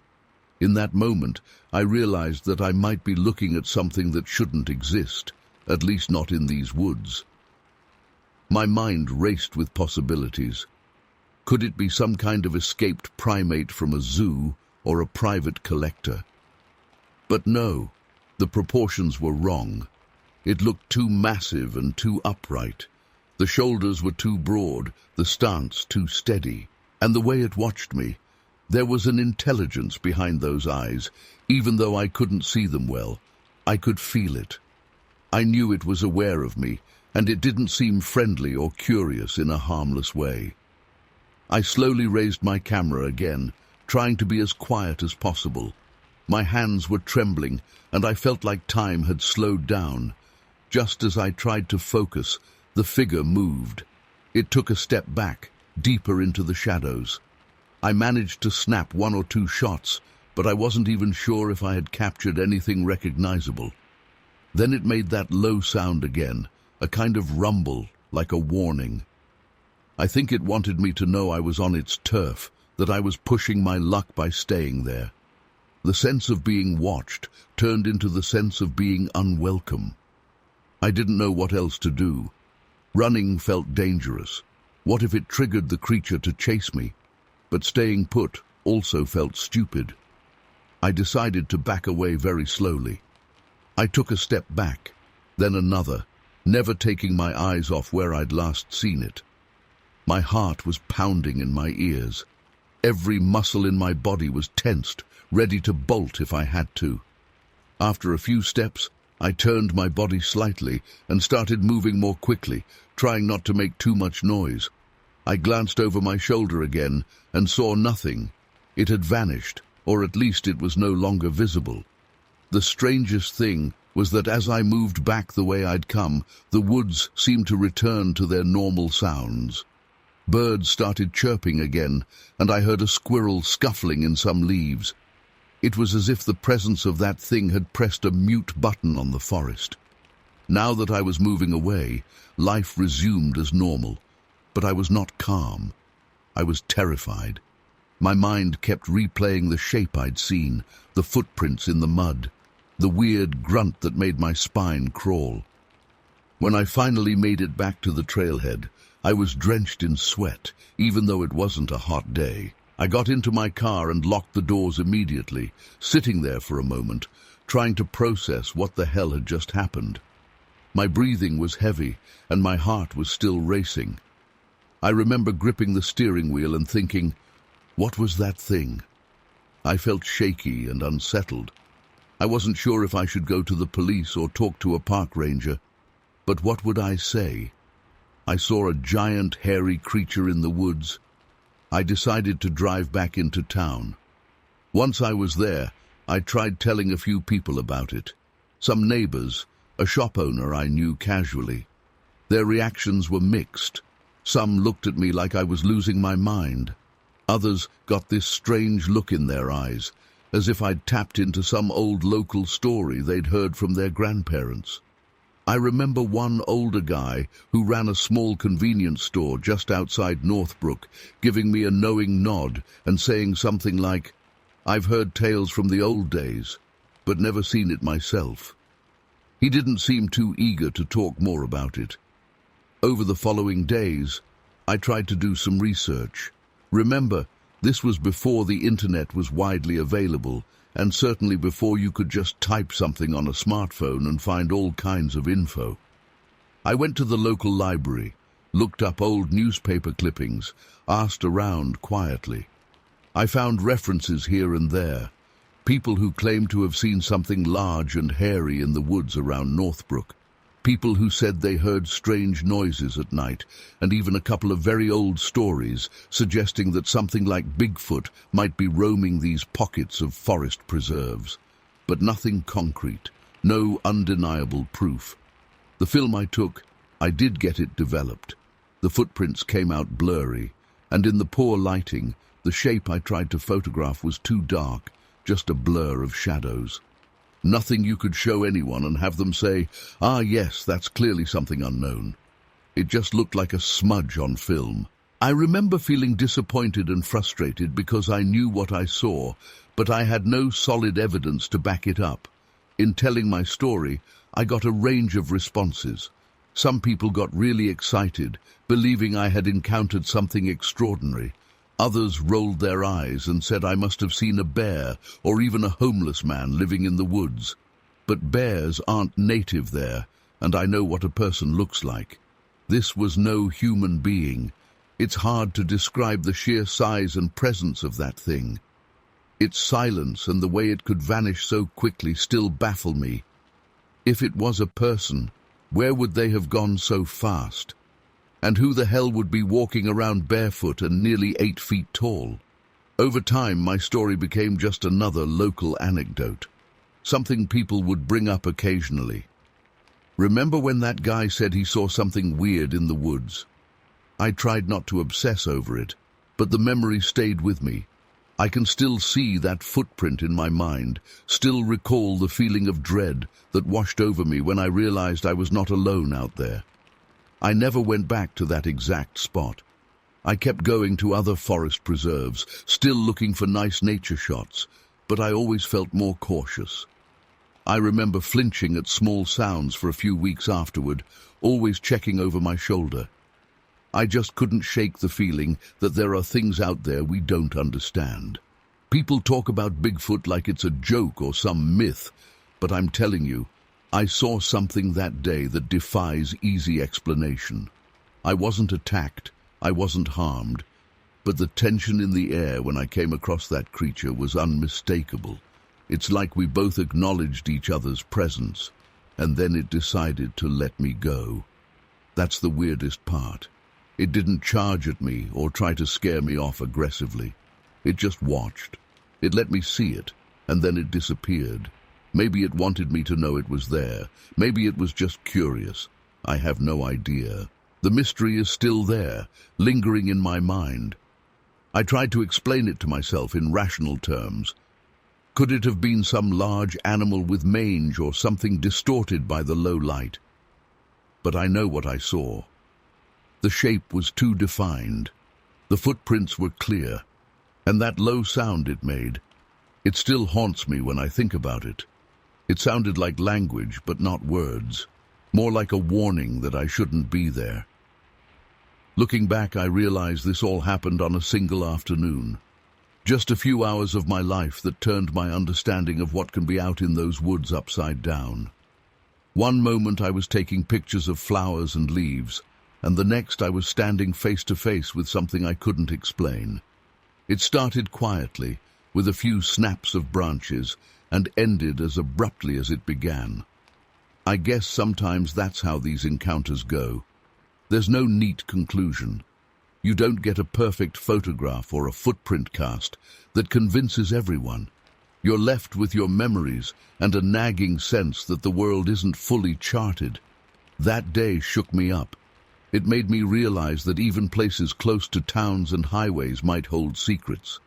In that moment, I realized that I might be looking at something that shouldn't exist, at least not in these woods. My mind raced with possibilities. Could it be some kind of escaped primate from a zoo or a private collector? But no, the proportions were wrong. It looked too massive and too upright. The shoulders were too broad, the stance too steady, and the way it watched me. There was an intelligence behind those eyes, even though I couldn't see them well. I could feel it. I knew it was aware of me, and it didn't seem friendly or curious in a harmless way. I slowly raised my camera again, trying to be as quiet as possible. My hands were trembling, and I felt like time had slowed down. Just as I tried to focus, the figure moved. It took a step back, deeper into the shadows. I managed to snap 1 or 2 shots, but I wasn't even sure if I had captured anything recognizable. Then it made that low sound again, a kind of rumble, like a warning. I think it wanted me to know I was on its turf, that I was pushing my luck by staying there. The sense of being watched turned into the sense of being unwelcome. I didn't know what else to do. Running felt dangerous. What if it triggered the creature to chase me? But staying put also felt stupid. I decided to back away very slowly. I took a step back, then another, never taking my eyes off where I'd last seen it. My heart was pounding in my ears. Every muscle in my body was tensed, ready to bolt if I had to. After a few steps, I turned my body slightly and started moving more quickly, trying not to make too much noise. I glanced over my shoulder again and saw nothing. It had vanished, or at least it was no longer visible. The strangest thing was that as I moved back the way I'd come, the woods seemed to return to their normal sounds. Birds started chirping again, and I heard a squirrel scuffling in some leaves. It was as if the presence of that thing had pressed a mute button on the forest. Now that I was moving away, life resumed as normal. But I was not calm. I was terrified. My mind kept replaying the shape I'd seen, the footprints in the mud, the weird grunt that made my spine crawl. When I finally made it back to the trailhead, I was drenched in sweat, even though it wasn't a hot day. I got into my car and locked the doors immediately, sitting there for a moment, trying to process what the hell had just happened. My breathing was heavy, and my heart was still racing. I remember gripping the steering wheel and thinking, what was that thing? I felt shaky and unsettled. I wasn't sure if I should go to the police or talk to a park ranger. But what would I say? I saw a giant, hairy creature in the woods. I decided to drive back into town. Once I was there, I tried telling a few people about it. Some neighbors, a shop owner I knew casually. Their reactions were mixed. Some looked at me like I was losing my mind. Others got this strange look in their eyes, as if I'd tapped into some old local story they'd heard from their grandparents. I remember one older guy who ran a small convenience store just outside Northbrook, giving me a knowing nod and saying something like, "I've heard tales from the old days, but never seen it myself." He didn't seem too eager to talk more about it. Over the following days, I tried to do some research. Remember, this was before the internet was widely available, and certainly before you could just type something on a smartphone and find all kinds of info. I went to the local library, looked up old newspaper clippings, asked around quietly. I found references here and there, people who claimed to have seen something large and hairy in the woods around Northbrook, people who said they heard strange noises at night, and even a couple of very old stories suggesting that something like Bigfoot might be roaming these pockets of forest preserves. But nothing concrete, no undeniable proof. The film I took, I did get it developed. The footprints came out blurry, and in the poor lighting, the shape I tried to photograph was too dark, just a blur of shadows. Nothing you could show anyone and have them say, "Ah, yes, that's clearly something unknown." It just looked like a smudge on film. I remember feeling disappointed and frustrated because I knew what I saw, but I had no solid evidence to back it up. In telling my story, I got a range of responses. Some people got really excited, believing I had encountered something extraordinary. Others rolled their eyes and said I must have seen a bear or even a homeless man living in the woods. But bears aren't native there, and I know what a person looks like. This was no human being. It's hard to describe the sheer size and presence of that thing. Its silence and the way it could vanish so quickly still baffle me. If it was a person, where would they have gone so fast? And who the hell would be walking around barefoot and nearly 8 feet tall? Over time, my story became just another local anecdote, something people would bring up occasionally. Remember when that guy said he saw something weird in the woods? I tried not to obsess over it, but the memory stayed with me. I can still see that footprint in my mind, still recall the feeling of dread that washed over me when I realized I was not alone out there. I never went back to that exact spot. I kept going to other forest preserves, still looking for nice nature shots, but I always felt more cautious. I remember flinching at small sounds for a few weeks afterward, always checking over my shoulder. I just couldn't shake the feeling that there are things out there we don't understand. People talk about Bigfoot like it's a joke or some myth, but I'm telling you, I saw something that day that defies easy explanation. I wasn't attacked, I wasn't harmed, but the tension in the air when I came across that creature was unmistakable. It's like we both acknowledged each other's presence, and then it decided to let me go. That's the weirdest part. It didn't charge at me or try to scare me off aggressively. It just watched. It let me see it, and then it disappeared. Maybe it wanted me to know it was there. Maybe it was just curious. I have no idea. The mystery is still there, lingering in my mind. I tried to explain it to myself in rational terms. Could it have been some large animal with mange or something distorted by the low light? But I know what I saw. The shape was too defined. The footprints were clear, and that low sound it made, it still haunts me when I think about it. It sounded like language, but not words, more like a warning that I shouldn't be there. Looking back, I realize this all happened on a single afternoon. Just a few hours of my life that turned my understanding of what can be out in those woods upside down. One moment I was taking pictures of flowers and leaves, and the next I was standing face to face with something I couldn't explain. It started quietly, with a few snaps of branches, and ended as abruptly as it began. I guess sometimes that's how these encounters go. There's no neat conclusion. You don't get a perfect photograph or a footprint cast that convinces everyone. You're left with your memories and a nagging sense that the world isn't fully charted. That day shook me up. It made me realize that even places close to towns and highways might hold secrets.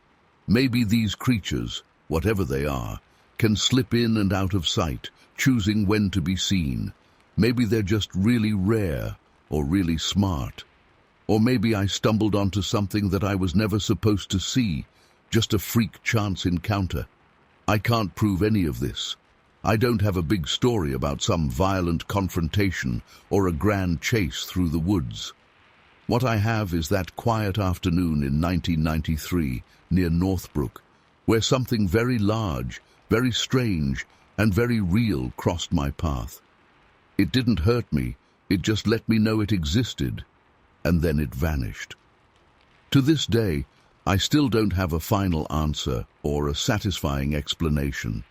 Maybe these creatures, whatever they are, can slip in and out of sight, choosing when to be seen. Maybe they're just really rare or really smart. Or maybe I stumbled onto something that I was never supposed to see, just a freak chance encounter. I can't prove any of this. I don't have a big story about some violent confrontation or a grand chase through the woods. What I have is that quiet afternoon in 1993 near Northbrook, where something very large, very strange, and very real crossed my path. It didn't hurt me, it just let me know it existed, and then it vanished. To this day, I still don't have a final answer or a satisfying explanation.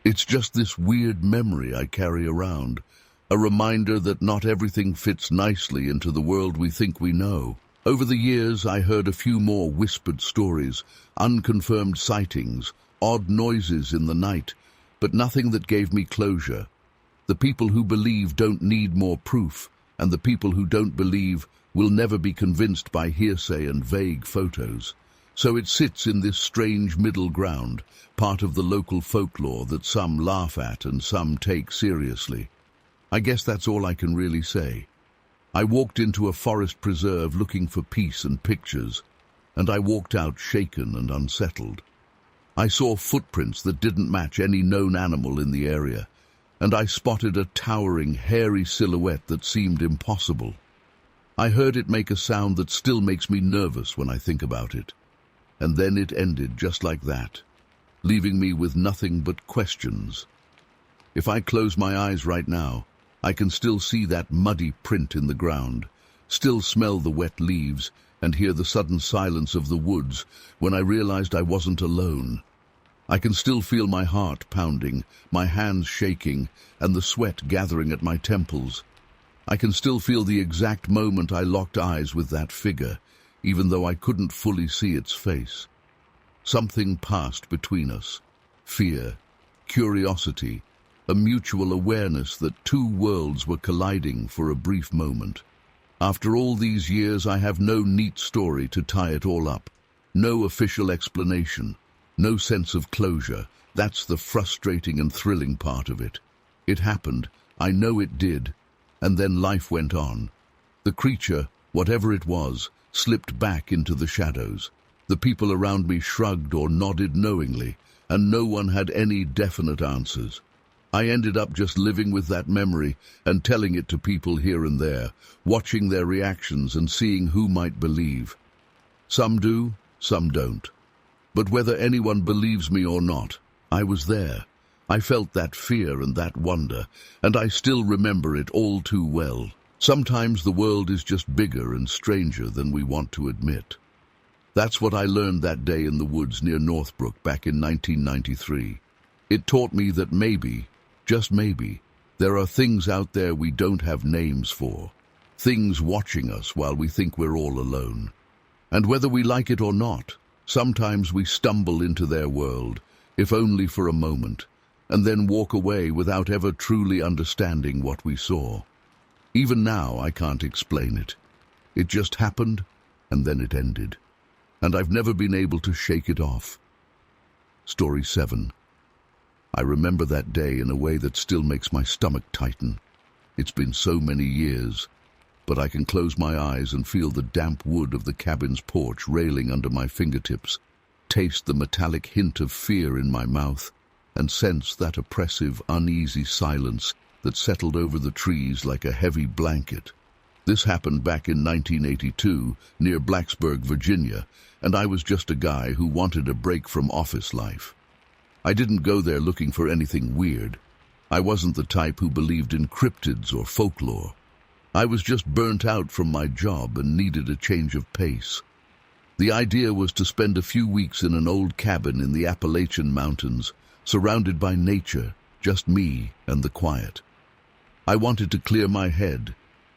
It's just this weird memory I carry around, a reminder that not everything fits nicely into the world we think we know. Over the years, I heard a few more whispered stories, unconfirmed sightings, odd noises in the night, but nothing that gave me closure. The people who believe don't need more proof, and the people who don't believe will never be convinced by hearsay and vague photos. So it sits in this strange middle ground, part of the local folklore that some laugh at and some take seriously. I guess that's all I can really say. I walked into a forest preserve looking for peace and pictures, and I walked out shaken and unsettled. I saw footprints that didn't match any known animal in the area, and I spotted a towering, hairy silhouette that seemed impossible. I heard it make a sound that still makes me nervous when I think about it. And then it ended just like that, leaving me with nothing but questions. If I close my eyes right now, I can still see that muddy print in the ground, still smell the wet leaves, and hear the sudden silence of the woods when I realized I wasn't alone. I can still feel my heart pounding, my hands shaking, and the sweat gathering at my temples. I can still feel the exact moment I locked eyes with that figure, even though I couldn't fully see its face. Something passed between us. Fear, curiosity, a mutual awareness that two worlds were colliding for a brief moment. After all these years, I have no neat story to tie it all up. No official explanation. No sense of closure. That's the frustrating and thrilling part of it. It happened. I know it did. And then life went on. The creature, whatever it was, slipped back into the shadows. The people around me shrugged or nodded knowingly, and no one had any definite answers. I ended up just living with that memory and telling it to people here and there, watching their reactions and seeing who might believe. Some do, some don't. But whether anyone believes me or not, I was there. I felt that fear and that wonder, and I still remember it all too well. Sometimes the world is just bigger and stranger than we want to admit. That's what I learned that day in the woods near Northbrook back in 1993. It taught me that maybe, just maybe, there are things out there we don't have names for. Things watching us while we think we're all alone. And whether we like it or not, sometimes we stumble into their world, if only for a moment, and then walk away without ever truly understanding what we saw. Even now, I can't explain it. It just happened, and then it ended. And I've never been able to shake it off. Story 7. I remember that day in a way that still makes my stomach tighten. It's been so many years. but I can close my eyes and feel the damp wood of the cabin's porch railing under my fingertips, taste the metallic hint of fear in my mouth, and sense that oppressive, uneasy silence that settled over the trees like a heavy blanket. This happened back in 1982, near Blacksburg, Virginia, and I was just a guy who wanted a break from office life. I didn't go there looking for anything weird. I wasn't the type who believed in cryptids or folklore. I was just burnt out from my job and needed a change of pace. The idea was to spend a few weeks in an old cabin in the Appalachian mountains, surrounded by nature, just me and the quiet. I wanted to clear my head,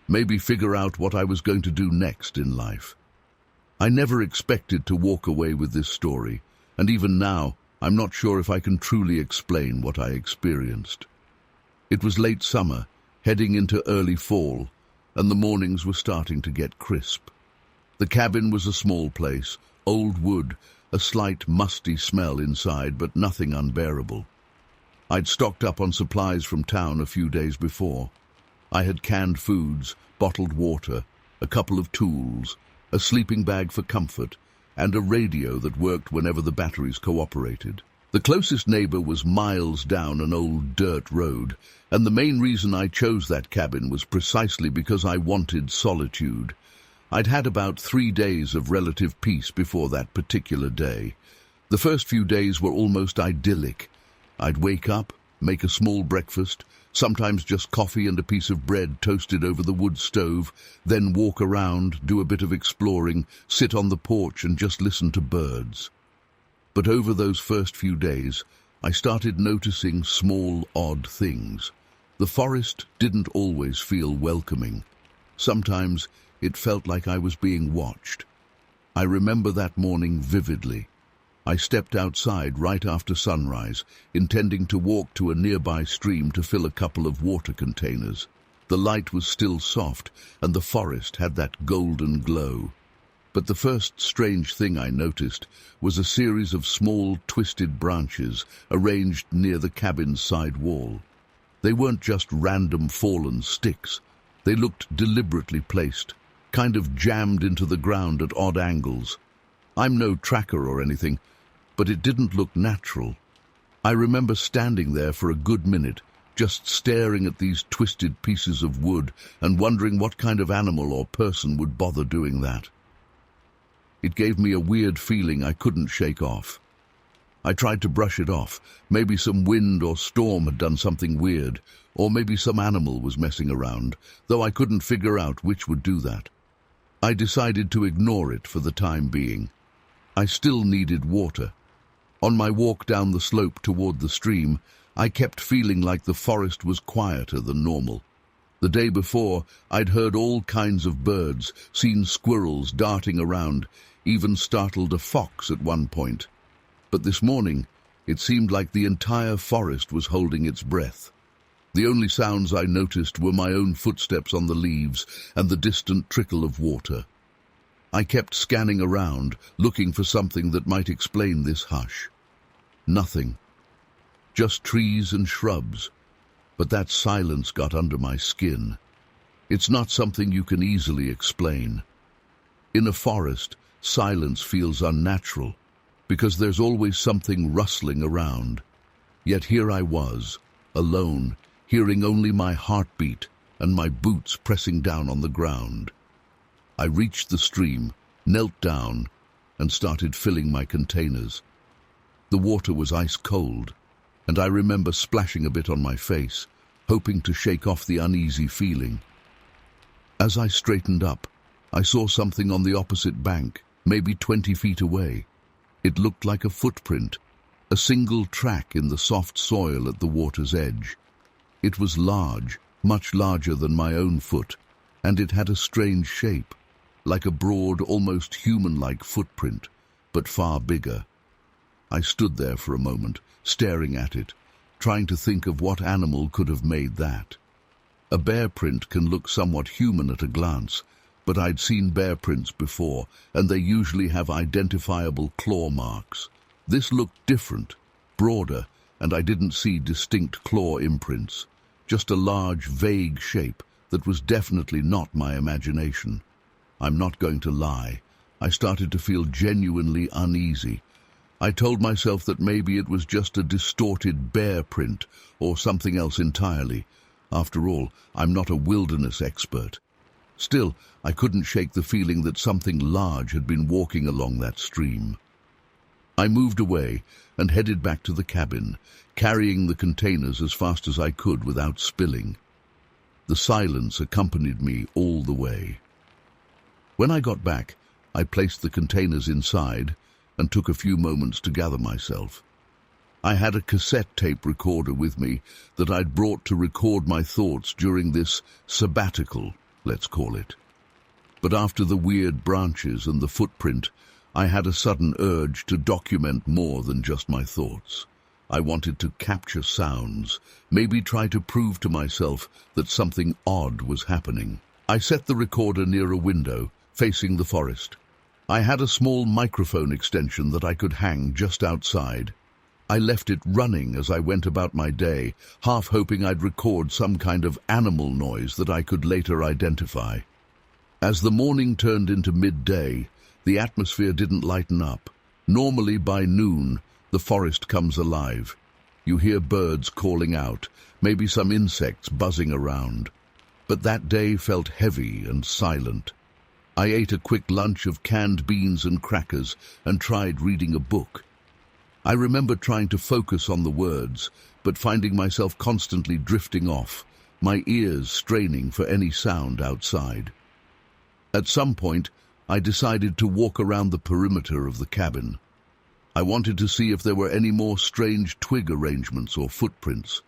maybe figure out what I was going to do next in life. I never expected to walk away with this story, and even now, I'm not sure if I can truly explain what I experienced. It was late summer, heading into early fall, and the mornings were starting to get crisp. The cabin was a small place, old wood, a slight musty smell inside, but nothing unbearable. I'd stocked up on supplies from town a few days before. I had canned foods, bottled water, a couple of tools, a sleeping bag for comfort, and a radio that worked whenever the batteries cooperated. The closest neighbor was miles down an old dirt road, and the main reason I chose that cabin was precisely because I wanted solitude. I'd had about 3 days of relative peace before that particular day. The first few days were almost idyllic. I'd wake up, make a small breakfast, sometimes just coffee and a piece of bread toasted over the wood stove, then walk around, do a bit of exploring, sit on the porch and just listen to birds. But over those first few days, I started noticing small, odd things. The forest didn't always feel welcoming. Sometimes it felt like I was being watched. I remember that morning vividly. I stepped outside right after sunrise, intending to walk to a nearby stream to fill a couple of water containers. The light was still soft, and the forest had that golden glow. But the first strange thing I noticed was a series of small, twisted branches arranged near the cabin's side wall. They weren't just random fallen sticks. They looked deliberately placed, kind of jammed into the ground at odd angles. I'm no tracker or anything, but it didn't look natural. I remember standing there for a good minute, just staring at these twisted pieces of wood and wondering what kind of animal or person would bother doing that. It gave me a weird feeling I couldn't shake off. I tried to brush it off. Maybe some wind or storm had done something weird, or maybe some animal was messing around, though I couldn't figure out which would do that. I decided to ignore it for the time being. I still needed water. On my walk down the slope toward the stream, I kept feeling like the forest was quieter than normal. The day before, I'd heard all kinds of birds, seen squirrels darting around, even startled a fox at one point. But this morning, it seemed like the entire forest was holding its breath. The only sounds I noticed were my own footsteps on the leaves and the distant trickle of water. I kept scanning around, looking for something that might explain this hush. Nothing. Just trees and shrubs. But that silence got under my skin. It's not something you can easily explain. In a forest, silence feels unnatural, because there's always something rustling around. Yet here I was, alone, hearing only my heartbeat and my boots pressing down on the ground. I reached the stream, knelt down, and started filling my containers. The water was ice cold, and I remember splashing a bit on my face, hoping to shake off the uneasy feeling. As I straightened up, I saw something on the opposite bank, maybe 20 feet away. It looked like a footprint, a single track in the soft soil at the water's edge. It was large, much larger than my own foot, and it had a strange shape, like a broad, almost human-like footprint, but far bigger. I stood there for a moment, staring at it, trying to think of what animal could have made that. A bear print can look somewhat human at a glance, but I'd seen bear prints before, and they usually have identifiable claw marks. This looked different, broader, and I didn't see distinct claw imprints, just a large, vague shape, that was definitely not my imagination. I'm not going to lie. I started to feel genuinely uneasy. I told myself that maybe it was just a distorted bear print or something else entirely. After all, I'm not a wilderness expert. Still, I couldn't shake the feeling that something large had been walking along that stream. I moved away and headed back to the cabin, carrying the containers as fast as I could without spilling. The silence accompanied me all the way. When I got back, I placed the containers inside and took a few moments to gather myself. I had a cassette tape recorder with me that I'd brought to record my thoughts during this sabbatical, let's call it. But after the weird branches and the footprint, I had a sudden urge to document more than just my thoughts. I wanted to capture sounds, maybe try to prove to myself that something odd was happening. I set the recorder near a window, facing the forest. I had a small microphone extension that I could hang just outside. I left it running as I went about my day, half hoping I'd record some kind of animal noise that I could later identify. As the morning turned into midday, the atmosphere didn't lighten up. Normally by noon, the forest comes alive. You hear birds calling out, maybe some insects buzzing around. But that day felt heavy and silent. I ate a quick lunch of canned beans and crackers and tried reading a book. I remember trying to focus on the words, but finding myself constantly drifting off, my ears straining for any sound outside. At some point, I decided to walk around the perimeter of the cabin. I wanted to see if there were any more strange twig arrangements or footprints.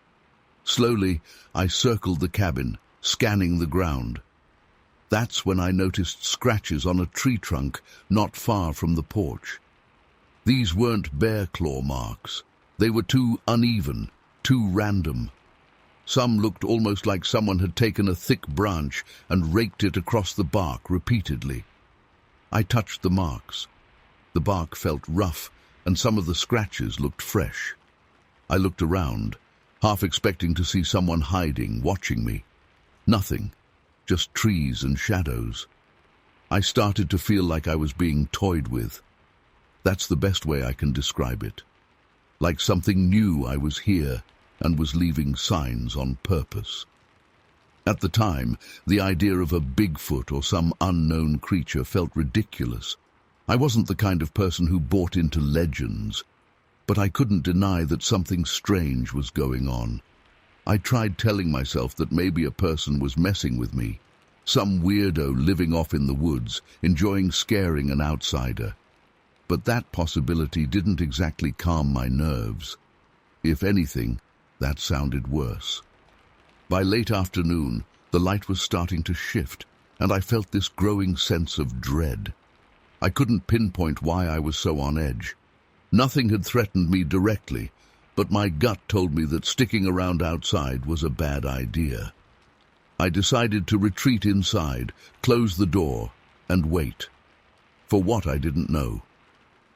Slowly, I circled the cabin, scanning the ground. That's when I noticed scratches on a tree trunk not far from the porch. These weren't bear claw marks. They were too uneven, too random. Some looked almost like someone had taken a thick branch and raked it across the bark repeatedly. I touched the marks. The bark felt rough, and some of the scratches looked fresh. I looked around, half expecting to see someone hiding, watching me. Nothing. Just trees and shadows. I started to feel like I was being toyed with. That's the best way I can describe it. Like something knew I was here and was leaving signs on purpose. At the time, the idea of a Bigfoot or some unknown creature felt ridiculous. I wasn't the kind of person who bought into legends, but I couldn't deny that something strange was going on. I tried telling myself that maybe a person was messing with me, some weirdo living off in the woods, enjoying scaring an outsider. But that possibility didn't exactly calm my nerves. If anything, that sounded worse. By late afternoon, the light was starting to shift, and I felt this growing sense of dread. I couldn't pinpoint why I was so on edge. Nothing had threatened me directly, but my gut told me that sticking around outside was a bad idea. I decided to retreat inside, close the door, and wait. For what, I didn't know.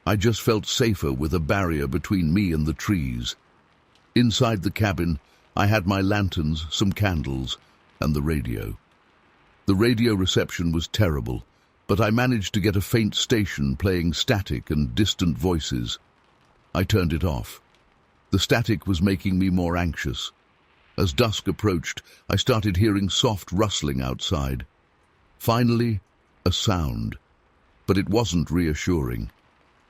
I just felt safer with a barrier between me and the trees. Inside the cabin, I had my lanterns, some candles, and the radio. The radio reception was terrible, but I managed to get a faint station playing static and distant voices. I turned it off. The static was making me more anxious. As dusk approached, I started hearing soft rustling outside. Finally, a sound. But it wasn't reassuring.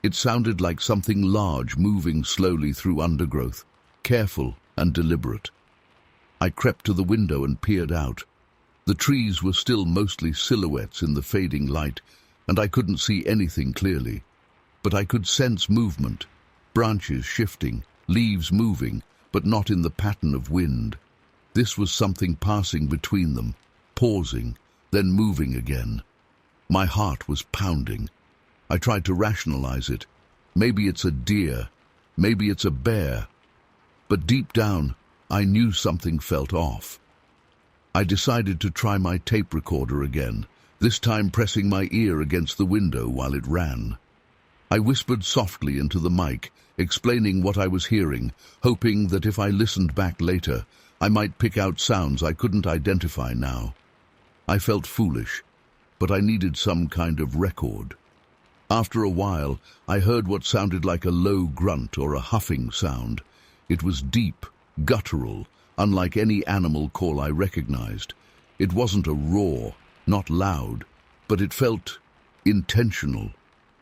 It sounded like something large moving slowly through undergrowth, careful and deliberate. I crept to the window and peered out. The trees were still mostly silhouettes in the fading light, and I couldn't see anything clearly. But I could sense movement, branches shifting, leaves moving, but not in the pattern of wind. This was something passing between them, pausing, then moving again. My heart was pounding. I tried to rationalize it. Maybe it's a deer, maybe it's a bear. But deep down, I knew something felt off. I decided to try my tape recorder again, this time pressing my ear against the window while it ran. I whispered softly into the mic, explaining what I was hearing, hoping that if I listened back later, I might pick out sounds I couldn't identify now. I felt foolish, but I needed some kind of record. After a while, I heard what sounded like a low grunt or a huffing sound. It was deep, guttural, unlike any animal call I recognized. It wasn't a roar, not loud, but it felt intentional,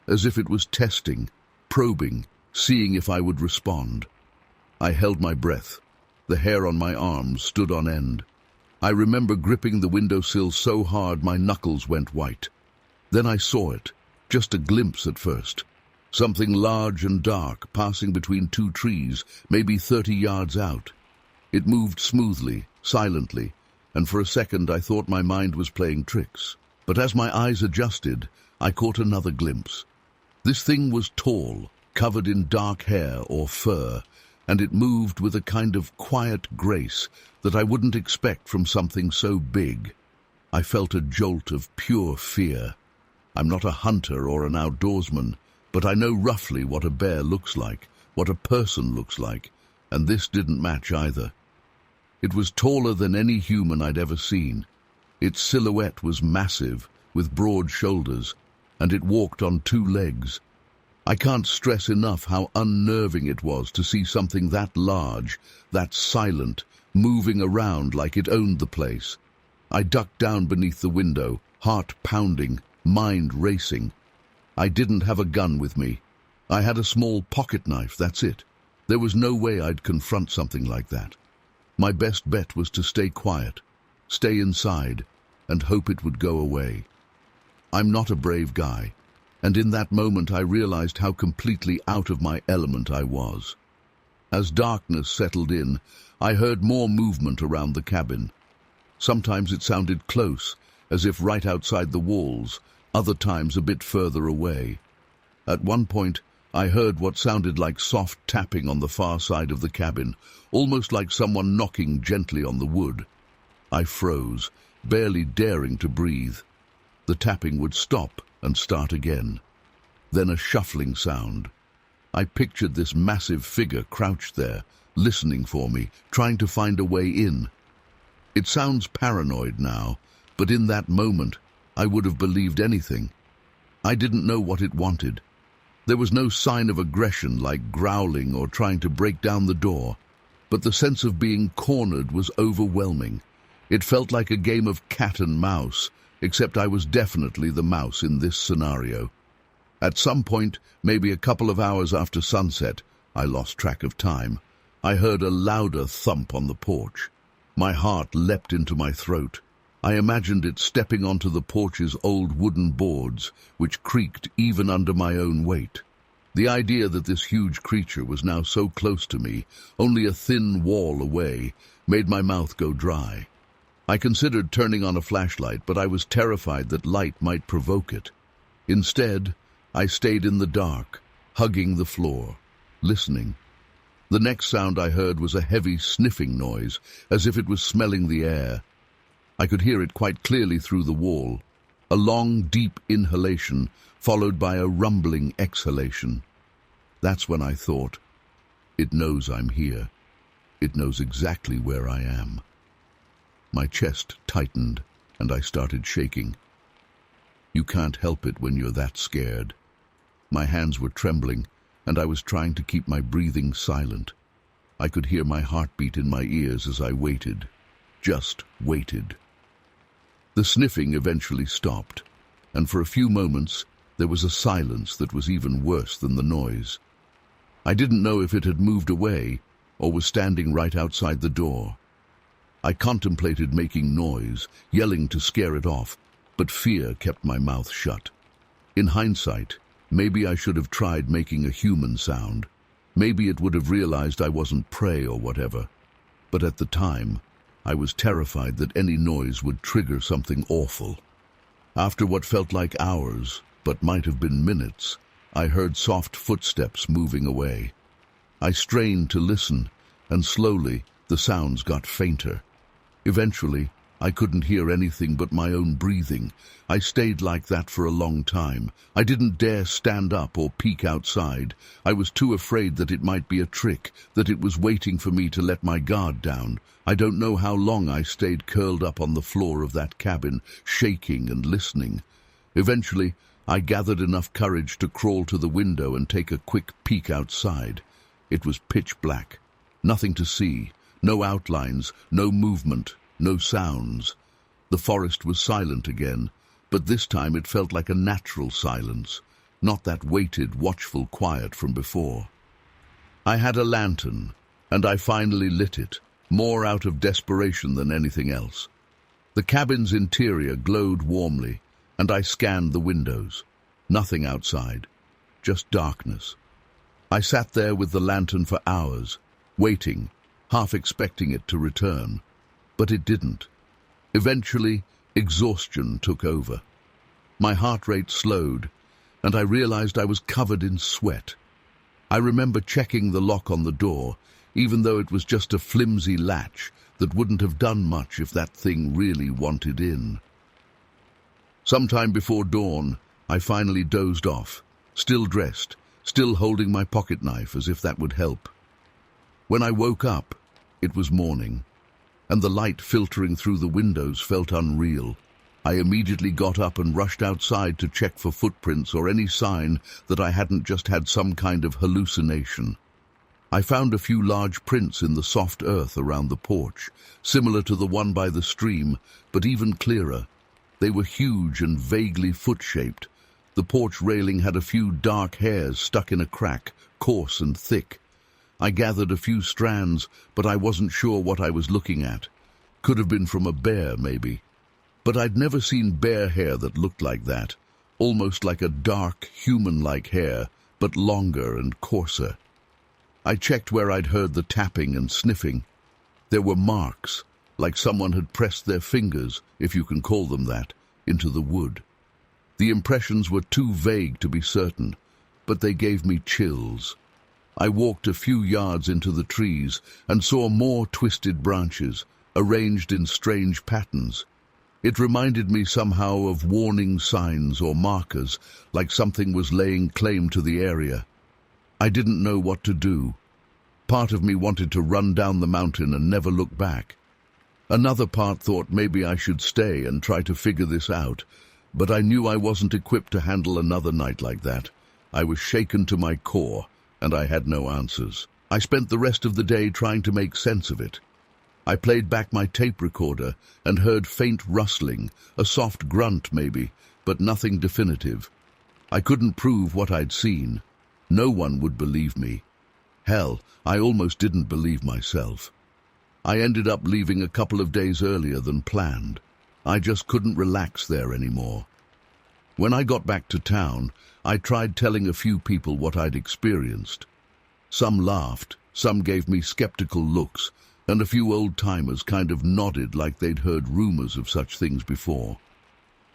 as if it was testing, probing, seeing if I would respond. I held my breath. The hair on my arms stood on end. I remember gripping the windowsill so hard my knuckles went white. Then I saw it, just a glimpse at first. Something large and dark passing between two trees, maybe 30 yards out. It moved smoothly, silently, and for a second I thought my mind was playing tricks. But as my eyes adjusted, I caught another glimpse. This thing was tall, covered in dark hair or fur, and it moved with a kind of quiet grace that I wouldn't expect from something so big. I felt a jolt of pure fear. I'm not a hunter or an outdoorsman, but I know roughly what a bear looks like, what a person looks like, and this didn't match either. It was taller than any human I'd ever seen. Its silhouette was massive, with broad shoulders, and it walked on two legs. I can't stress enough how unnerving it was to see something that large, that silent, moving around like it owned the place. I ducked down beneath the window, heart pounding, mind racing. I didn't have a gun with me. I had a small pocket knife, that's it. There was no way I'd confront something like that. My best bet was to stay quiet, stay inside, and hope it would go away. I'm not a brave guy, and in that moment I realized how completely out of my element I was. As darkness settled in, I heard more movement around the cabin. Sometimes it sounded close, as if right outside the walls, other times a bit further away. At one point, I heard what sounded like soft tapping on the far side of the cabin, almost like someone knocking gently on the wood. I froze, barely daring to breathe. The tapping would stop and start again. Then a shuffling sound. I pictured this massive figure crouched there, listening for me, trying to find a way in. It sounds paranoid now, but in that moment, I would have believed anything. I didn't know what it wanted. There was no sign of aggression like growling or trying to break down the door, but the sense of being cornered was overwhelming. It felt like a game of cat and mouse, except I was definitely the mouse in this scenario. At some point, maybe a couple of hours after sunset, I lost track of time, I heard a louder thump on the porch. My heart leapt into my throat. I imagined it stepping onto the porch's old wooden boards, which creaked even under my own weight. The idea that this huge creature was now so close to me, only a thin wall away, made my mouth go dry. I considered turning on a flashlight, but I was terrified that light might provoke it. Instead, I stayed in the dark, hugging the floor, listening. The next sound I heard was a heavy sniffing noise, as if it was smelling the air. I could hear it quite clearly through the wall, a long, deep inhalation followed by a rumbling exhalation. That's when I thought, it knows I'm here. It knows exactly where I am. My chest tightened, and I started shaking. You can't help it when you're that scared. My hands were trembling, and I was trying to keep my breathing silent. I could hear my heartbeat in my ears as I waited, just waited. The sniffing eventually stopped, and for a few moments there was a silence that was even worse than the noise. I didn't know if it had moved away or was standing right outside the door. I contemplated making noise, yelling to scare it off, but fear kept my mouth shut. In hindsight, maybe I should have tried making a human sound. Maybe it would have realized I wasn't prey or whatever. But at the time, I was terrified that any noise would trigger something awful. After what felt like hours, but might have been minutes, I heard soft footsteps moving away. I strained to listen, and slowly the sounds got fainter. Eventually, I couldn't hear anything but my own breathing. I stayed like that for a long time. I didn't dare stand up or peek outside. I was too afraid that it might be a trick, that it was waiting for me to let my guard down. I don't know how long I stayed curled up on the floor of that cabin, shaking and listening. Eventually, I gathered enough courage to crawl to the window and take a quick peek outside. It was pitch black. Nothing to see. No outlines, no movement, no sounds. The forest was silent again, but this time it felt like a natural silence, not that weighted, watchful quiet from before. I had a lantern, and I finally lit it, more out of desperation than anything else. The cabin's interior glowed warmly, and I scanned the windows. Nothing outside, just darkness. I sat there with the lantern for hours, waiting, half expecting it to return. But it didn't. Eventually, exhaustion took over. My heart rate slowed, and I realized I was covered in sweat. I remember checking the lock on the door, even though it was just a flimsy latch that wouldn't have done much if that thing really wanted in. Sometime before dawn, I finally dozed off, still dressed, still holding my pocket knife as if that would help. When I woke up, it was morning, and the light filtering through the windows felt unreal. I immediately got up and rushed outside to check for footprints or any sign that I hadn't just had some kind of hallucination. I found a few large prints in the soft earth around the porch, similar to the one by the stream, but even clearer. They were huge and vaguely foot-shaped. The porch railing had a few dark hairs stuck in a crack, coarse and thick. I gathered a few strands, but I wasn't sure what I was looking at. Could have been from a bear, maybe. But I'd never seen bear hair that looked like that, almost like a dark, human-like hair, but longer and coarser. I checked where I'd heard the tapping and sniffing. There were marks, like someone had pressed their fingers, if you can call them that, into the wood. The impressions were too vague to be certain, but they gave me chills. I walked a few yards into the trees and saw more twisted branches, arranged in strange patterns. It reminded me somehow of warning signs or markers, like something was laying claim to the area. I didn't know what to do. Part of me wanted to run down the mountain and never look back. Another part thought maybe I should stay and try to figure this out, but I knew I wasn't equipped to handle another night like that. I was shaken to my core, and I had no answers. I spent the rest of the day trying to make sense of it. I played back my tape recorder and heard faint rustling, a soft grunt maybe, but nothing definitive. I couldn't prove what I'd seen. No one would believe me. Hell, I almost didn't believe myself. I ended up leaving a couple of days earlier than planned. I just couldn't relax there anymore. When I got back to town, I tried telling a few people what I'd experienced. Some laughed, some gave me skeptical looks, and a few old-timers kind of nodded like they'd heard rumors of such things before.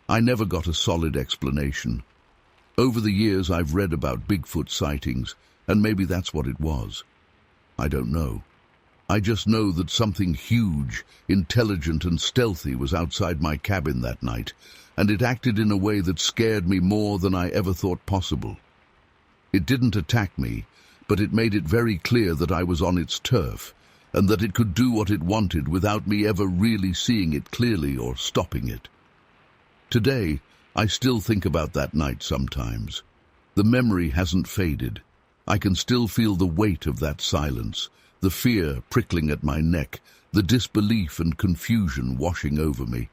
I never got a solid explanation. Over the years I've read about Bigfoot sightings, and maybe that's what it was. I don't know. I just know that something huge, intelligent and stealthy was outside my cabin that night, and it acted in a way that scared me more than I ever thought possible. It didn't attack me, but it made it very clear that I was on its turf, and that it could do what it wanted without me ever really seeing it clearly or stopping it. Today, I still think about that night sometimes. The memory hasn't faded. I can still feel the weight of that silence, the fear prickling at my neck, the disbelief and confusion washing over me.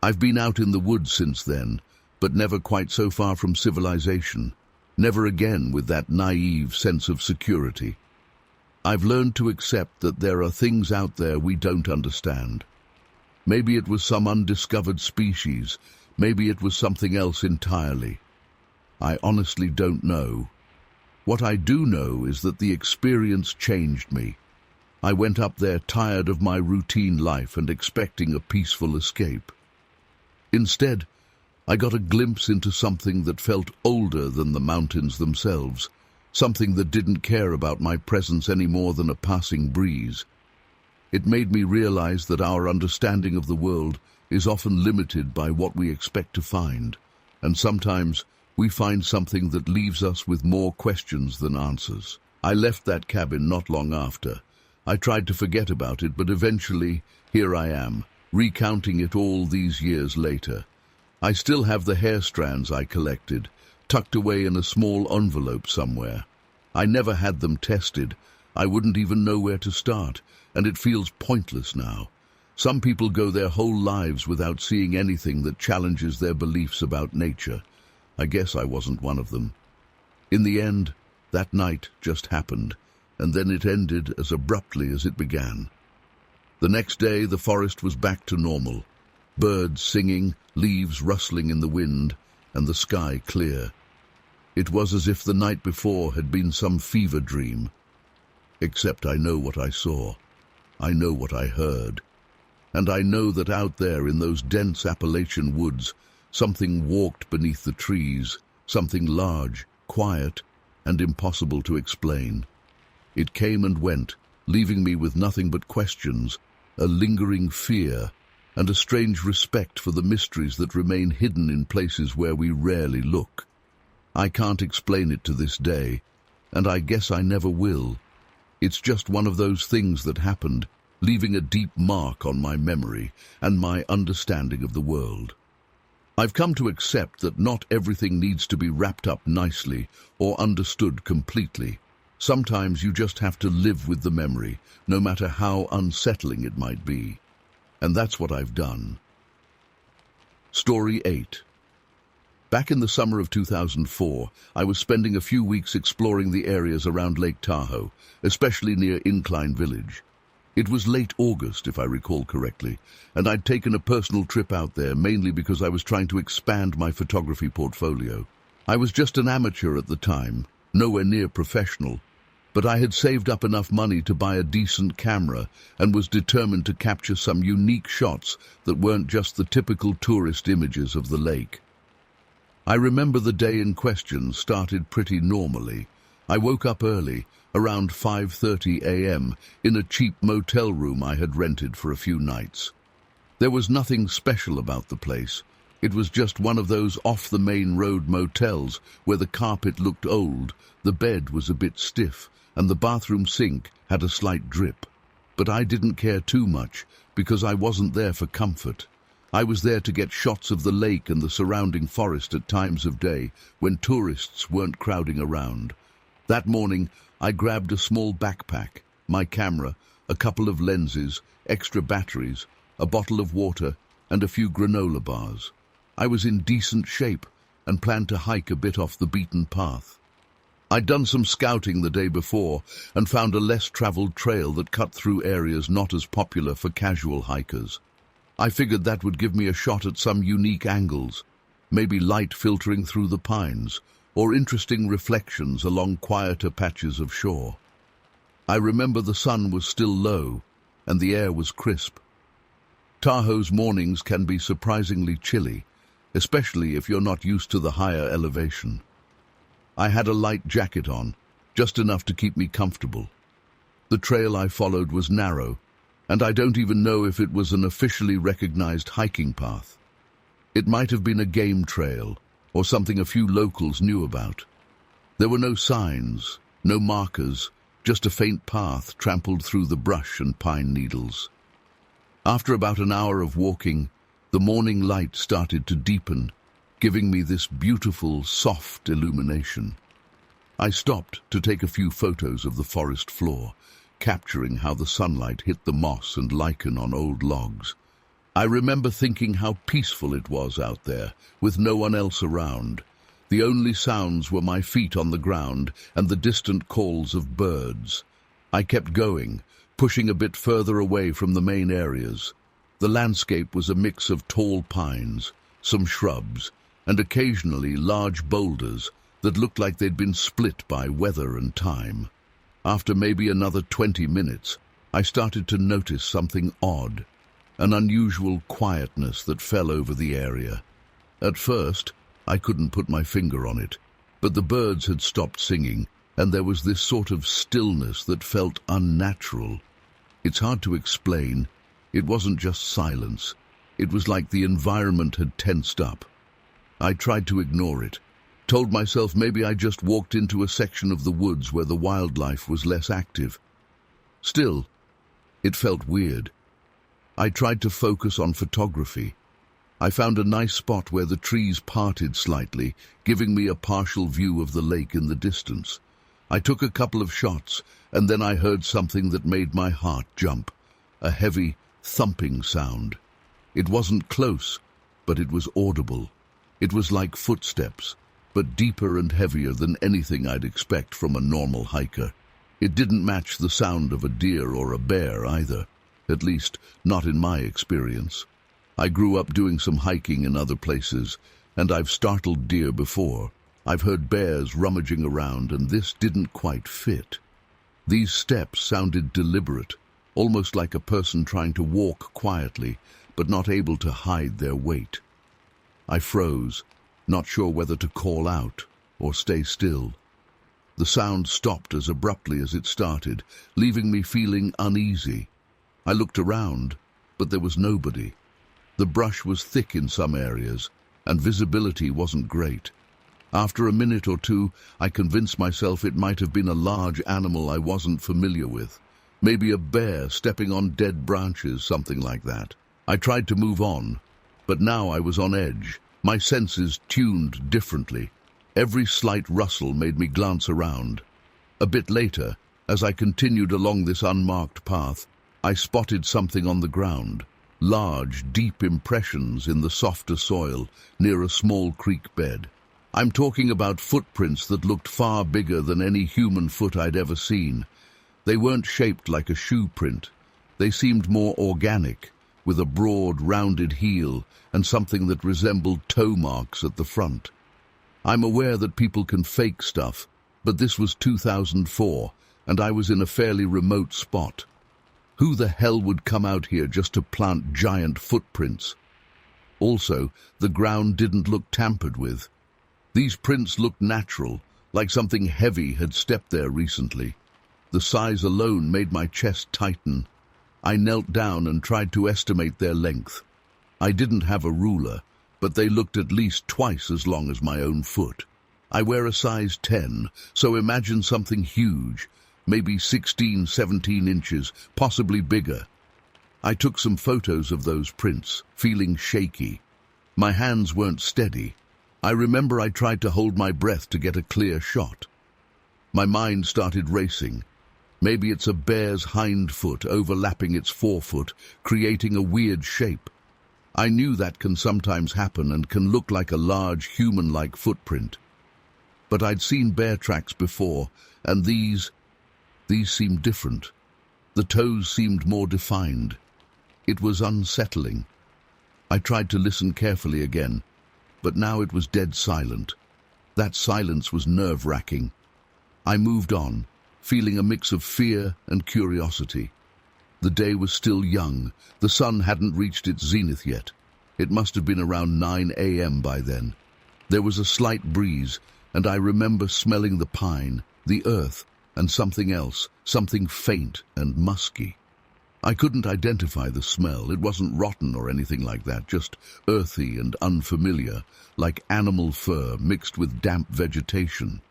I've been out in the woods since then, but never quite so far from civilization, never again with that naive sense of security. I've learned to accept that there are things out there we don't understand. Maybe it was some undiscovered species, maybe it was something else entirely. I honestly don't know. What I do know is that the experience changed me. I went up there tired of my routine life and expecting a peaceful escape. Instead, I got a glimpse into something that felt older than the mountains themselves, something that didn't care about my presence any more than a passing breeze. It made me realize that our understanding of the world is often limited by what we expect to find, and sometimes we find something that leaves us with more questions than answers. I left that cabin not long after. I tried to forget about it, but eventually, here I am, recounting it all these years later. I still have the hair strands I collected, tucked away in a small envelope somewhere. I never had them tested. I wouldn't even know where to start, and it feels pointless now. Some people go their whole lives without seeing anything that challenges their beliefs about nature. I guess I wasn't one of them. In the end, that night just happened, and then it ended as abruptly as it began. The next day, the forest was back to normal. Birds singing, leaves rustling in the wind, and the sky clear. It was as if the night before had been some fever dream. Except I know what I saw. I know what I heard. And I know that out there in those dense Appalachian woods, something walked beneath the trees, something large, quiet, and impossible to explain. It came and went, leaving me with nothing but questions, a lingering fear, and a strange respect for the mysteries that remain hidden in places where we rarely look. I can't explain it to this day, and I guess I never will. It's just one of those things that happened, leaving a deep mark on my memory and my understanding of the world. I've come to accept that not everything needs to be wrapped up nicely or understood completely. Sometimes you just have to live with the memory, no matter how unsettling it might be. And that's what I've done. Story 8. Back in the summer of 2004, I was spending a few weeks exploring the areas around Lake Tahoe, especially near Incline Village. It was late August, if I recall correctly, and I'd taken a personal trip out there mainly because I was trying to expand my photography portfolio. I was just an amateur at the time, nowhere near professional, but I had saved up enough money to buy a decent camera and was determined to capture some unique shots that weren't just the typical tourist images of the lake. I remember the day in question started pretty normally. I woke up early, around 5:30 a.m., in a cheap motel room I had rented for a few nights. There was nothing special about the place. It was just one of those off-the-main-road motels where the carpet looked old, the bed was a bit stiff, and the bathroom sink had a slight drip. But I didn't care too much, because I wasn't there for comfort. I was there to get shots of the lake and the surrounding forest at times of day when tourists weren't crowding around. That morning, I grabbed a small backpack, my camera, a couple of lenses, extra batteries, a bottle of water, and a few granola bars. I was in decent shape and planned to hike a bit off the beaten path. I'd done some scouting the day before and found a less-traveled trail that cut through areas not as popular for casual hikers. I figured that would give me a shot at some unique angles, maybe light filtering through the pines, or interesting reflections along quieter patches of shore. I remember the sun was still low, and the air was crisp. Tahoe's mornings can be surprisingly chilly, especially if you're not used to the higher elevation. I had a light jacket on, just enough to keep me comfortable. The trail I followed was narrow, and I don't even know if it was an officially recognized hiking path. It might have been a game trail, or something a few locals knew about. There were no signs, no markers, just a faint path trampled through the brush and pine needles. After about an hour of walking, the morning light started to deepen, giving me this beautiful, soft illumination. I stopped to take a few photos of the forest floor, capturing how the sunlight hit the moss and lichen on old logs. I remember thinking how peaceful it was out there, with no one else around. The only sounds were my feet on the ground and the distant calls of birds. I kept going, pushing a bit further away from the main areas. The landscape was a mix of tall pines, some shrubs, and occasionally large boulders that looked like they'd been split by weather and time. After maybe another 20 minutes, I started to notice something odd, an unusual quietness that fell over the area. At first, I couldn't put my finger on it, but the birds had stopped singing, and there was this sort of stillness that felt unnatural. It's hard to explain. It wasn't just silence. It was like the environment had tensed up. I tried to ignore it, told myself maybe I just walked into a section of the woods where the wildlife was less active. Still, it felt weird. I tried to focus on photography. I found a nice spot where the trees parted slightly, giving me a partial view of the lake in the distance. I took a couple of shots, and then I heard something that made my heart jump. A heavy, thumping sound. It wasn't close, but it was audible. It was like footsteps, but deeper and heavier than anything I'd expect from a normal hiker. It didn't match the sound of a deer or a bear either, at least not in my experience. I grew up doing some hiking in other places, and I've startled deer before. I've heard bears rummaging around, and this didn't quite fit. These steps sounded deliberate, almost like a person trying to walk quietly, but not able to hide their weight. I froze, not sure whether to call out or stay still. The sound stopped as abruptly as it started, leaving me feeling uneasy. I looked around, but there was nobody. The brush was thick in some areas, and visibility wasn't great. After a minute or two, I convinced myself it might have been a large animal I wasn't familiar with. Maybe a bear stepping on dead branches, something like that. I tried to move on, but now I was on edge, my senses tuned differently. Every slight rustle made me glance around. A bit later, as I continued along this unmarked path, I spotted something on the ground. Large, deep impressions in the softer soil near a small creek bed. I'm talking about footprints that looked far bigger than any human foot I'd ever seen. They weren't shaped like a shoe print. They seemed more organic, with a broad, rounded heel and something that resembled toe marks at the front. I'm aware that people can fake stuff, but this was 2004, and I was in a fairly remote spot. Who the hell would come out here just to plant giant footprints? Also, the ground didn't look tampered with. These prints looked natural, like something heavy had stepped there recently. The size alone made my chest tighten. I knelt down and tried to estimate their length. I didn't have a ruler, but they looked at least twice as long as my own foot. I wear a size 10, so imagine something huge, maybe 16, 17 inches, possibly bigger. I took some photos of those prints, feeling shaky. My hands weren't steady. I remember I tried to hold my breath to get a clear shot. My mind started racing. Maybe it's a bear's hind foot overlapping its forefoot, creating a weird shape. I knew that can sometimes happen and can look like a large human-like footprint. But I'd seen bear tracks before, and these seemed different. The toes seemed more defined. It was unsettling. I tried to listen carefully again, but now it was dead silent. That silence was nerve-wracking. I moved on, feeling a mix of fear and curiosity. The day was still young. The sun hadn't reached its zenith yet. It must have been around 9 a.m. by then. There was a slight breeze, and I remember smelling the pine, the earth, and something else, something faint and musky. I couldn't identify the smell. It wasn't rotten or anything like that, just earthy and unfamiliar, like animal fur mixed with damp vegetation.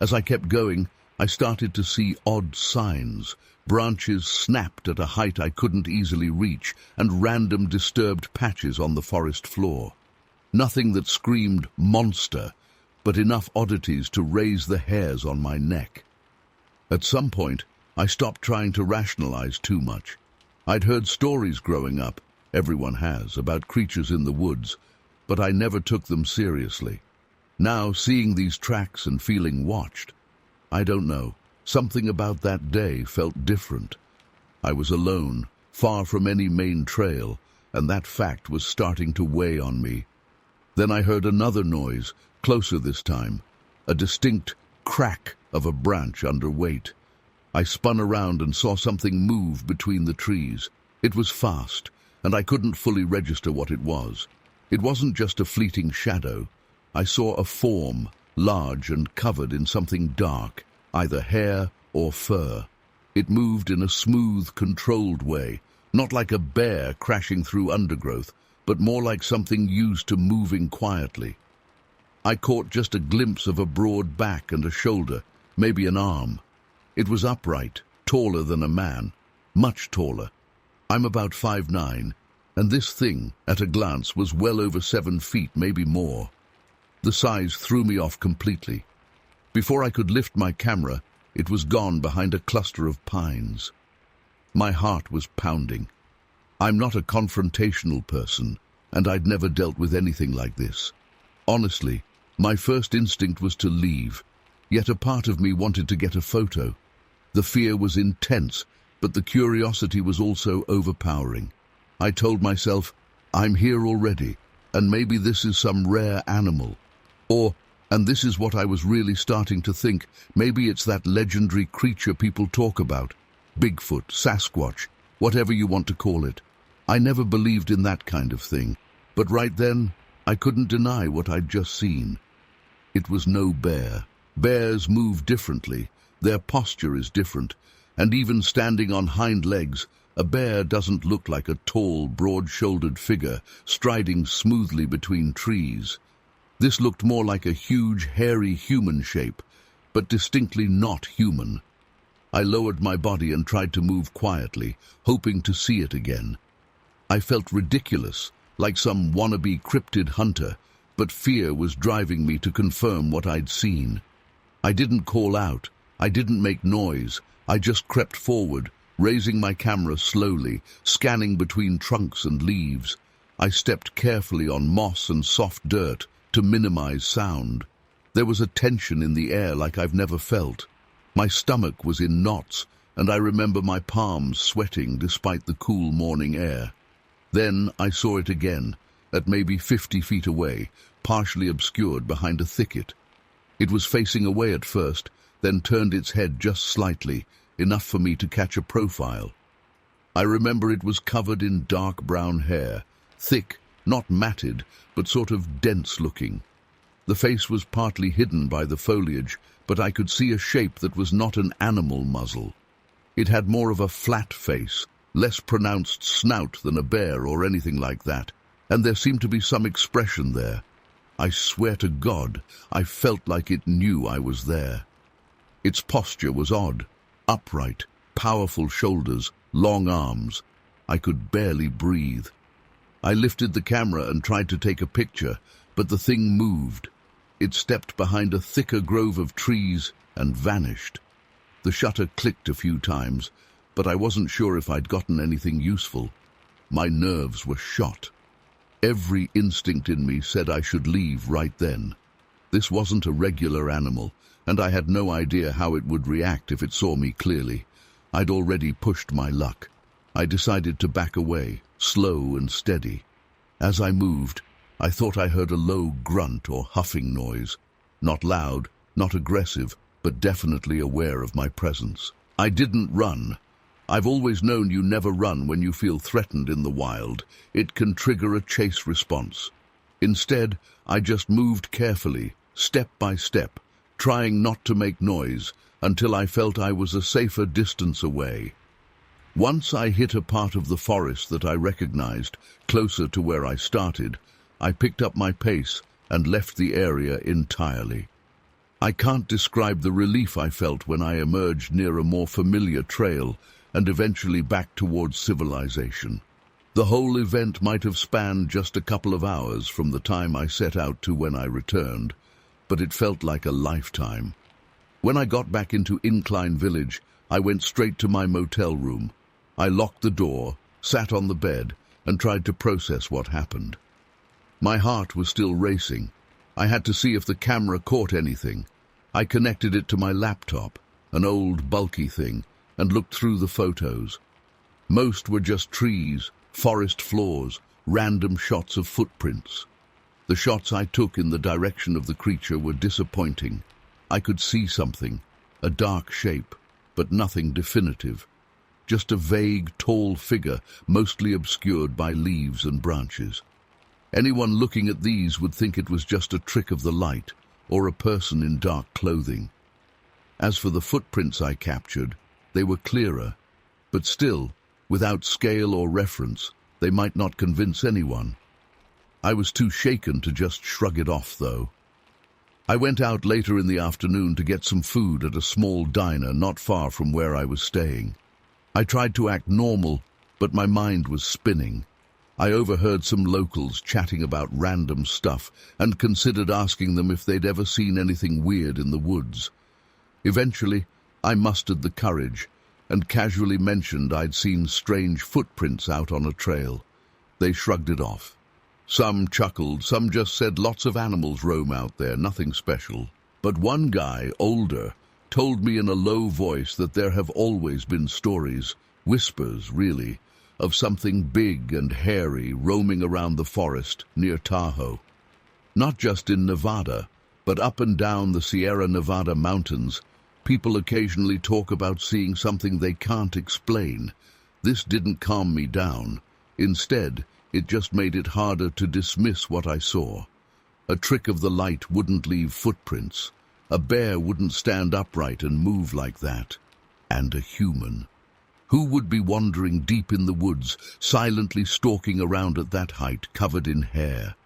As I kept going, I started to see odd signs. Branches snapped at a height I couldn't easily reach, and random disturbed patches on the forest floor. Nothing that screamed monster, but enough oddities to raise the hairs on my neck. At some point, I stopped trying to rationalize too much. I'd heard stories growing up, everyone has, about creatures in the woods, but I never took them seriously. Now, seeing these tracks and feeling watched, I don't know, something about that day felt different. I was alone, far from any main trail, and that fact was starting to weigh on me. Then I heard another noise, closer this time, a distinct crack of a branch under weight. I spun around and saw something move between the trees. It was fast, and I couldn't fully register what it was. It wasn't just a fleeting shadow. I saw a form, large and covered in something dark, either hair or fur. It moved in a smooth, controlled way, not like a bear crashing through undergrowth, but more like something used to moving quietly. I caught just a glimpse of a broad back and a shoulder, maybe an arm. It was upright, taller than a man, much taller. I'm about 5'9", and this thing, at a glance, was well over 7 feet, maybe more. The size threw me off completely. Before I could lift my camera, it was gone behind a cluster of pines. My heart was pounding. I'm not a confrontational person, and I'd never dealt with anything like this. Honestly, my first instinct was to leave, yet a part of me wanted to get a photo. The fear was intense, but the curiosity was also overpowering. I told myself, I'm here already, and maybe this is some rare animal. And this is what I was really starting to think, maybe it's that legendary creature people talk about. Bigfoot, Sasquatch, whatever you want to call it. I never believed in that kind of thing, but right then, I couldn't deny what I'd just seen. It was no bear. Bears move differently, their posture is different, and even standing on hind legs, a bear doesn't look like a tall, broad-shouldered figure striding smoothly between trees. This looked more like a huge, hairy human shape, but distinctly not human. I lowered my body and tried to move quietly, hoping to see it again. I felt ridiculous, like some wannabe cryptid hunter, but fear was driving me to confirm what I'd seen. I didn't call out, I didn't make noise, I just crept forward, raising my camera slowly, scanning between trunks and leaves. I stepped carefully on moss and soft dirt, to minimize sound. There was a tension in the air like I've never felt. My stomach was in knots, and I remember my palms sweating despite the cool morning air. Then I saw it again, at maybe 50 feet away, partially obscured behind a thicket. It was facing away at first, then turned its head just slightly, enough for me to catch a profile. I remember it was covered in dark brown hair, thick, not matted, but sort of dense-looking. The face was partly hidden by the foliage, but I could see a shape that was not an animal muzzle. It had more of a flat face, less pronounced snout than a bear or anything like that, and there seemed to be some expression there. I swear to God, I felt like it knew I was there. Its posture was odd, upright, powerful shoulders, long arms. I could barely breathe. I lifted the camera and tried to take a picture, but the thing moved. It stepped behind a thicker grove of trees and vanished. The shutter clicked a few times, but I wasn't sure if I'd gotten anything useful. My nerves were shot. Every instinct in me said I should leave right then. This wasn't a regular animal, and I had no idea how it would react if it saw me clearly. I'd already pushed my luck. I decided to back away, slow and steady. As I moved, I thought I heard a low grunt or huffing noise. Not loud, not aggressive, but definitely aware of my presence. I didn't run. I've always known you never run when you feel threatened in the wild. It can trigger a chase response. Instead, I just moved carefully, step by step, trying not to make noise, until I felt I was a safer distance away. Once I hit a part of the forest that I recognized, closer to where I started, I picked up my pace and left the area entirely. I can't describe the relief I felt when I emerged near a more familiar trail and eventually back towards civilization. The whole event might have spanned just a couple of hours from the time I set out to when I returned, but it felt like a lifetime. When I got back into Incline Village, I went straight to my motel room. I locked the door, sat on the bed, and tried to process what happened. My heart was still racing. I had to see if the camera caught anything. I connected it to my laptop, an old, bulky thing, and looked through the photos. Most were just trees, forest floors, random shots of footprints. The shots I took in the direction of the creature were disappointing. I could see something, a dark shape, but nothing definitive. Just a vague, tall figure, mostly obscured by leaves and branches. Anyone looking at these would think it was just a trick of the light, or a person in dark clothing. As for the footprints I captured, They were clearer, but still, without scale or reference, they might not convince anyone. I was too shaken to just shrug it off, though. I went out later in the afternoon to get some food at a small diner not far from where I was staying. I tried to act normal, but my mind was spinning. I overheard some locals chatting about random stuff and considered asking them if they'd ever seen anything weird in the woods. Eventually, I mustered the courage and casually mentioned I'd seen strange footprints out on a trail. They shrugged it off. Some chuckled, some just said lots of animals roam out there, nothing special. But one guy, older, told me in a low voice that there have always been stories, whispers really, of something big and hairy roaming around the forest near Tahoe. Not just in Nevada, but up and down the Sierra Nevada mountains, people occasionally talk about seeing something they can't explain. This didn't calm me down. Instead, it just made it harder to dismiss what I saw. A trick of the light wouldn't leave footprints. A bear wouldn't stand upright and move like that. And a human. Who would be wandering deep in the woods, silently stalking around at that height, covered in hair?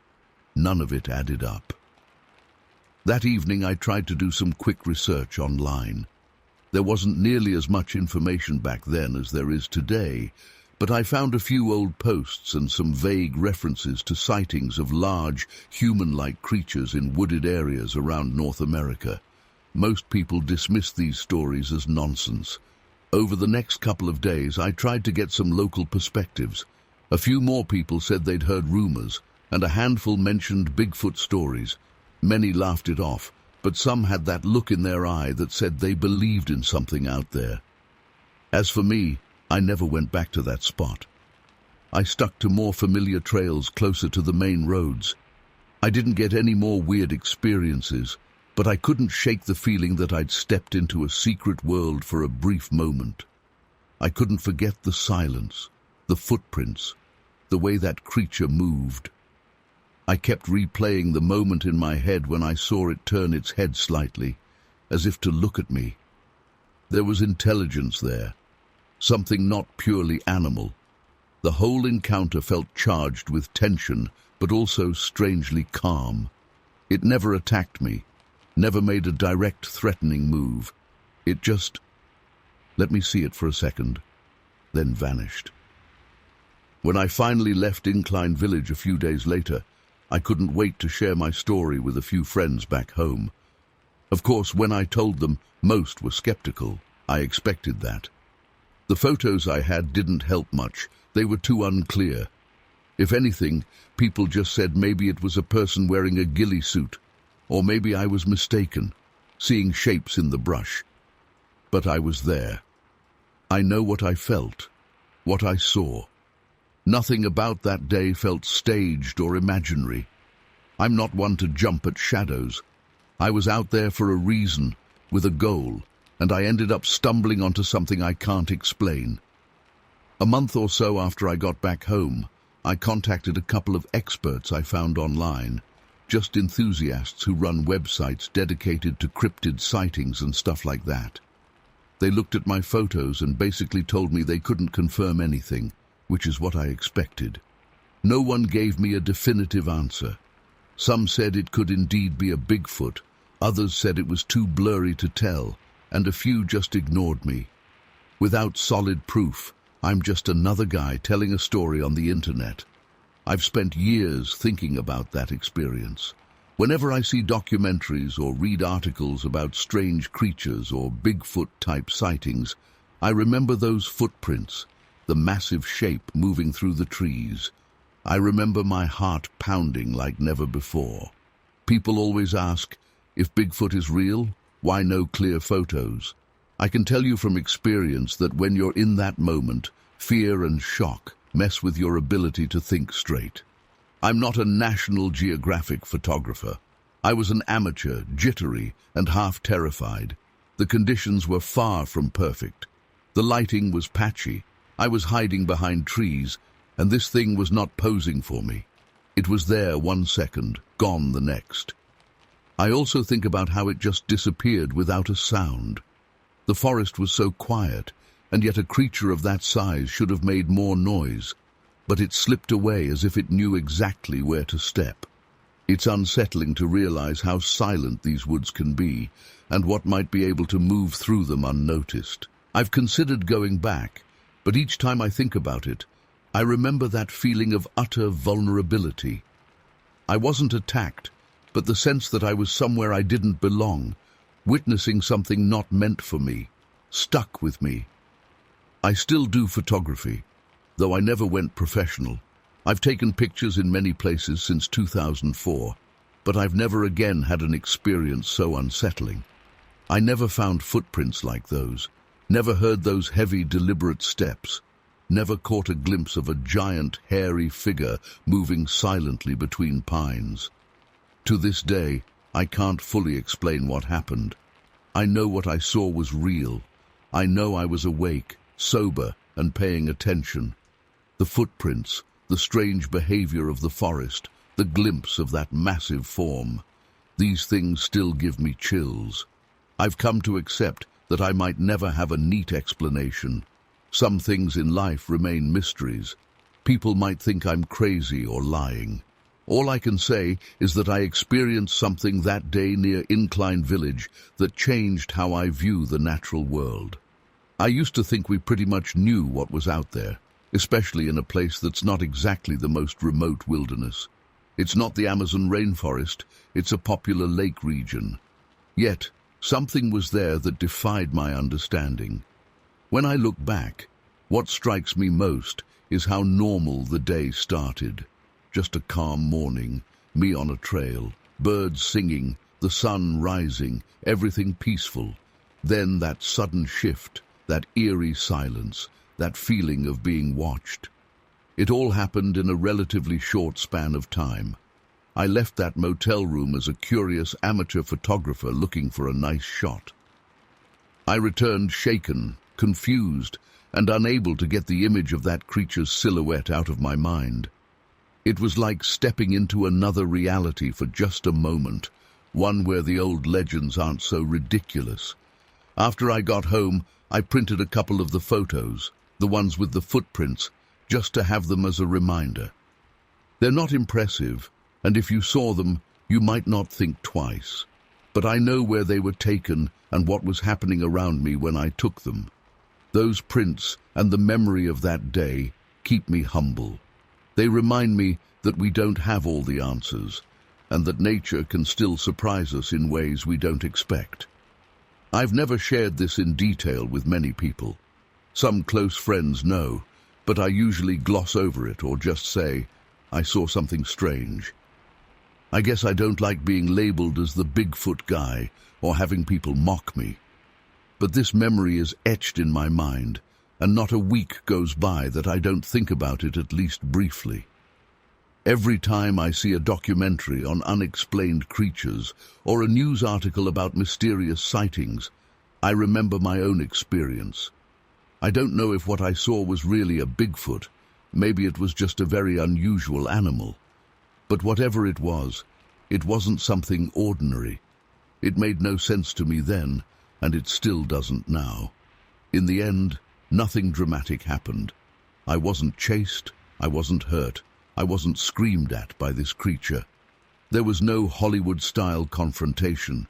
None of it added up. That evening I tried to do some quick research online. There wasn't nearly as much information back then as there is today, but I found a few old posts and some vague references to sightings of large, human-like creatures in wooded areas around North America. Most people dismiss these stories as nonsense. Over the next couple of days, I tried to get some local perspectives. A few more people said they'd heard rumors, and a handful mentioned Bigfoot stories. Many laughed it off, but some had that look in their eye that said they believed in something out there. As for me, I never went back to that spot. I stuck to more familiar trails closer to the main roads. I didn't get any more weird experiences, but I couldn't shake the feeling that I'd stepped into a secret world for a brief moment. I couldn't forget the silence, the footprints, the way that creature moved. I kept replaying the moment in my head when I saw it turn its head slightly, as if to look at me. There was intelligence there. Something not purely animal. The whole encounter felt charged with tension, but also strangely calm. It never attacked me, never made a direct threatening move. It just let me see it for a second, then vanished. When I finally left Incline Village a few days later, I couldn't wait to share my story with a few friends back home. Of course, when I told them, most were skeptical. I expected that. The photos I had didn't help much. They were too unclear. If anything, people just said maybe it was a person wearing a ghillie suit, or maybe I was mistaken, seeing shapes in the brush. But I was there. I know what I felt, what I saw. Nothing about that day felt staged or imaginary. I'm not one to jump at shadows. I was out there for a reason, with a goal, and I ended up stumbling onto something I can't explain. A month or so after I got back home, I contacted a couple of experts I found online, just enthusiasts who run websites dedicated to cryptid sightings and stuff like that. They looked at my photos and basically told me they couldn't confirm anything, which is what I expected. No one gave me a definitive answer. Some said it could indeed be a Bigfoot, others said it was too blurry to tell, and a few just ignored me. Without solid proof, I'm just another guy telling a story on the internet. I've spent years thinking about that experience. Whenever I see documentaries or read articles about strange creatures or Bigfoot-type sightings, I remember those footprints, the massive shape moving through the trees. I remember my heart pounding like never before. People always ask, if Bigfoot is real, why no clear photos? I can tell you from experience that when you're in that moment, fear and shock mess with your ability to think straight. I'm not a National Geographic photographer. I was an amateur, jittery, and half terrified. The conditions were far from perfect. The lighting was patchy. I was hiding behind trees, and this thing was not posing for me. It was there 1 second, gone the next. I also think about how it just disappeared without a sound. The forest was so quiet, and yet a creature of that size should have made more noise, but it slipped away as if it knew exactly where to step. It's unsettling to realize how silent these woods can be, and what might be able to move through them unnoticed. I've considered going back, but each time I think about it, I remember that feeling of utter vulnerability. I wasn't attacked, but the sense that I was somewhere I didn't belong, witnessing something not meant for me, stuck with me. I still do photography, though I never went professional. I've taken pictures in many places since 2004, but I've never again had an experience so unsettling. I never found footprints like those, never heard those heavy, deliberate steps, never caught a glimpse of a giant, hairy figure moving silently between pines. To this day, I can't fully explain what happened. I know what I saw was real. I know I was awake, sober, and paying attention. The footprints, the strange behavior of the forest, the glimpse of that massive form. These things still give me chills. I've come to accept that I might never have a neat explanation. Some things in life remain mysteries. People might think I'm crazy or lying. All I can say is that I experienced something that day near Incline Village that changed how I view the natural world. I used to think we pretty much knew what was out there, especially in a place that's not exactly the most remote wilderness. It's not the Amazon rainforest, it's a popular lake region. Yet, something was there that defied my understanding. When I look back, what strikes me most is how normal the day started. Just a calm morning, me on a trail, birds singing, the sun rising, everything peaceful. Then that sudden shift, that eerie silence, that feeling of being watched. It all happened in a relatively short span of time. I left that motel room as a curious amateur photographer looking for a nice shot. I returned shaken, confused, and unable to get the image of that creature's silhouette out of my mind. It was like stepping into another reality for just a moment, one where the old legends aren't so ridiculous. After I got home, I printed a couple of the photos, the ones with the footprints, just to have them as a reminder. They're not impressive, and if you saw them, you might not think twice. But I know where they were taken and what was happening around me when I took them. Those prints and the memory of that day keep me humble. They remind me that we don't have all the answers, and that nature can still surprise us in ways we don't expect. I've never shared this in detail with many people. Some close friends know, but I usually gloss over it or just say, I saw something strange. I guess I don't like being labeled as the Bigfoot guy or having people mock me. But this memory is etched in my mind, and not a week goes by that I don't think about it at least briefly. Every time I see a documentary on unexplained creatures or a news article about mysterious sightings, I remember my own experience. I don't know if what I saw was really a Bigfoot. Maybe it was just a very unusual animal. But whatever it wasn't something ordinary. It made no sense to me then, and it still doesn't now. In the end, nothing dramatic happened. I wasn't chased, I wasn't hurt, I wasn't screamed at by this creature. There was no Hollywood-style confrontation.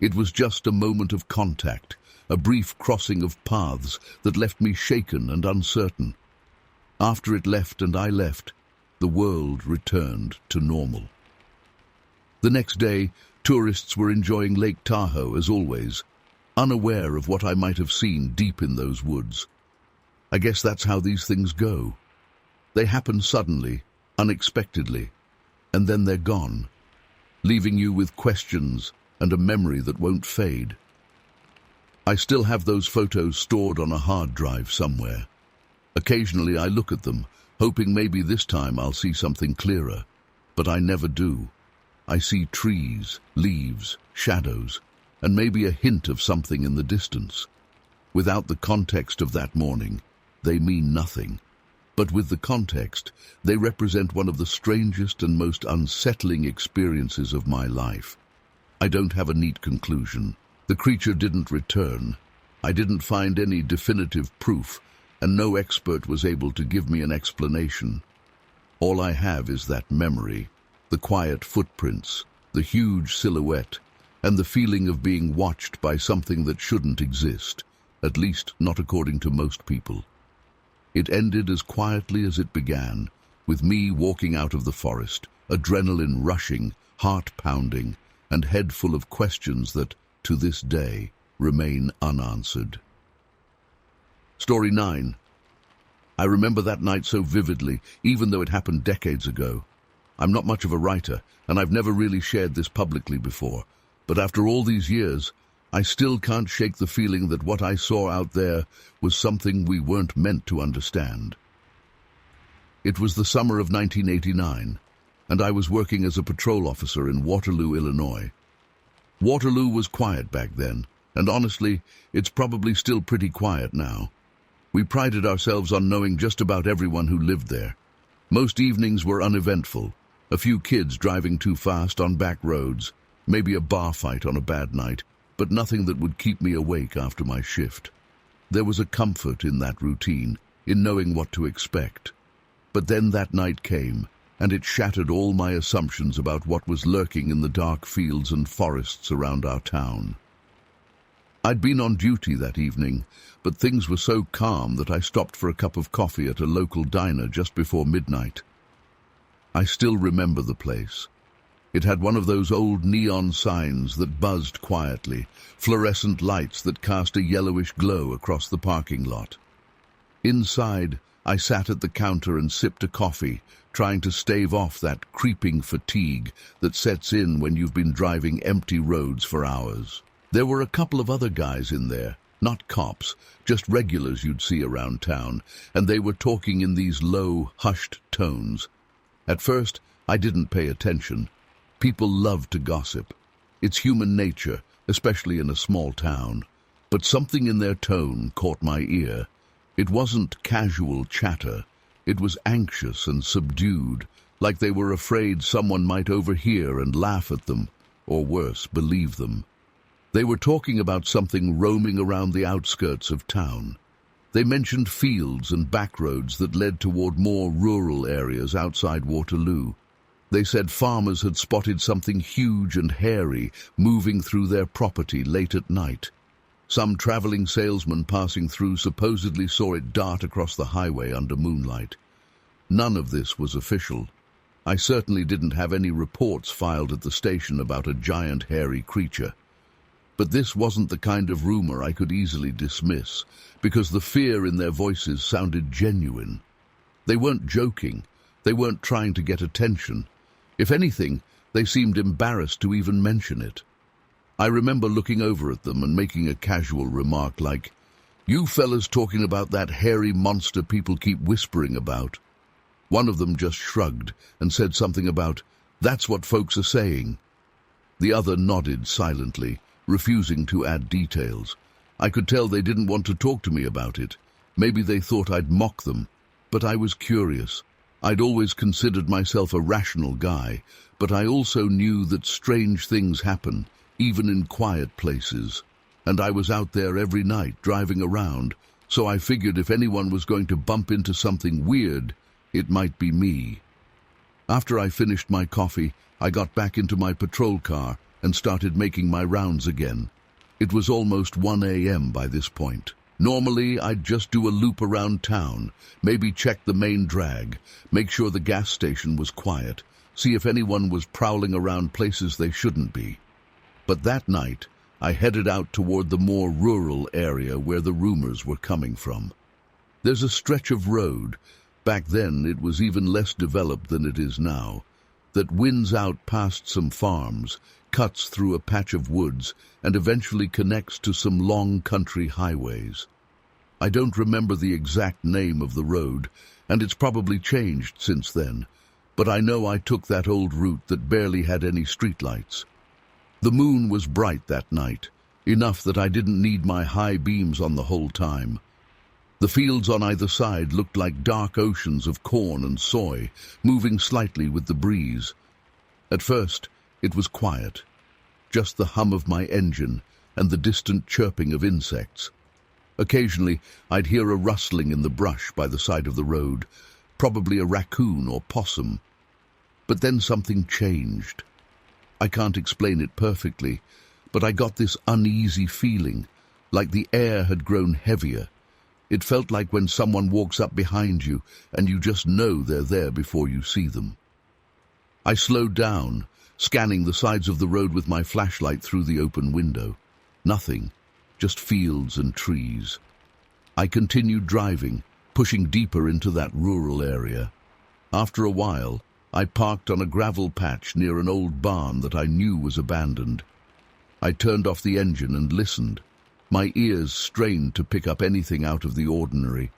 It was just a moment of contact, a brief crossing of paths that left me shaken and uncertain. After it left and I left, the world returned to normal. The next day, tourists were enjoying Lake Tahoe as always, unaware of what I might have seen deep in those woods. I guess that's how these things go. They happen suddenly, unexpectedly, and then they're gone, leaving you with questions and a memory that won't fade. I still have those photos stored on a hard drive somewhere. Occasionally I look at them, hoping maybe this time I'll see something clearer, but I never do. I see trees, leaves, shadows, and maybe a hint of something in the distance. Without the context of that morning, they mean nothing. But with the context, they represent one of the strangest and most unsettling experiences of my life. I don't have a neat conclusion. The creature didn't return. I didn't find any definitive proof, and no expert was able to give me an explanation. All I have is that memory, the quiet footprints, the huge silhouette, and the feeling of being watched by something that shouldn't exist, at least not according to most people. It ended as quietly as it began, with me walking out of the forest, adrenaline rushing, heart pounding, and head full of questions that, to this day, remain unanswered. Story 9. I remember that night so vividly, even though it happened decades ago. I'm not much of a writer, and I've never really shared this publicly before, but after all these years, I still can't shake the feeling that what I saw out there was something we weren't meant to understand. It was the summer of 1989, and I was working as a patrol officer in Waterloo, Illinois. Waterloo was quiet back then, and honestly, it's probably still pretty quiet now. We prided ourselves on knowing just about everyone who lived there. Most evenings were uneventful, a few kids driving too fast on back roads, maybe a bar fight on a bad night, but nothing that would keep me awake after my shift. There was a comfort in that routine, in knowing what to expect. But then that night came, and it shattered all my assumptions about what was lurking in the dark fields and forests around our town. I'd been on duty that evening, but things were so calm that I stopped for a cup of coffee at a local diner just before midnight. I still remember the place. It had one of those old neon signs that buzzed quietly, fluorescent lights that cast a yellowish glow across the parking lot. Inside, I sat at the counter and sipped a coffee, trying to stave off that creeping fatigue that sets in when you've been driving empty roads for hours. There were a couple of other guys in there, not cops, just regulars you'd see around town, and they were talking in these low, hushed tones. At first, I didn't pay attention. People love to gossip. It's human nature, especially in a small town. But something in their tone caught my ear. It wasn't casual chatter. It was anxious and subdued, like they were afraid someone might overhear and laugh at them, or worse, believe them. They were talking about something roaming around the outskirts of town. They mentioned fields and back roads that led toward more rural areas outside Waterloo. They said farmers had spotted something huge and hairy moving through their property late at night. Some traveling salesman passing through supposedly saw it dart across the highway under moonlight. None of this was official. I certainly didn't have any reports filed at the station about a giant hairy creature. But this wasn't the kind of rumor I could easily dismiss, because the fear in their voices sounded genuine. They weren't joking. They weren't trying to get attention. If anything, they seemed embarrassed to even mention it. I remember looking over at them and making a casual remark like, "You fellas talking about that hairy monster people keep whispering about?" One of them just shrugged and said something about, "That's what folks are saying." The other nodded silently, refusing to add details. I could tell they didn't want to talk to me about it. Maybe they thought I'd mock them, but I was curious. I'd always considered myself a rational guy, but I also knew that strange things happen, even in quiet places. And I was out there every night driving around, so I figured if anyone was going to bump into something weird, it might be me. After I finished my coffee, I got back into my patrol car and started making my rounds again. It was almost 1 a.m. by this point. Normally, I'd just do a loop around town, maybe check the main drag, make sure the gas station was quiet, see if anyone was prowling around places they shouldn't be. But that night, I headed out toward the more rural area where the rumors were coming from. There's a stretch of road, back then it was even less developed than it is now, that winds out past some farms, cuts through a patch of woods, and eventually connects to some long country highways. I don't remember the exact name of the road, and it's probably changed since then, but I know I took that old route that barely had any streetlights. The moon was bright that night, enough that I didn't need my high beams on the whole time. The fields on either side looked like dark oceans of corn and soy, moving slightly with the breeze. At first, it was quiet, just the hum of my engine and the distant chirping of insects. Occasionally, I'd hear a rustling in the brush by the side of the road, probably a raccoon or possum. But then something changed. I can't explain it perfectly, but I got this uneasy feeling, like the air had grown heavier. It felt like when someone walks up behind you and you just know they're there before you see them. I slowed down, scanning the sides of the road with my flashlight through the open window. Nothing, just fields and trees. I continued driving, pushing deeper into that rural area. After a while, I parked on a gravel patch near an old barn that I knew was abandoned. I turned off the engine and listened, my ears strained to pick up anything out of the ordinary.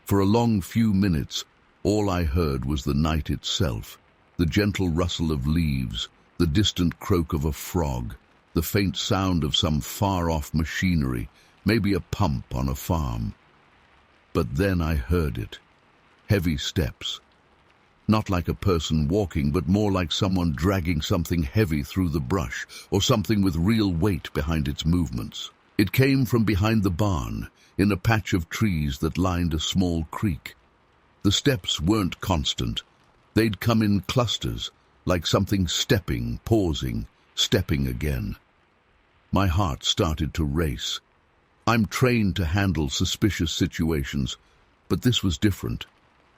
For a long few minutes, all I heard was the night itself, the gentle rustle of leaves, the distant croak of a frog, the faint sound of some far-off machinery, maybe a pump on a farm. But then I heard it. Heavy steps. Not like a person walking, but more like someone dragging something heavy through the brush, or something with real weight behind its movements. It came from behind the barn, in a patch of trees that lined a small creek. The steps weren't constant. They'd come in clusters, like something stepping, pausing, stepping again. My heart started to race. I'm trained to handle suspicious situations, but this was different.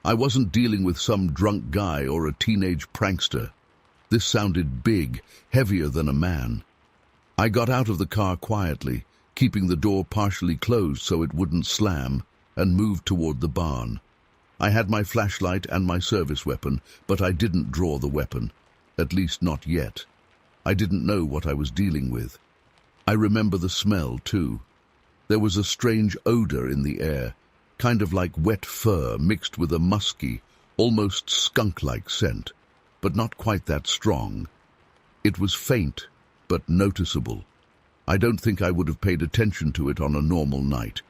I wasn't dealing with some drunk guy or a teenage prankster. This sounded big, heavier than a man. I got out of the car quietly, keeping the door partially closed so it wouldn't slam, and moved toward the barn. I had my flashlight and my service weapon, but I didn't draw the weapon. At least not yet. I didn't know what I was dealing with. I remember the smell, too. There was a strange odor in the air, kind of like wet fur mixed with a musky, almost skunk-like scent, but not quite that strong. It was faint, but noticeable. I don't think I would have paid attention to it on a normal night,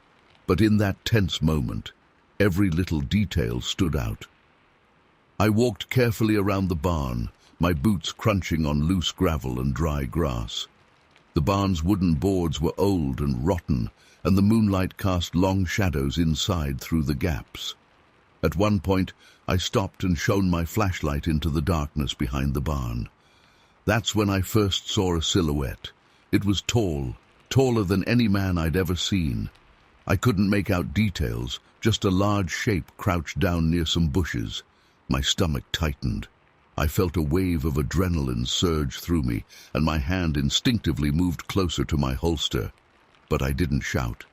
but in that tense moment, every little detail stood out. I walked carefully around the barn, my boots crunching on loose gravel and dry grass. The barn's wooden boards were old and rotten, and the moonlight cast long shadows inside through the gaps. At one point, I stopped and shone my flashlight into the darkness behind the barn. That's when I first saw a silhouette. It was tall, taller than any man I'd ever seen. I couldn't make out details, just a large shape crouched down near some bushes. My stomach tightened. I felt a wave of adrenaline surge through me, and my hand instinctively moved closer to my holster. But I didn't shout.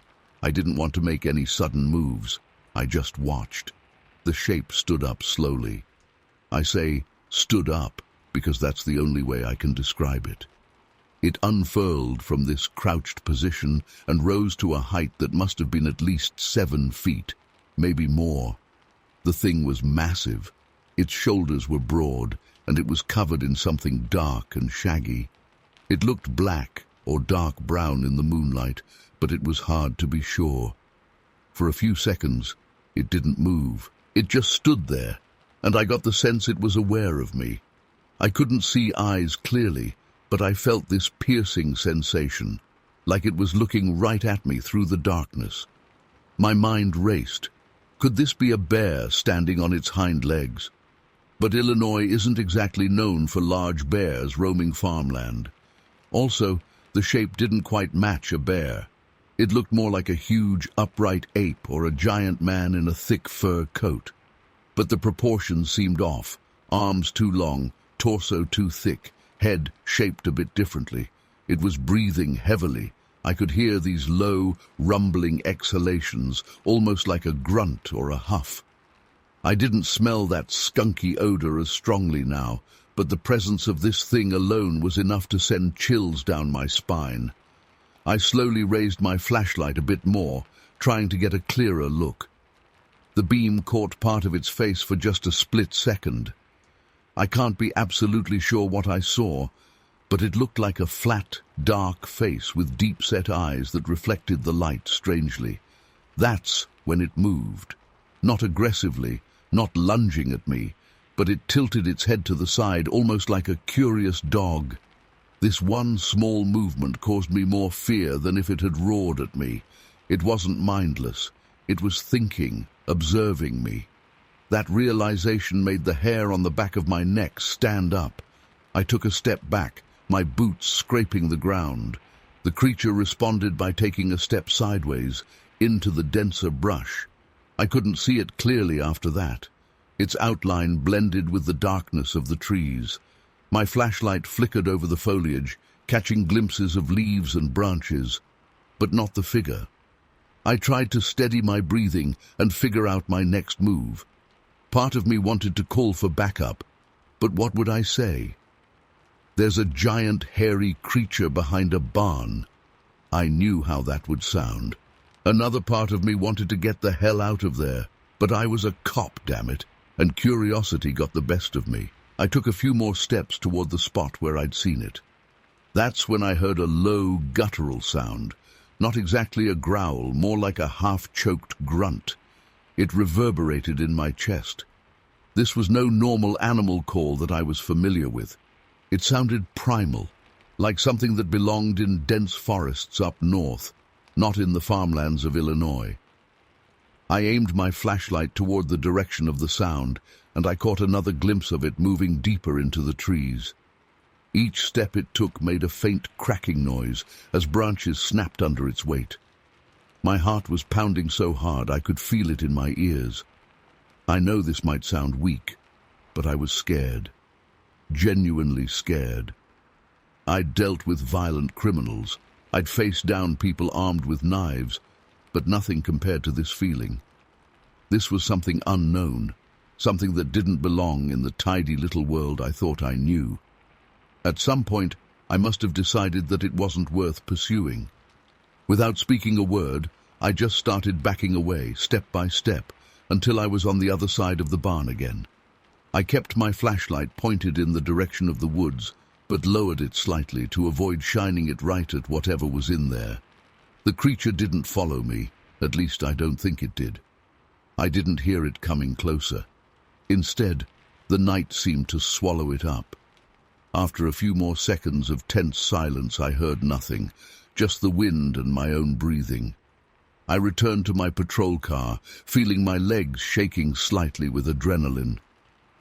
I didn't want to make any sudden moves. I just watched. The shape stood up slowly. I say stood up because that's the only way I can describe it. It unfurled from this crouched position and rose to a height that must have been at least 7 feet, maybe more. The thing was massive. Its shoulders were broad, and it was covered in something dark and shaggy. It looked black or dark brown in the moonlight, but it was hard to be sure. For a few seconds, it didn't move. It just stood there, and I got the sense it was aware of me. I couldn't see eyes clearly, but I felt this piercing sensation, like it was looking right at me through the darkness. My mind raced. Could this be a bear standing on its hind legs? But Illinois isn't exactly known for large bears roaming farmland. Also, the shape didn't quite match a bear. It looked more like a huge, upright ape or a giant man in a thick fur coat. But the proportions seemed off. Arms too long, torso too thick, head shaped a bit differently. It was breathing heavily. I could hear these low, rumbling exhalations, almost like a grunt or a huff. I didn't smell that skunky odor as strongly now, but the presence of this thing alone was enough to send chills down my spine. I slowly raised my flashlight a bit more, trying to get a clearer look. The beam caught part of its face for just a split second. I can't be absolutely sure what I saw, but it looked like a flat, dark face with deep-set eyes that reflected the light strangely. That's when it moved. Not aggressively, not lunging at me, but it tilted its head to the side, almost like a curious dog. This one small movement caused me more fear than if it had roared at me. It wasn't mindless. It was thinking, observing me. That realization made the hair on the back of my neck stand up. I took a step back, my boots scraping the ground. The creature responded by taking a step sideways, into the denser brush. I couldn't see it clearly after that. Its outline blended with the darkness of the trees. My flashlight flickered over the foliage, catching glimpses of leaves and branches, but not the figure. I tried to steady my breathing and figure out my next move. Part of me wanted to call for backup, but what would I say? There's a giant hairy creature behind a barn. I knew how that would sound. Another part of me wanted to get the hell out of there, but I was a cop, damn it, and curiosity got the best of me. I took a few more steps toward the spot where I'd seen it. That's when I heard a low, guttural sound. Not exactly a growl, more like a half-choked grunt. It reverberated in my chest. This was no normal animal call that I was familiar with. It sounded primal, like something that belonged in dense forests up north, not in the farmlands of Illinois. I aimed my flashlight toward the direction of the sound, and I caught another glimpse of it moving deeper into the trees. Each step it took made a faint cracking noise as branches snapped under its weight. My heart was pounding so hard I could feel it in my ears. I know this might sound weak, but I was scared. Genuinely scared. I'd dealt with violent criminals. I'd faced down people armed with knives, but nothing compared to this feeling. This was something unknown, something that didn't belong in the tidy little world I thought I knew. At some point, I must have decided that it wasn't worth pursuing. Without speaking a word, I just started backing away, step by step, until I was on the other side of the barn again. I kept my flashlight pointed in the direction of the woods, but lowered it slightly to avoid shining it right at whatever was in there. The creature didn't follow me, at least I don't think it did. I didn't hear it coming closer. Instead, the night seemed to swallow it up. After a few more seconds of tense silence, I heard nothing, just the wind and my own breathing. I returned to my patrol car, feeling my legs shaking slightly with adrenaline.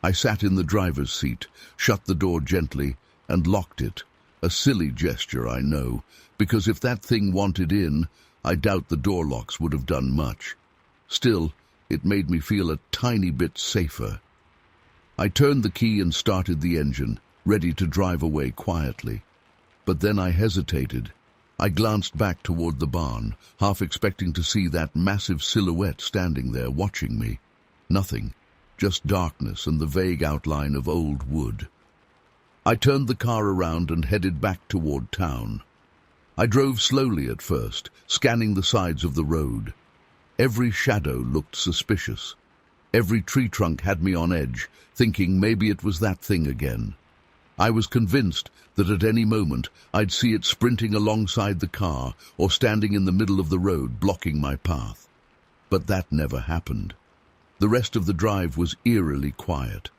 I sat in the driver's seat, shut the door gently, and locked it. A silly gesture, I know, because if that thing wanted in, I doubt the door locks would have done much. Still, it made me feel a tiny bit safer. I turned the key and started the engine, ready to drive away quietly. But then I hesitated. I glanced back toward the barn, half expecting to see that massive silhouette standing there watching me. Nothing, just darkness and the vague outline of old wood. I turned the car around and headed back toward town. I drove slowly at first, scanning the sides of the road. Every shadow looked suspicious. Every tree trunk had me on edge, thinking maybe it was that thing again. I was convinced that at any moment I'd see it sprinting alongside the car or standing in the middle of the road blocking my path. But that never happened. The rest of the drive was eerily quiet.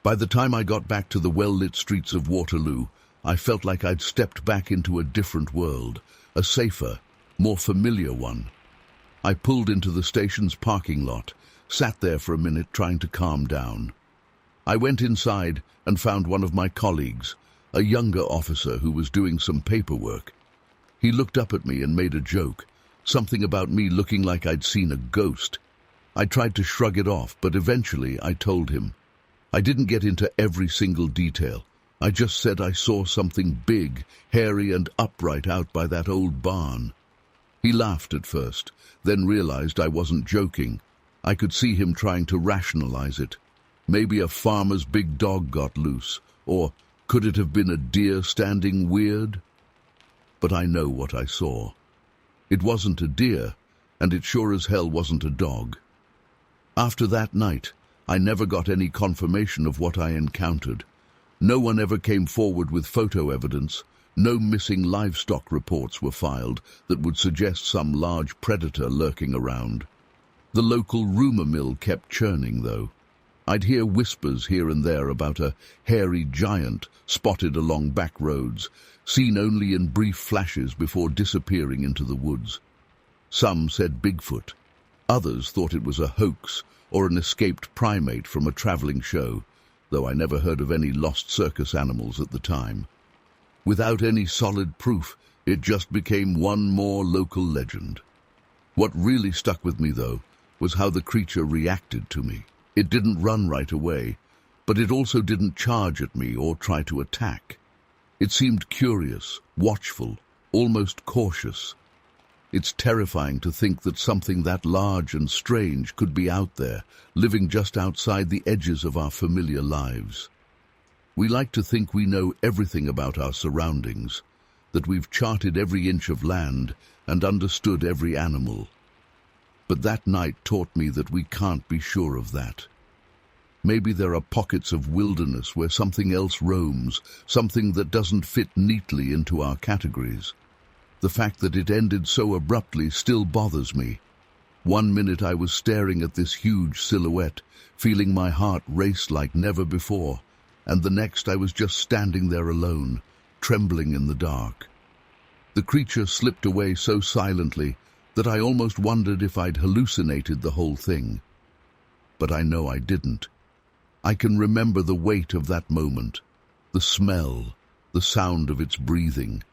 By the time I got back to the well-lit streets of Waterloo, I felt like I'd stepped back into a different world, a safer, more familiar one. I pulled into the station's parking lot, sat there for a minute trying to calm down. I went inside and found one of my colleagues, a younger officer who was doing some paperwork. He looked up at me and made a joke, something about me looking like I'd seen a ghost. I tried to shrug it off, but eventually I told him. I didn't get into every single detail. I just said I saw something big, hairy and upright out by that old barn. He laughed at first, then realized I wasn't joking. I could see him trying to rationalize it. Maybe a farmer's big dog got loose, or could it have been a deer standing weird? But I know what I saw. It wasn't a deer, and it sure as hell wasn't a dog. After that night, I never got any confirmation of what I encountered. No one ever came forward with photo evidence. No missing livestock reports were filed that would suggest some large predator lurking around. The local rumor mill kept churning, though. I'd hear whispers here and there about a hairy giant spotted along back roads, seen only in brief flashes before disappearing into the woods. Some said Bigfoot. Others thought it was a hoax or an escaped primate from a traveling show, though I never heard of any lost circus animals at the time. Without any solid proof, it just became one more local legend. What really stuck with me, though, was how the creature reacted to me. It didn't run right away, but it also didn't charge at me or try to attack. It seemed curious, watchful, almost cautious. It's terrifying to think that something that large and strange could be out there, living just outside the edges of our familiar lives. We like to think we know everything about our surroundings, that we've charted every inch of land and understood every animal. But that night taught me that we can't be sure of that. Maybe there are pockets of wilderness where something else roams, something that doesn't fit neatly into our categories. The fact that it ended so abruptly still bothers me. One minute I was staring at this huge silhouette, feeling my heart race like never before, and the next I was just standing there alone, trembling in the dark. The creature slipped away so silently that I almost wondered if I'd hallucinated the whole thing. But I know I didn't. I can remember the weight of that moment, the smell, the sound of its breathing,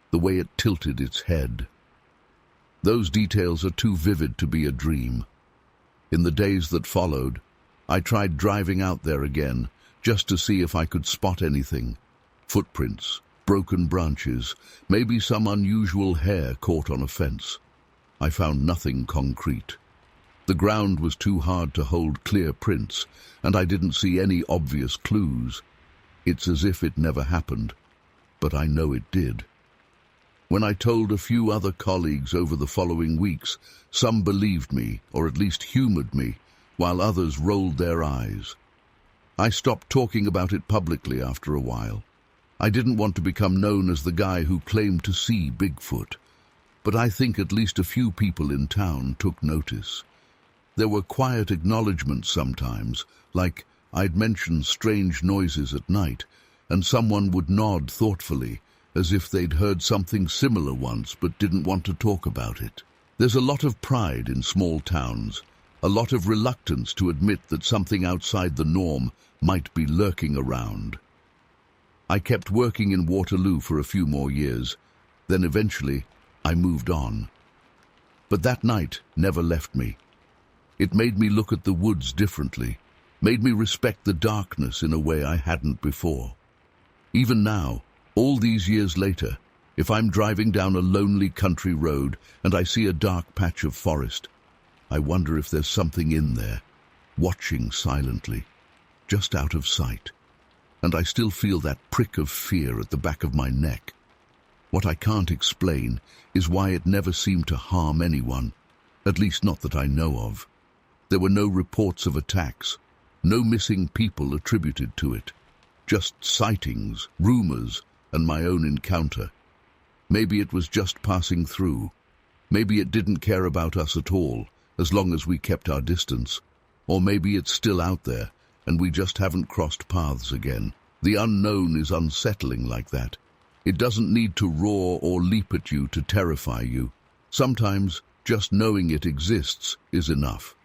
the way it tilted its head. Those details are too vivid to be a dream. In the days that followed, I tried driving out there again, just to see if I could spot anything. Footprints, broken branches, maybe some unusual hair caught on a fence. I found nothing concrete. The ground was too hard to hold clear prints, and I didn't see any obvious clues. It's as if it never happened, but I know it did. When I told a few other colleagues over the following weeks, some believed me, or at least humored me, while others rolled their eyes. I stopped talking about it publicly after a while. I didn't want to become known as the guy who claimed to see Bigfoot, but I think at least a few people in town took notice. There were quiet acknowledgements sometimes, like I'd mention strange noises at night, and someone would nod thoughtfully, as if they'd heard something similar once but didn't want to talk about it. There's a lot of pride in small towns, a lot of reluctance to admit that something outside the norm might be lurking around. I kept working in Waterloo for a few more years, then eventually I moved on. But that night never left me. It made me look at the woods differently, made me respect the darkness in a way I hadn't before. Even now, all these years later, if I'm driving down a lonely country road and I see a dark patch of forest, I wonder if there's something in there, watching silently, just out of sight. And I still feel that prick of fear at the back of my neck. What I can't explain is why it never seemed to harm anyone, at least not that I know of. There were no reports of attacks, no missing people attributed to it, just sightings, rumors, and my own encounter. Maybe it was just passing through. Maybe it didn't care about us at all, as long as we kept our distance. Or maybe it's still out there, and we just haven't crossed paths again. The unknown is unsettling like that. It doesn't need to roar or leap at you to terrify you. Sometimes just knowing it exists is enough.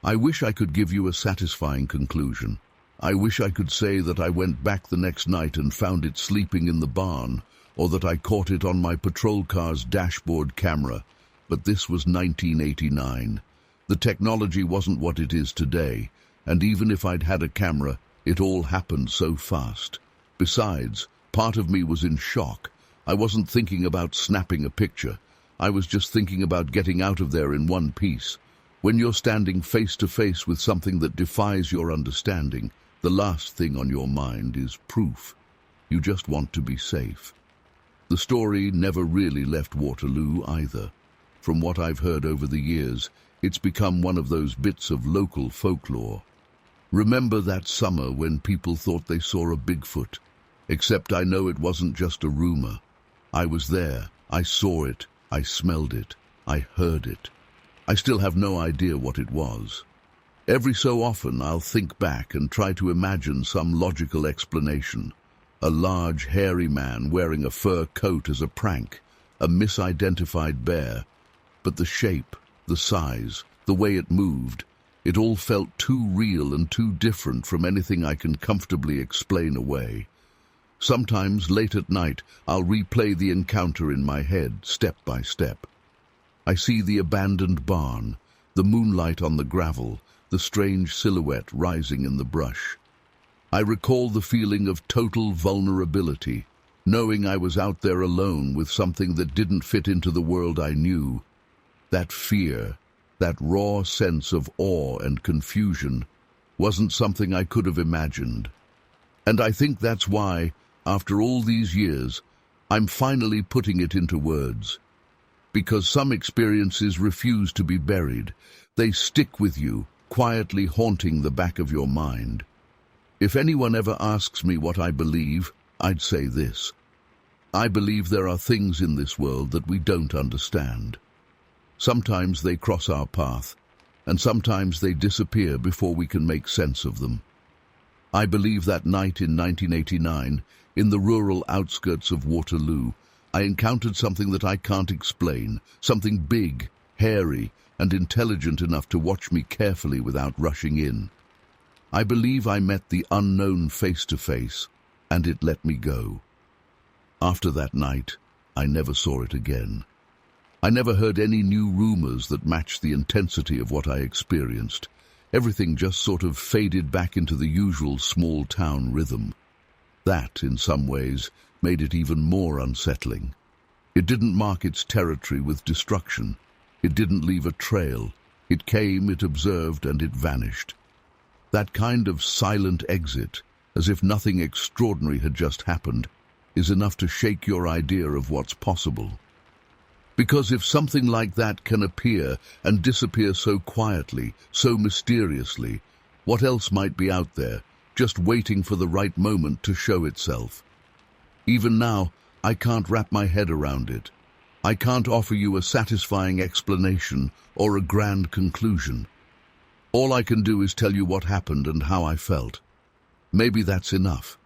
I wish I could give you a satisfying conclusion. I wish I could say that I went back the next night and found it sleeping in the barn, or that I caught it on my patrol car's dashboard camera, but this was 1989. The technology wasn't what it is today, and even if I'd had a camera, it all happened so fast. Besides, part of me was in shock. I wasn't thinking about snapping a picture. I was just thinking about getting out of there in one piece. When you're standing face to face with something that defies your understanding, the last thing on your mind is proof. You just want to be safe. The story never really left Waterloo either. From what I've heard over the years, it's become one of those bits of local folklore. Remember that summer when people thought they saw a Bigfoot? Except I know it wasn't just a rumor. I was there, I saw it, I smelled it, I heard it. I still have no idea what it was. Every so often I'll think back and try to imagine some logical explanation. A large, hairy man wearing a fur coat as a prank, a misidentified bear, But the shape, the size, the way it moved, it all felt too real and too different from anything I can comfortably explain away. Sometimes, late at night, I'll replay the encounter in my head, step by step. I see the abandoned barn, the moonlight on the gravel, the strange silhouette rising in the brush. I recall the feeling of total vulnerability, knowing I was out there alone with something that didn't fit into the world I knew. That fear, that raw sense of awe and confusion, wasn't something I could have imagined. And I think that's why, after all these years, I'm finally putting it into words. Because some experiences refuse to be buried. They stick with you, quietly haunting the back of your mind. If anyone ever asks me what I believe, I'd say this. I believe there are things in this world that we don't understand. Sometimes they cross our path, and sometimes they disappear before we can make sense of them. I believe that night in 1989, in the rural outskirts of Waterloo, I encountered something that I can't explain, something big, hairy, and intelligent enough to watch me carefully without rushing in. I believe I met the unknown face to face, and it let me go. After that night, I never saw it again. I never heard any new rumors that matched the intensity of what I experienced. Everything just sort of faded back into the usual small-town rhythm. That, in some ways, made it even more unsettling. It didn't mark its territory with destruction. It didn't leave a trail. It came, it observed, and it vanished. That kind of silent exit, as if nothing extraordinary had just happened, is enough to shake your idea of what's possible. Because if something like that can appear and disappear so quietly, so mysteriously, what else might be out there, just waiting for the right moment to show itself? Even now, I can't wrap my head around it. I can't offer you a satisfying explanation or a grand conclusion. All I can do is tell you what happened and how I felt. Maybe that's enough.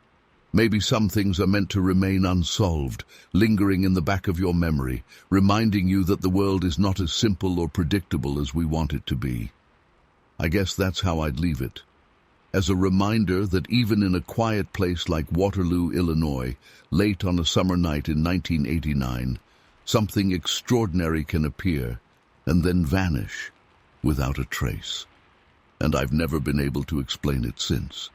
Maybe some things are meant to remain unsolved, lingering in the back of your memory, reminding you that the world is not as simple or predictable as we want it to be. I guess that's how I'd leave it. As a reminder that even in a quiet place like Waterloo, Illinois, late on a summer night in 1989, something extraordinary can appear and then vanish without a trace. And I've never been able to explain it since.